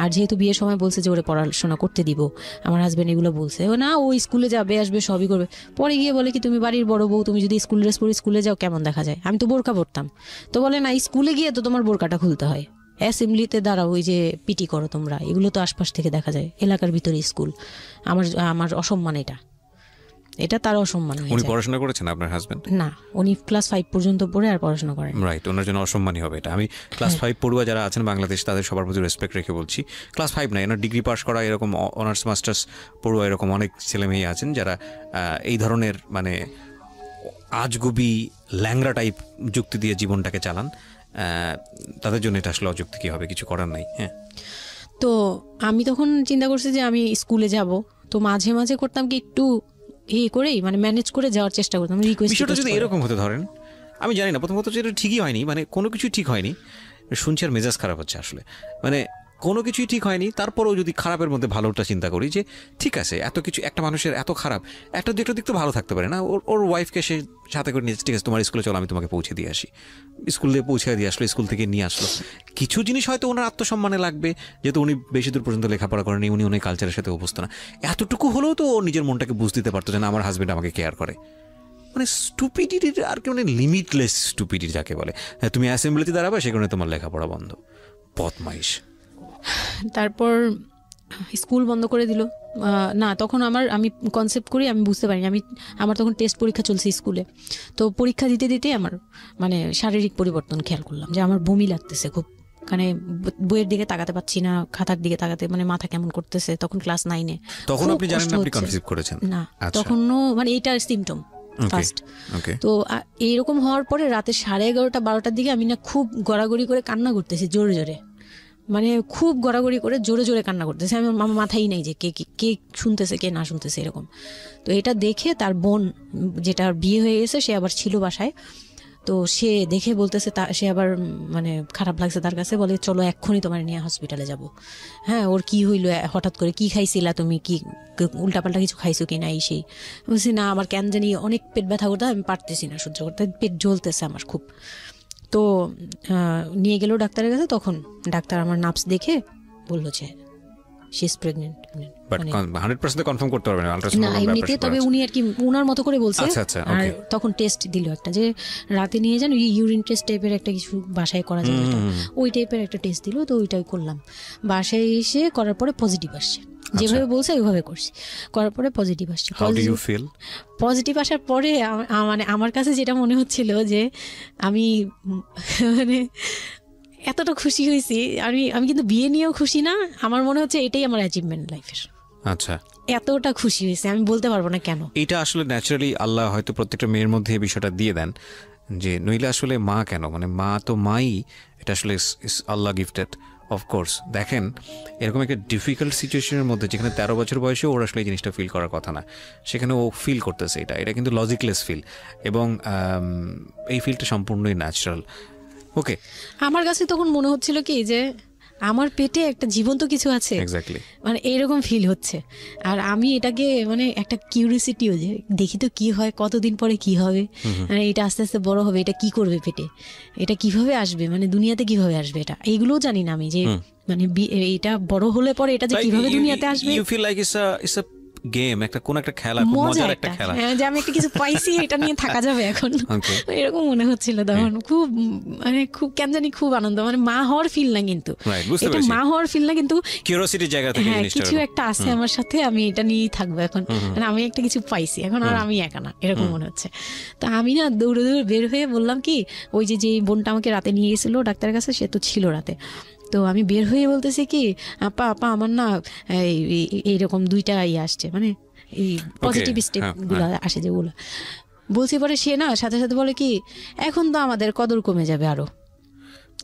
আর যেহেতু বিয়ের সময় বলছে যে ওরে পড়াশোনা করতে দিব, আমার হাজব্যান্ড এগুলো বলছে, ও না ও স্কুলে যাবে আসবে সবই করবে। পরে গিয়ে বলে কি তুমি বাড়ির বড় বউ, তুমি যদি স্কুল ড্রেস পরে স্কুলে যাও কেমন দেখা যায়? আমি তো বোরকা পরতাম। তো বলে না স্কুলে গিয়ে তো তোমার বোরকাটা খুলতে হয়, অ্যাসেম্বলিতে দাঁড়াও, ওই যে পিটি করো তোমরা, এগুলো তো আশপাশ থেকে দেখা যায়, এলাকার ভিতরে স্কুল। আমার অসম্মান, এটা তার অসম্মান।
উনি পড়াশোনা করেছেন আপনার হাজবেন্ড?
না, উনি ক্লাস 5 পর্যন্ত পড়ে আর পড়াশোনা করেন।
রাইট, ওনার জন্য অসম্মানই হবে এটা। আমি ক্লাস 5 পড়ুয়া যারা আছেন বাংলাদেশ, তাদের সবার প্রতি রেসপেক্ট রেখে বলছি, ক্লাস 5 না, এনার ডিগ্রি পাস করা এরকম অনার্স মাস্টার্স পড়ুয়া এরকম অনেক ছেলে মেয়ে আছেন যারা এই ধরনের মানে আজগুবি ল্যাংরা টাইপ যুক্তি দিয়ে জীবনটাকে চালান। তাদের জন্য এটা আসলে অযুক্তি, কি হবে, কিছু করার নাই। হ্যাঁ,
তো আমি তখন চিন্তা করছি যে আমি স্কুলে যাব, তো মাঝে মাঝে করতাম কি একটু করেই মানে ম্যানেজ করে যাওয়ার চেষ্টা করতাম।
বিষয়টা যদি এরকম হতে ধরেন, আমি জানি না, প্রথমত যেটা ঠিকই হয়নি, মানে কোনো কিছুই ঠিক হয়নি, শুনছি আর মেজাজ খারাপ হচ্ছে আসলে, মানে কোনো কিছুই ঠিক হয়নি। তারপরেও যদি খারাপের মধ্যে ভালোটা চিন্তা করি যে ঠিক আছে, এত কিছু একটা মানুষের এত খারাপ, একটা দুটো দিক তো ভালো থাকতে পারে না। ওর ওয়াইফকে সে সাথে করে নিয়েছে, ঠিক আছে তোমার স্কুলে চলো আমি তোমাকে পৌঁছে দিয়ে আসি, স্কুলে পৌঁছে দিয়ে আসলো, স্কুল থেকে নিয়ে আসলো। কিছু জিনিস হয়তো ওনার আত্মসম্মানে লাগবে, যেহেতু উনি বেশি দূর পর্যন্ত লেখাপড়া করেনি, উনি অনেক কালচারের সাথে অভ্যস্ত না, এতটুকু হলেও তো ও নিজের মনটাকে বুঝ দিতে পারতো যে না আমার হাজবেন্ড আমাকে কেয়ার করে। মানে স্টুপিডিটির আর কি, মানে লিমিটলেস স্টুপিডিটি যাকে বলে। হ্যাঁ, তুমি অ্যাসেম্বলিতে দাঁড়াবে, সেখানে তোমার লেখাপড়া বন্ধ, বদমাইশ।
তারপর স্কুল বন্ধ করে দিল। না, তখন আমি কনসেপ্ট করি, আমি বুঝতে পারিনি, আমার তখন টেস্ট পরীক্ষা চলছে স্কুলে। তো পরীক্ষা দিতে দিতে আমার মানে শারীরিক পরিবর্তন খেয়াল করলাম, যে আমার বমি লাগতেছে খুব, মানে বইয়ের দিকে তাকাতে পাচ্ছি না, খাতার দিকে তাকাতে মানে মাথা কেমন করতেছে। তখন ক্লাস 9-এ।
তখন আপনি জানেন না আপনি কনসিভ করেছেন?
না, তখনও মানে এইটার সিমটম ফার্স্ট। তো এইরকম হওয়ার পরে রাতে 11:30-12টার দিকে আমি না খুব গড়াগড়ি করে কান্না করতেছি, জোরে জোরে, মানে খুব গড়াগড়ি করে জোরে জোরে কান্না করতেছে। আমার মাথায় নেই যে কে শুনতেছে কে না শুনতেছে এরকম। তো এটা দেখে তার বোন, যেটার বিয়ে হয়ে গেছে, সে আবার ছিল বাসায়, তো সে দেখে বলতেছে, সে আবার মানে খারাপ লাগছে তার কাছে, বলে চলো এক্ষুনি তোমার নিয়ে হসপিটালে যাব। হ্যাঁ, ওর কি হইলো হঠাৎ করে, কি খাইছিলা তুমি, কি উল্টাপাল্টা কিছু খাইছো কি না, এই সেই। বলছি না, আমার কেন জানি অনেক পেট ব্যথা করতে, আমি পারতেছি না সহ্য করতে, পেট জ্বলতেছে আমার খুব। তো নিয়ে গেল ডাক্তারের কাছে। তখন ডাক্তার আমার নার্ভস দেখে বললো যে she is pregnant.
But 100% confirm করতে পারবেন
না এমনিতে, তবে উনি আর কি উনার মতো করে বলছে। আর তখন টেস্ট দিল একটা, যে রাতে নিয়ে যান, ইউরিন টেস্ট টাইপের একটা কিছু বাসায় করা যায়, ওই টাইপের একটা টেস্ট দিল। তো ওইটাই করলাম। বাসায় এসে করার পরে পজিটিভ আসছে, যেভাবে বলছে ওইভাবে করছি, করার পরে পজিটিভ আসছে। পজিটিভ আসার পরে মানে আমার কাছে যেটা মনে হচ্ছিল যে আমি মানে এতটা খুশি হয়েছি, আমি কিন্তু বিয়ে নিয়েও খুশি না, আমার মনে হচ্ছে এটাই আমার অ্যাচিভমেন্ট লাইফের।
আচ্ছা,
এতটা খুশি হয়েছে আমি বলতে পারবো না কেন।
এটা আসলে ন্যাচারালি আল্লাহ হয়তো প্রত্যেকটা মেয়ের মধ্যে এই বিষয়টা দিয়ে দেন, যে নইলে আসলে মা কেন, মানে মা তো মাই, এটা আসলে আল্লাহ গিফটেড। অফকোর্স দেখেন, এরকম একটা ডিফিকাল্ট সিচুয়েশনের মধ্যে, যেখানে 13 বছর বয়সে ওর আসলে এই জিনিসটা ফিল করার কথা না, সেখানে ও ফিল করতেছে, এটা কিন্তু লজিকলেস ফিল, এবং এই ফিলটা সম্পূর্ণই ন্যাচারাল। ওকে,
আমার কাছে তখন মনে হচ্ছিল কি যে আমার পেটে একটা জীবন্ত কিছু আছে, মানে এইরকম ফিল হচ্ছে। আর আমি এটাকে মানে একটা কিউরিওসিটিও, যে দেখি তো কি হয়, কতদিন পরে কি হবে, মানে এটা আস্তে আস্তে বড় হবে, এটা কি করবে পেটে, এটা কিভাবে আসবে, মানে দুনিয়াতে কিভাবে আসবে, এটা এইগুলোও জানি না আমি, যে মানে এটা বড় হলে পরে এটা যে কিভাবে দুনিয়াতে আসবে।
You feel like it's a game, কোন একটা খেলা, মজার একটা খেলা,
যে আমি একটা কিছু পাইছি, এটা নিয়ে থাকা যাবে এখন, এরকম মনে হচ্ছিল তখন। খুব মানে খুব কেন জানি খুব আনন্দ, মানে মা হওয়ার ফিল না, কিন্তু এটা মা হওয়ার ফিল না, কিন্তু
কিউরিওসিটির জায়গা থেকে
কিছু একটা আছে আমার সাথে, আমি এটা নিয়েই থাকবো এখন, মানে আমি একটা কিছু পাইছি এখন, আর আমি একা না, এরকম মনে হচ্ছে। তো আমি না দৌড়ে দৌড়ে বের হয়ে বললাম কি, ওই যে বোনটা আমাকে রাতে নিয়ে গেছিল ডাক্তারের কাছে, সে তো ছিল রাতে। তো আমি বের হয়ে বলতেছি কি, আপা আমার না এইরকম 2টা আসছে, মানে এই পজিটিভ স্টেপগুলো আসে যেগুলো বলছি। পরে সে না সাথে সাথে বলে কি, এখন তো আমাদের কদর কমে যাবে আরো।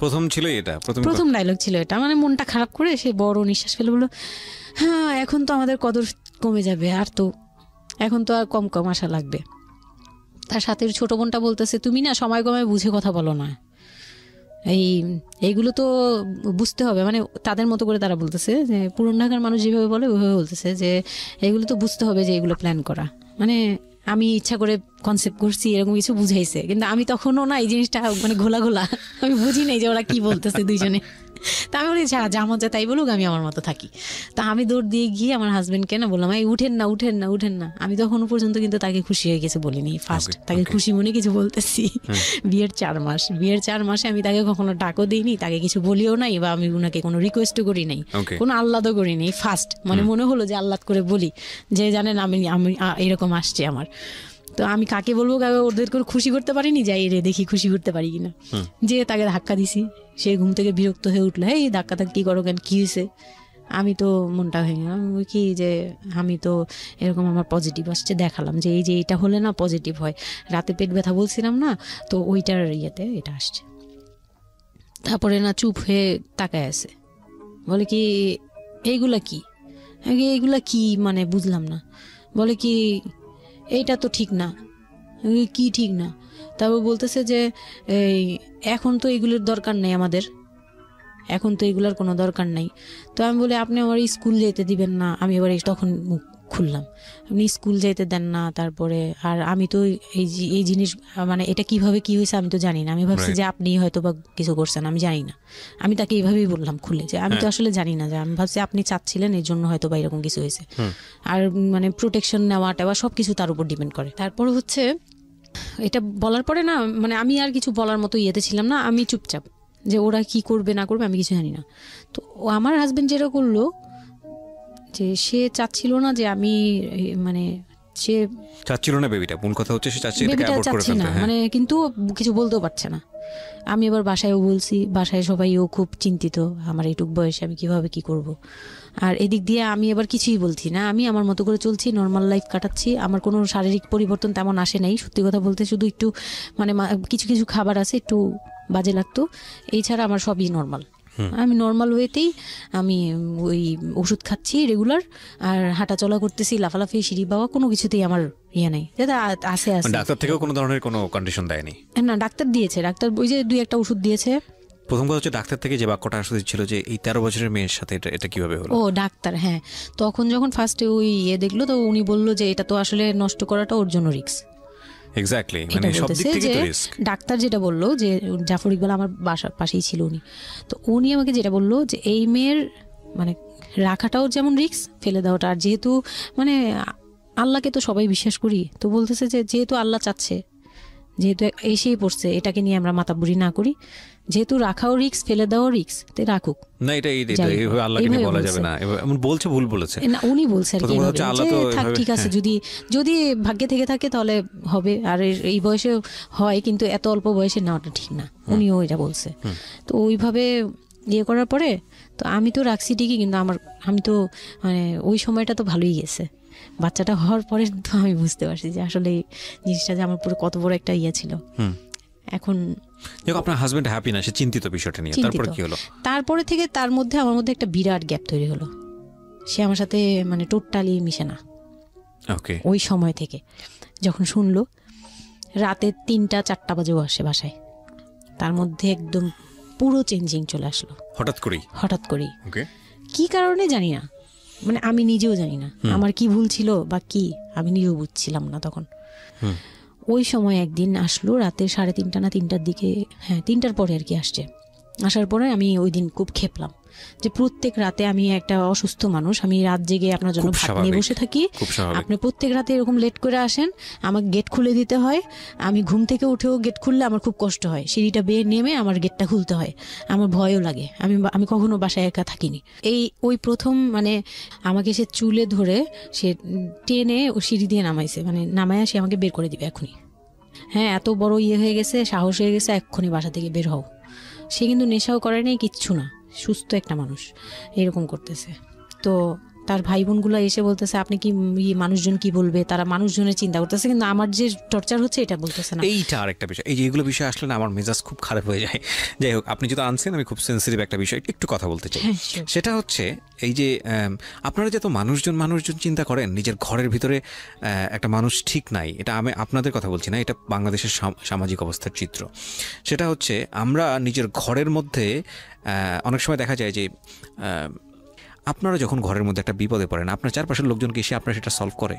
প্রথম ডায়লগ ছিল এটা, মানে মনটা খারাপ করে সে বড় নিঃশ্বাস ফেলে বললো, হ্যাঁ এখন তো আমাদের কদর কমে যাবে, আর তো এখন তো আর কম কম আশা লাগবে। তার সাথে ছোট বোনটা বলতেছে, তুমি না সময় কমে বুঝে কথা বলো না, এইগুলো তো বুঝতে হবে, মানে তাদের মতো করে তারা বলতেছে, যে পুরান ঢাকার মানুষ যেভাবে বলে ওইভাবে বলতেছে, যে এগুলো তো বুঝতে হবে যে এগুলো প্ল্যান করা। মানে আমি ইচ্ছা করে কনসেপ্ট করছি এরকম কিছু বুঝাইছে, কিন্তু আমি তখনও না এই জিনিসটা মানে ঘোলা ঘোলা আমি বুঝি নাই যে ওরা কি বলতেছে দুইজনে। তা আমি বলি যা মজা তাই বলুক, আমি আমার মতো থাকি। তা আমি দৌড় দিয়ে গিয়ে আমার হাজবেন্ডকে না বললাম, এই উঠেন না। আমি তখনও পর্যন্ত কিন্তু তাকে খুশি হয়ে গেছে বলিনি, ফার্স্ট তাকে খুশি মনে কিছু বলতেছি। বিয়ের 4 মাসে আমি তাকে কখনো ডাকও দিইনি, তাকে কিছু বলিও নাই, বা আমি ওনাকে কোনো রিকোয়েস্টও করি নাই, কোনো আহ্লাদও করি নাই। ফার্স্ট মানে মনে হলো যে আহ্লাদ করে বলি যে জানেন আমি এরকম আসছে আমার। তো আমি কাকে বলবো, ওদের করে খুশি করতে পারিনি, যাই রে দেখি খুশি করতে পারি কিনা। যে তাকে ধাক্কা দিছি, সে ঘুম থেকে বিরক্ত হয়ে উঠলো, এই ধাক্কা কি করো কেন, কি হয়েছে? আমি তো মনটা ভেঙে কি যে আমি তো এরকম আমার পজিটিভ আসছে, দেখালাম যে এই যে এটা হলে না পজিটিভ হয়, রাতে পেট ব্যথা বলছিলাম না, তো ওইটার ইয়েতে এটা আসছে। তারপরে না চুপ হয়ে তাকায় আছে, বলে কি এইগুলা কি মানে বুঝলাম না। বলে কি এইটা তো ঠিক না। কি ঠিক না? তারপর বলতেছে যে এই এখন তো এগুলোর দরকার নেই, আমাদের এখন তো এগুলোর কোনো দরকার নাই। তো আমি বলি আপনি আমার স্কুল যেতে দিবেন না। আমি এবার তখন মুখ খুললাম, আপনি স্কুল যেতে দেন না, তারপরে আর আমি তো এই জিনিস মানে এটা কিভাবে কি হয়েছে আমি তো জানি না। আমি ভাবছি যে আপনি হয়তো বা কিছু করছেন, আমি জানি না। আমি তাকে এইভাবেই বললাম খুলে যে আমি তো আসলে জানি না, যে আমি ভাবছি আপনি চাচ্ছিলেন এই জন্য হয়তো বা এরকম কিছু হয়েছে। আর মানে প্রোটেকশন নেওয়া টেওয়া সব কিছু তার উপর ডিপেন্ড করে। তারপর হচ্ছে এটা বলার পরে না মানে আমি আর কিছু বলার মতো ইয়েতে ছিলাম না, আমি চুপচাপ, যে ওরা কি করবে না করবে আমি কিছু জানি না। তো আমার হাজবেন্ড যেটা করলো, যে সে চাচ্ছিল না যে আমি মানে সে
চাচ্ছিল না বেবিটা, মূল কথা হচ্ছে সে চাচ্ছে
বেবিটা চাচ্ছে না মানে, কিন্তু কিছু বলতেও পারছে না। আমি এবার বাসায়ও বলছি, বাসায় সবাইও খুব চিন্তিত আমার এইটুক বয়সে আমি কিভাবে কি করব। আর এদিক দিয়ে আমি এবার কিছুই বলছি না, আমি আমার মতো করে চলছি, নর্মাল লাইফ কাটাচ্ছি। আমার কোনো শারীরিক পরিবর্তন তেমন আসে নাই, সত্যি কথা বলতে শুধু একটু মানে কিছু কিছু খাবার আছে একটু বাজে লাগতো, এই ছাড়া আমার সবই নর্মাল। আমি নর্মাল ওয়েতেই আমি ওই ওষুধ খাচ্ছি রেগুলার, আর হাঁটা চলা করতেছি, লাফালাফি সিঁড়ি বাওয়া কোনো কিছুতেই আমার ইয়ে নাই। আছে
ডাক্তার থেকেও কোনো ধরনের কোনো কন্ডিশন দেয়নি?
না, ডাক্তার দিয়েছে, ডাক্তার ওই যে 2-1টা ওষুধ দিয়েছে।
প্রথম কথা হচ্ছে ডাক্তার থেকে যে বাক্যটা আসলে ছিল যে এই 13 বছরের মেয়ের সাথে এটা কিভাবে হলো?
ও ডাক্তার, হ্যাঁ। তখন যখন ফার্স্টে ওই দেখলো, তো উনি বললো যে এটা তো আসলে নষ্ট করাটা ওর জন্য রিস্ক।
এক্স্যাক্টলি, মানে সব দিক থেকে তো রিস্ক।
ডাক্তার যেটা বললো, যে জাফর ইকবাল আমার বাসার পাশেই ছিল উনি, তো উনি আমাকে যেটা বললো যে এই মেয়ের মানে রাখাটাও যেমন রিস্ক, ফেলে দেওয়াটা। আর যেহেতু মানে আল্লাহকে তো সবাই বিশ্বাস করি, তো বলতেছে যে যেহেতু আল্লাহ চাচ্ছে, যেহেতু এসেই পড়ছে, এটাকে নিয়ে আমরা মাতাবুরি না করি, যেহেতু রাখাও রিস্ক ফেলে দেওয়াও রিস্ক, তো রাখুক
না। এটা এইভাবে আল্লাহকে নিয়ে বলা যাবে না, এমন বলছে, ভুল বলেছে
না, উনি বলছে আর কি থাক ঠিক আছে, যদি ভাগ্যে থেকে থাকে তাহলে হবে। আর এই বয়সে হয়, কিন্তু এত অল্প বয়সে নেওয়াটা ঠিক না, উনিও এটা বলছে। তো ওইভাবে ইয়ে করার পরে তো আমি তো রাখছি ঠিকই, কিন্তু আমি তো মানে ওই সময়টা তো ভালোই গেছে। বাচ্চাটা হওয়ার পরে তো আমি বুঝতে পারছি যে আসলে জিনিসটা যে আমার পুরো কত বড় একটা ইয়ে ছিল। এখন
আপনার হাজবেন্ড হ্যাপি না, সে চিন্তিত বিষয়টা নিয়ে। তারপর কি হলো?
তারপরে থেকে তার মধ্যে আমার মধ্যে একটা বিরাট গ্যাপ তৈরি হলো। সে আমার সাথে মানে টোটালি মিশে না।
ওকে।
ওই সময় থেকে যখন শুনলো রাতে 3টা-4টা বাজেও আসে বাসায়, তার মধ্যে একদম পুরো চেঞ্জিং চলে আসলো হঠাৎ করেই। কি কারণে জানি না, মানে আমি নিজেও জানি না আমার কি ভুল ছিল বা কি, আমি নিজেও বুঝছিলাম না তখন। ওই সময় একদিন আসলো রাতে 3:30 না 3টার দিকে, হ্যাঁ 3টার পরে আর কি আসছে। আসার পরে আমি ওই দিন খুব খেপলাম যে প্রত্যেক রাতে আমি একটা অসুস্থ মানুষ, আমি রাত জেগে আপনার জন্য ভাত নিয়ে বসে থাকি, আপনি প্রত্যেক রাতে এরকম লেট করে আসেন, আমাকে গেট খুলে দিতে হয়, আমি ঘুম থেকে উঠেও গেট খুললে আমার খুব কষ্ট হয়, সিঁড়িটা বেয়ে নেমে আমার গেটটা খুলতে হয়, আমার ভয়ও লাগে, আমি কখনো বাসায় একা থাকিনি। ওই প্রথম মানে আমাকে সে চুলে ধরে সে টেনে ও সিঁড়ি দিয়ে নামাইছে, মানে নামায় সে আমাকে বের করে দিবে এখনই। হ্যাঁ, এত বড় ইয়ে হয়ে গেছে, সাহস হয়ে গেছে, এক্ষুনি বাসা থেকে বের হও। সে কিন্তু নেশাও করে নাই, কিচ্ছু না, সুস্থ একটা মানুষ, এরকম করতেছে। তো তার ভাই বোনগুলো এসে বলতেছে আপনি কি মানুষজন কি বলবে, তারা মানুষজনের চিন্তা করতেছে, কিন্তু আমার যে টর্চার হচ্ছে এটা বলতেছে না।
এইটা আরেকটা বিষয়, এই যে এগুলো বিষয় আসলে না আমার মেজাজ খুব খারাপ হয়ে যায়। যাই হোক, আপনি যদি আনছেন, আমি খুব সেন্সিটিভ একটা বিষয় একটু কথা বলতে চাই। সেটা হচ্ছে এই যে আপনারা যত মানুষজন চিন্তা করেন, নিজের ঘরের ভিতরে একটা মানুষ ঠিক নাই, এটা আমি আপনাদের কথা বলছি না, এটা বাংলাদেশের সামাজিক অবস্থার চিত্র। সেটা হচ্ছে আমরা নিজের ঘরের মধ্যে অনেক সময় দেখা যায় যে আপনারা যখন ঘরের মধ্যে একটা বিপদে পড়েন, আপনার চারপাশের লোকজনকে এসে আপনার সেটা সলভ করে।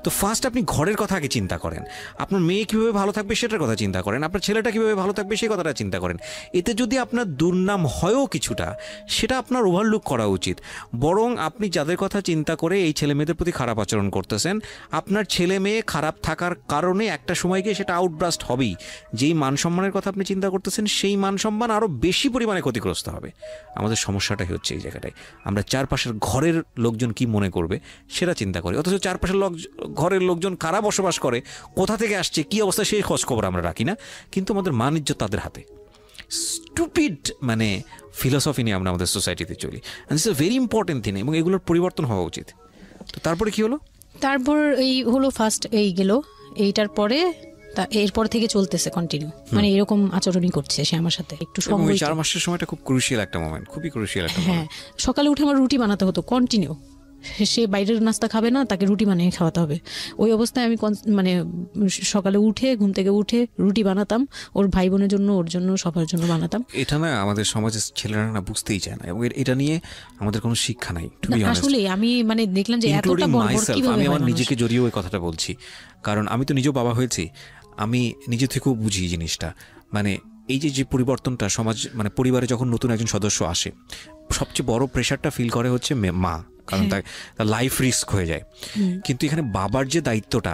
তো ফার্স্ট আপনি ঘরের কথা আগে চিন্তা করেন, আপনার মেয়ে কীভাবে ভালো থাকবে সেটার কথা চিন্তা করেন, আপনার ছেলেটা কীভাবে ভালো থাকবে সেই কথাটা চিন্তা করেন। এতে যদি আপনার দুর্নাম হয়ও কিছুটা, সেটা আপনার ওভারলুক করা উচিত। বরং আপনি যাদের কথা চিন্তা করে এই ছেলে মেয়েদের প্রতি খারাপ আচরণ করতেছেন, আপনার ছেলে মেয়ে খারাপ থাকার কারণে একটা সময় গিয়ে সেটা আউটব্রাস্ট হবেই। যেই মান সম্মানের কথা আপনি চিন্তা করতেছেন, সেই মান সম্মান আরও বেশি পরিমাণে ক্ষতিগ্রস্ত হবে। আমাদের সমস্যাটাই হচ্ছে এই জায়গাটায়, আমরা চারপাশের ঘরের লোকজন কি মনে করবে সেটা চিন্তা করি, অথচ চারপাশের ঘরের লোকজন কারা বসবাস করে, কোথা থেকে আসছে, কি অবস্থা, সেই খোঁজ খবর আমরা রাখি না। কিন্তু আমাদের মান ইজ্জত তাদের হাতে। স্টুপিড মানে ফিলসফি নিয়ে আমরা আমাদের সোসাইটিতে চলি, and it's a very important thing, এবং এগুলোর পরিবর্তন হওয়া উচিত। তো তারপরে কি হলো?
তারপর এই হলো ফার্স্ট এই গেল, এইটার পরে এরপর থেকে চলতেছে কন্টিনিউ, মানে এরকম আচরণই করছে সে আমার সাথে। একটু সময়,
4 মাসের সময়টা খুব ক্রুশিয়াল একটা মোমেন্ট, খুবই ক্রুশিয়াল একটা মোমেন্ট।
হ্যাঁ, সকালে উঠে আমার রুটি বানাতে হতো কন্টিনিউ। সে বাইরের নাস্তা খাবে না, তাকে রুটি বানিয়ে খাওয়াতে হবে। ওই অবস্থায় আমি মানে সকালে উঠে ঘুম থেকে উঠে রুটি বানাতাম, ওর ভাই বোনের জন্য, ওর জন্য, সবার জন্য বানাতাম।
এটা না আমাদের সমাজের ছেলেরা না বুঝতেই চায় না, এবং এটা নিয়ে আমাদের কোনো শিক্ষা নাই।
আসলে আমি মানে দেখলাম যে এতটা বড় কিভাবে,
আমি আমার নিজেকে জড়িয়ে ওই কথাটা বলছি, কারণ আমি তো নিজেও বাবা হয়েছি, আমি নিজে থেকেও বুঝি জিনিসটা। মানে এই যে পরিবর্তনটা সমাজ, মানে পরিবারে যখন নতুন একজন সদস্য আসে, সবচেয়ে বড় প্রেশারটা ফিল করে হচ্ছে মা, কারণ তার লাইফ রিস্ক হয়ে যায়। কিন্তু এখানে বাবার যে দায়িত্বটা,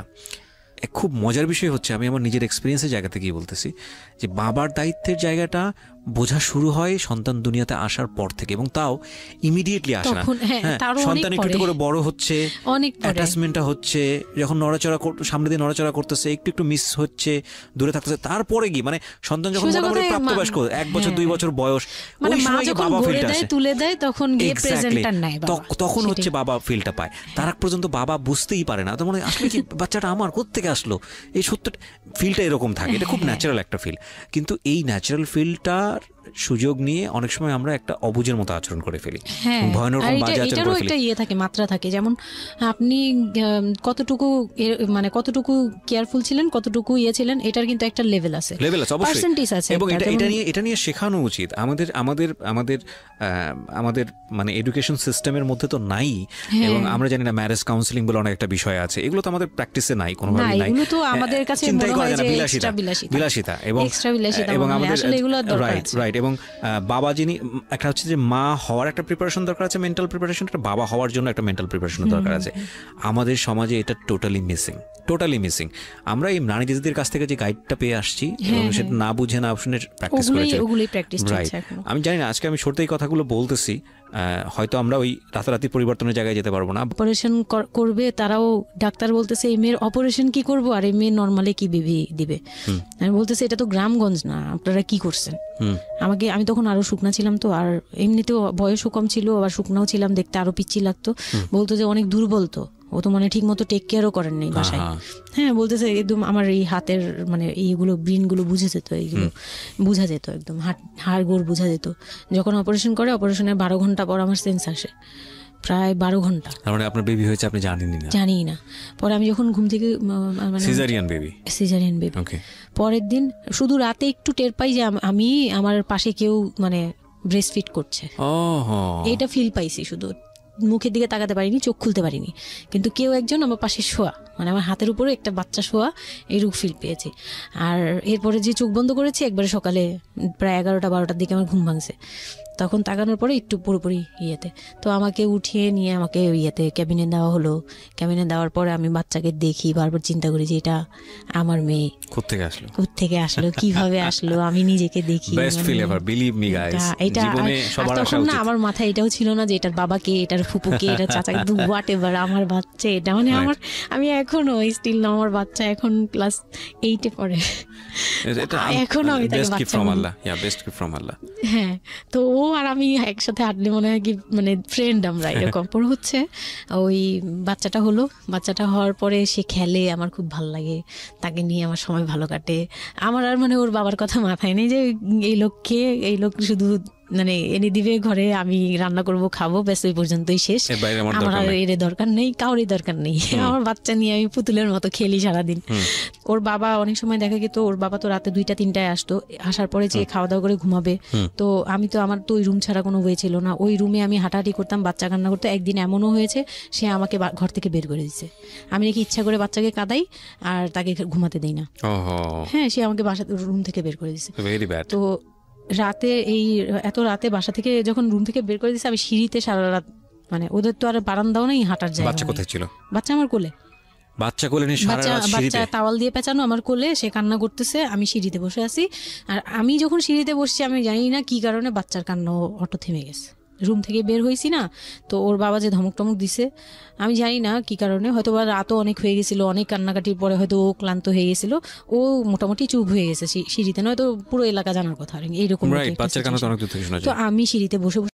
খুব মজার বিষয় হচ্ছে, আমি আমার নিজের এক্সপিরিয়েন্সের জায়গা থেকেই বলতেছি, যে বাবার দায়িত্বের জায়গাটা বোঝা শুরু হয় সন্তান দুনিয়াতে আসার পর থেকে, এবং তাও ইমিডিয়েটলি আসে না। সন্তান একটু করে বড় হচ্ছে, অ্যাটাচমেন্টটা হচ্ছে, যখন নড়াচড়া সামনে দিয়ে নড়াচড়া করতেছে, একটু মিস হচ্ছে, দূরে থাকতেছে, তারপরে গিয়ে মানে সন্তান যখন মোটামুটি প্রাপ্তবয়স্ক, 1 বছর 2 বছর বয়স, ওই সময় বাবা ফিলটা আসে,
তুলে দেয়, তখন গিয়ে প্রেজেন্টার নাই,
তখন হচ্ছে বাবা ফিলটা পায়। তার আগ পর্যন্ত বাবা বুঝতেই পারে না, তো মনে আসলে কি বাচ্চাটা আমার কোত্থেকে আসলো, এই সত্য ফিলটা এরকম থাকে। এটা খুব ন্যাচারাল একটা ফিল, কিন্তু এই ন্যাচারাল ফিলটার সুযোগ নিয়ে অনেক সময় আমরা একটা অবুঝের মতো আচরণ করে ফেলি, ভয়ানক বাজে আচরণ করে ফেলি।
একটা ইয়ে থাকে, মাত্রা থাকে, যেমন আপনি কতটুকু মানে কতটুকু কেয়ারফুল ছিলেন, কতটুকু ইয়ে ছিলেন, এটার কিন্তু একটা লেভেল আছে, পার্সেন্টেজ আছে,
এবং এটা নিয়ে শেখানো উচিত আমাদের আমাদের মানে এডুকেশন সিস্টেমের মধ্যে তো নাই। এবং আমরা জানি না, ম্যারেজ কাউন্সিলিং বলে অনেক একটা বিষয় আছে, এগুলো তো আমাদের প্র্যাকটিসে নাই, কোনোভাবেই নাই।
এগুলো তো আমাদের কাছে মনে হয় যে
বিলাসিতা, এবং আমাদের রাইট। এবং বাবা যিনি, একটা হচ্ছে যে মা হওয়ার একটা প্রিপারেশন দরকার আছে, মেন্টাল প্রিপারেশন, একটা বাবা হওয়ার জন্য একটা মেন্টাল প্রিপারেশন দরকার আছে। আমাদের সমাজে এটা টোটালি মিসিং। আমরা এই নারী দিদিদের কাছ থেকে যে গাইডটা পেয়ে আসছি, এবং সেটা না বুঝে না শুনে প্র্যাকটিস করেছি। রাইট, আমি জানি না, আজকে আমি সত্যি এই কথাগুলো বলতেছি, হয়তো আমরা ওই রাতারাতি পরিবর্তনের জায়গায় যেতে পারবো না।
অপারেশন করবে, তারাও ডাক্তার বলতেছে এই মেয়ের অপারেশন কি করবো, আর এই মেয়ে নর্মালি কি বেবি দিবে। আমি বলতেছে এটা তো গ্রামগঞ্জ না, আপনারা কি করছেন। আমি তখন আরো শুকনা ছিলাম, তো আর এমনিতেও বয়সও কম ছিল, আবার শুকনাও ছিলাম, দেখতে আরো পিচ্ছি লাগতো। বলতো যে অনেক দুর্বল, তো ও তো মানে ঠিক মতো টেক কেয়ারও করেন নাই বাসায়। হ্যাঁ, বলতেছে একদম আমার এই হাতের মানে এইগুলো ব্রেন গুলো বুঝে যেত, এইগুলো বুঝা যেত, একদম হাড় গোড় বুঝা যেত। যখন অপারেশন করে, অপারেশনের 12 ঘন্টা পর আমার সেন্স আসে, প্রায় 12 ঘন্টা।
মানে আপনার বেবি হয়েছে আপনি জানি না?
পরে আমি যখন ঘুম থেকে,
মানে সিজারিয়ান বেবি,
পরের দিন শুধু রাতে একটু টের পাই যে আমি আমার পাশে কেউ মানে ব্রেস্ট ফিড করছে, এটা ফিল পাইছি। শুধু মুখের দিকে তাকাতে পারিনি, চোখ খুলতে পারিনি, কিন্তু কেউ একজন আমার পাশে শোয়া, মানে আমার হাতের উপরে একটা বাচ্চা শোয়া, এইরূপ ফিল পেয়েছি। আর এরপরে যে চোখ বন্ধ করেছি, একবারে সকালে প্রায় 11টা-12টার দিকে আমার ঘুম ভাঙছে। তখন তাকানোর পরে একটু পুরোপুরি ইয়েতে, তো আমাকে উঠিয়ে নিয়ে আমাকে ইয়েতে ক্যাবিনে দেওয়া হলো। ক্যাবিনে দেওয়ার পরে আমি বাচ্চাকে দেখি, বারবার চিন্তা করি যে এটা আমার মেয়ে, কোত্থেকে আসলো, কিভাবে আসলো, আমি নিজেকে দেখি। তখন না আমার মাথায় এটাও ছিল না যে এটার বাবাকে, এটার ফুপুকে, এটার চাচা, কিন্তু হোয়াট এভার, আমার বাচ্চা এটা, মানে আমি এখনো স্টিল না, আমার বাচ্চা এখন ক্লাস 8-এ পড়ে, এখনো আমি তাকে বাচ্চা। হ্যাঁ, তো ও আর আমি একসাথে হাঁটলে মনে হয় কি মানে ফ্রেন্ড আমরা, এরকম। পর হচ্ছে ওই বাচ্চাটা হওয়ার পরে সে খেলে, আমার খুব ভালো লাগে, তাকে নিয়ে আমার সময় ভালো কাটে। আমার আর মানে ওর বাবার কথা মাথায় নেই যে এই লোক শুধু মানে এনে দিবে ঘরে, আমি রান্না করব, খাবো, ব্যাস ওই পর্যন্তই শেষ। আমার আর এর দরকার নেই, কাউরই দরকার নেই। আমার বাচ্চা নিয়ে আমি পুতুলের মতো খেলি সারাদিন। ওর বাবা অনেক সময় দেখা গেত, ওর বাবা তো রাতে 2টা-3টায় আসতো, আসার পরে যে খাওয়া দাওয়া করে ঘুমাবে। তো আমি তো, আমার তো ওই রুম ছাড়া কোনো ওয়ে ছিল না, ওই রুমে আমি হাঁটাহাঁটি করতাম, বাচ্চা কান্না করতো। একদিন এমনও হয়েছে সে আমাকে ঘর থেকে বের করে দিচ্ছে, আমি নাকি ইচ্ছা করে বাচ্চাকে কাঁদাই আর তাকে ঘুমাতে দেই না। হ্যাঁ, সে আমাকে বাসা রুম থেকে বের করে দিচ্ছে। তো রাতে, এই এত রাতে বাসা থেকে যখন রুম থেকে বের করে দিচ্ছে, আমি সিঁড়িতে সারা রাত, মানে ওদের তো আর বারান্দাও নেই, হাঁটার জায়গা।
বাচ্চা কোথায় ছিল?
বাচ্চা আমার কোলে।
বাচ্চা কোলে নিয়ে সারা রাত সিঁড়িতে?
বাচ্চা তাওয়াল দিয়ে পেঁচানো আমার কোলে, সে কান্না করতেছে, আমি সিঁড়িতে বসে আছি। আর আমি যখন সিঁড়িতে বসছি, আমি জানি না কি কারণে বাচ্চার কান্না অটো থেমে গেছে। রুম থেকে বের হয়েছি না, তো ওর বাবা যে ধমক টমক দিছে, আমি জানি না কি কারণে, হয়তো বা রাতও অনেক হয়ে গেছিল, অনেক কান্নাকাটির পরে হয়তো ও ক্লান্ত হয়ে গেছিল, ও মোটামুটি চুপ হয়ে গেছে সিঁড়িতে, নয়তো পুরো এলাকা জানার কথা এইরকম। তো আমি সিঁড়িতে বসে বসে